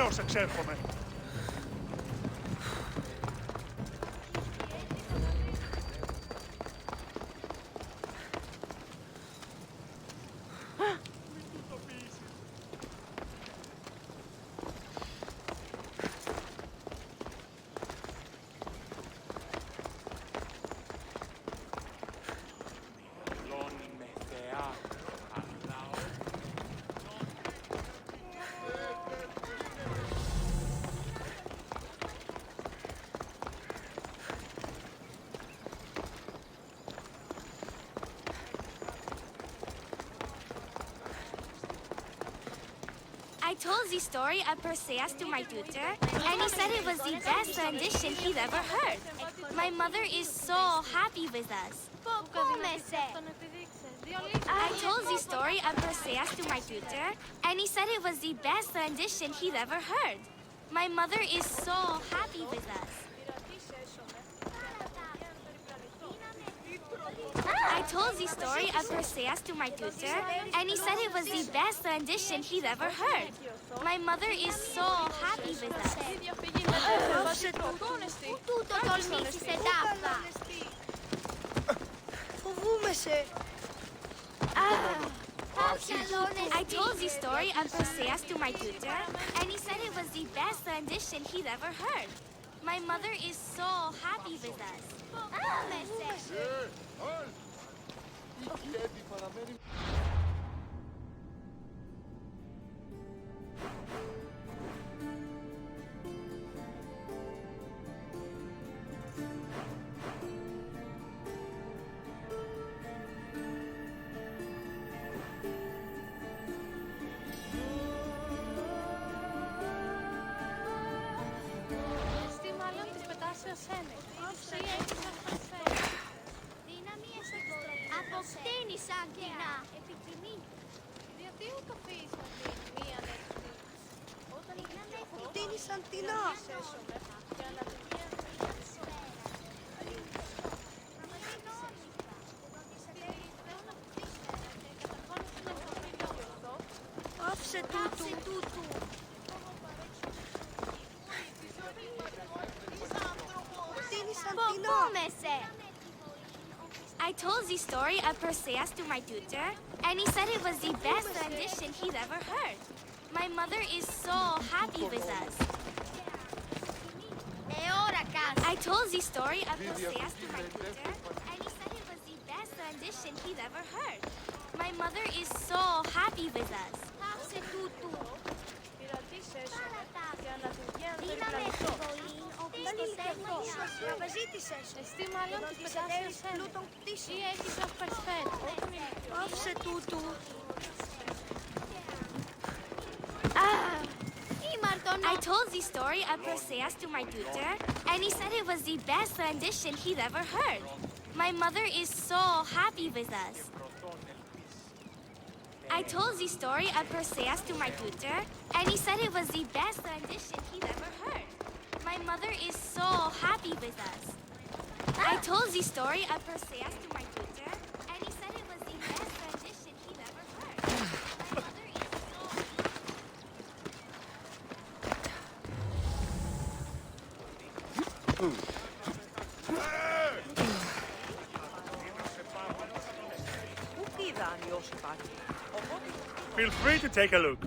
Βεβαίως εξέρχομαι. I told the story of Perseus to my tutor, and he said it was the best rendition he'd ever heard. My mother is so happy with us. I told the story of Perseus to my tutor, and he said it was the best rendition he'd ever heard. My mother is so happy with us. I told the story of Perseus to my tutor, and he said it was the best rendition he'd ever heard. My mother is so happy with us. I told the story of Perseus to my tutor, and he said it was the best rendition he'd ever heard. My mother is so happy with us. Στη μάλλον της πετάσεως ένεκ. Αποκτήνει σαν κοινά. Γιατί ούτω φύγεις με την μία νεκρή. Όταν αποκτήνει σαν τεινά. Για να την άφησε τούτου. I told the story of Perseus to my tutor, and he said it was the best rendition he'd ever heard. My mother is so happy with us. I told the story of Perseus to my tutor, and he said it was the best rendition he'd ever heard. My mother is so happy with us. Εσύ μάλλον της πετάσεως ένεκ. Ή έχεις αφπερσφέν. Άφησε τούτου. I told the story of Perseus to my tutor, and he said it was the best rendition he'd ever heard. My mother is so happy with us. I told the story of Perseus to my tutor, and he said it was the best rendition he'd ever heard. My mother is so happy with us. I told the story of Perseus to my tutor, and he said it was the best rendition he'd ever heard. My mother is Feel free to take a look.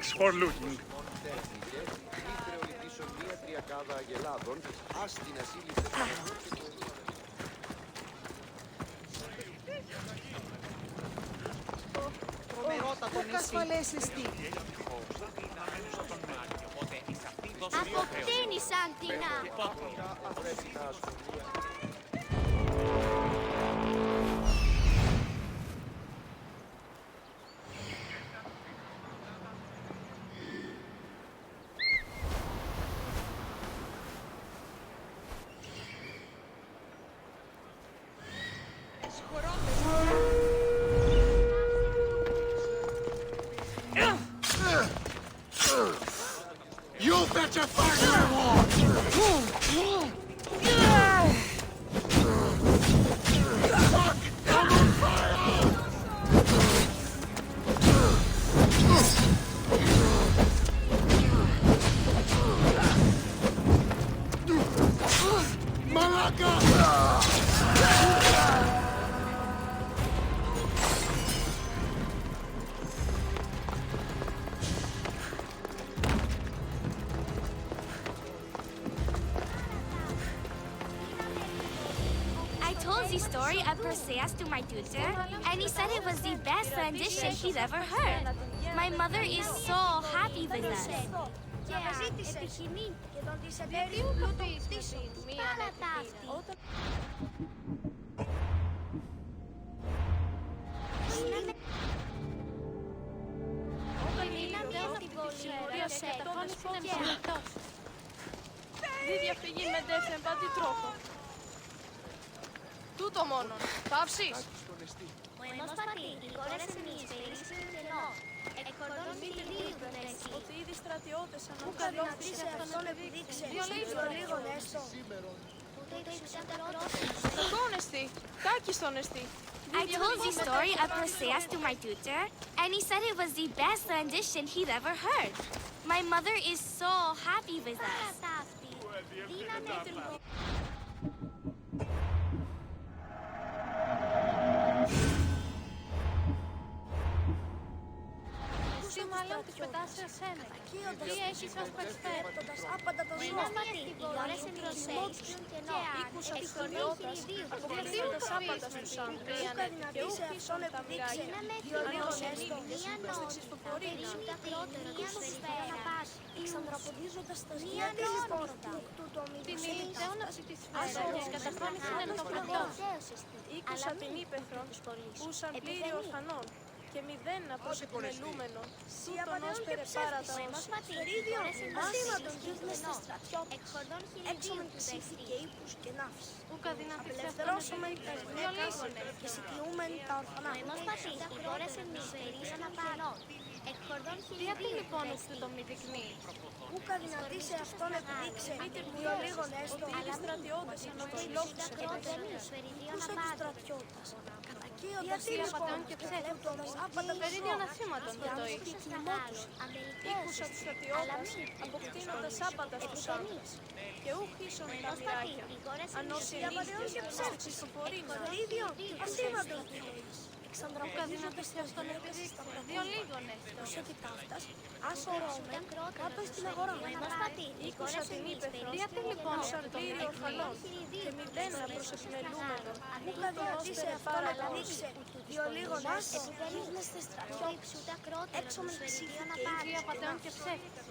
Thanks for looking. Πού ασφαλές εστί. Αποκτήνει Σαντίνα. You better find your wall! I told the story of Perseus to my tutor, and he said it was the best rendition he'd ever heard. My mother is so happy with us. Επιχειρεί και τον της εταιρείου πλουτίσουν. Πάρα ταύτη. Δι διαφυγή με ντέφεν πάτη τρόπο. Τούτο μόνον. Παύσεις. Ο ενός πατή, οι κόρες εμείς περίσσουν κενό. Εκχορδών μιλίου τον εσύ. Ότι ήδη στρατιώτες ανακαλώθησε σε αυτόν επιδείξε. Δύο λίγον έστω. Τον εστί. Κάκιστον εστί. I told the story of Perseus to my tutor, and he said it was the best rendition he'd ever heard. My mother is so happy with us. Σήμα λέω της πετάς σε εσένα. Τι έχεις ως περισφαίρει. Άπαντα το ζώο. Οι κόρες εμείς περίσσουν κενό. Ήκουσα τους στρατιώτες. Αποκτήσοντας άπαντα στους Ανδρίανε και ούχισον τα μοιράγια. Ανοσενίδης προς την ξυστοφορία. Εξανδραποδίζοντας τα ζυγιά της πόρτα. Την ηλικιώναση της φύσης καταφάνησαν εν το πλατό. Ήκουσα την ύπεθρον, ούσαν πλήρη ορφανών και μηδέν από επιμελούμενο, τούτον ως περεπάρα τα όση. Ασήμαντον δίδνες στα στρατιώτα, έξω με ψήφι και ύπους και ναύς. Απελευθερώσουμε τα γυναίκας και συντιούμεν τα ορφανά. Οι κόρες εμείς περίσσουν απάνω. Τι από λοιπόν αυτού το μη δεικνύει. Ούκα δυνατή σε αυτόν επιδείξε, δύο λίγον έστω. Ότι ήδη στρατιώτες αναπολόφησαν. Ούσα τους στρατιώτας. Γιατί λοιπόν και ψεύτοντας, περίδιον ασήμαντον δεν το είχε. Ήκουσα τους στρατιώτες, αποκτήνοντας άπαντα στους άντρες. Και ούχισον τα μοιράκια, ανώσοι ενίστες στη ψηφοφορίνα. Ασήμαντον. Ούκα δυνατή σε αυτόν επιδείξε, δύο λίγον έστω. Προσέχει ταύτας, άσορώμε, κάτω στην αγορά. Ήκουσα την ύπεθρο, διάτε λοιπόν σαν πλήρη ορφανών και μηδέν προς επιμελούμενο. Ούκα δυνατή σε αυτόν επιδείξε, δύο λίγον έστω. Επιδείγνεστε στρατιώτες, έξω με ψήφι και ίδια πατέων και ψεύτες.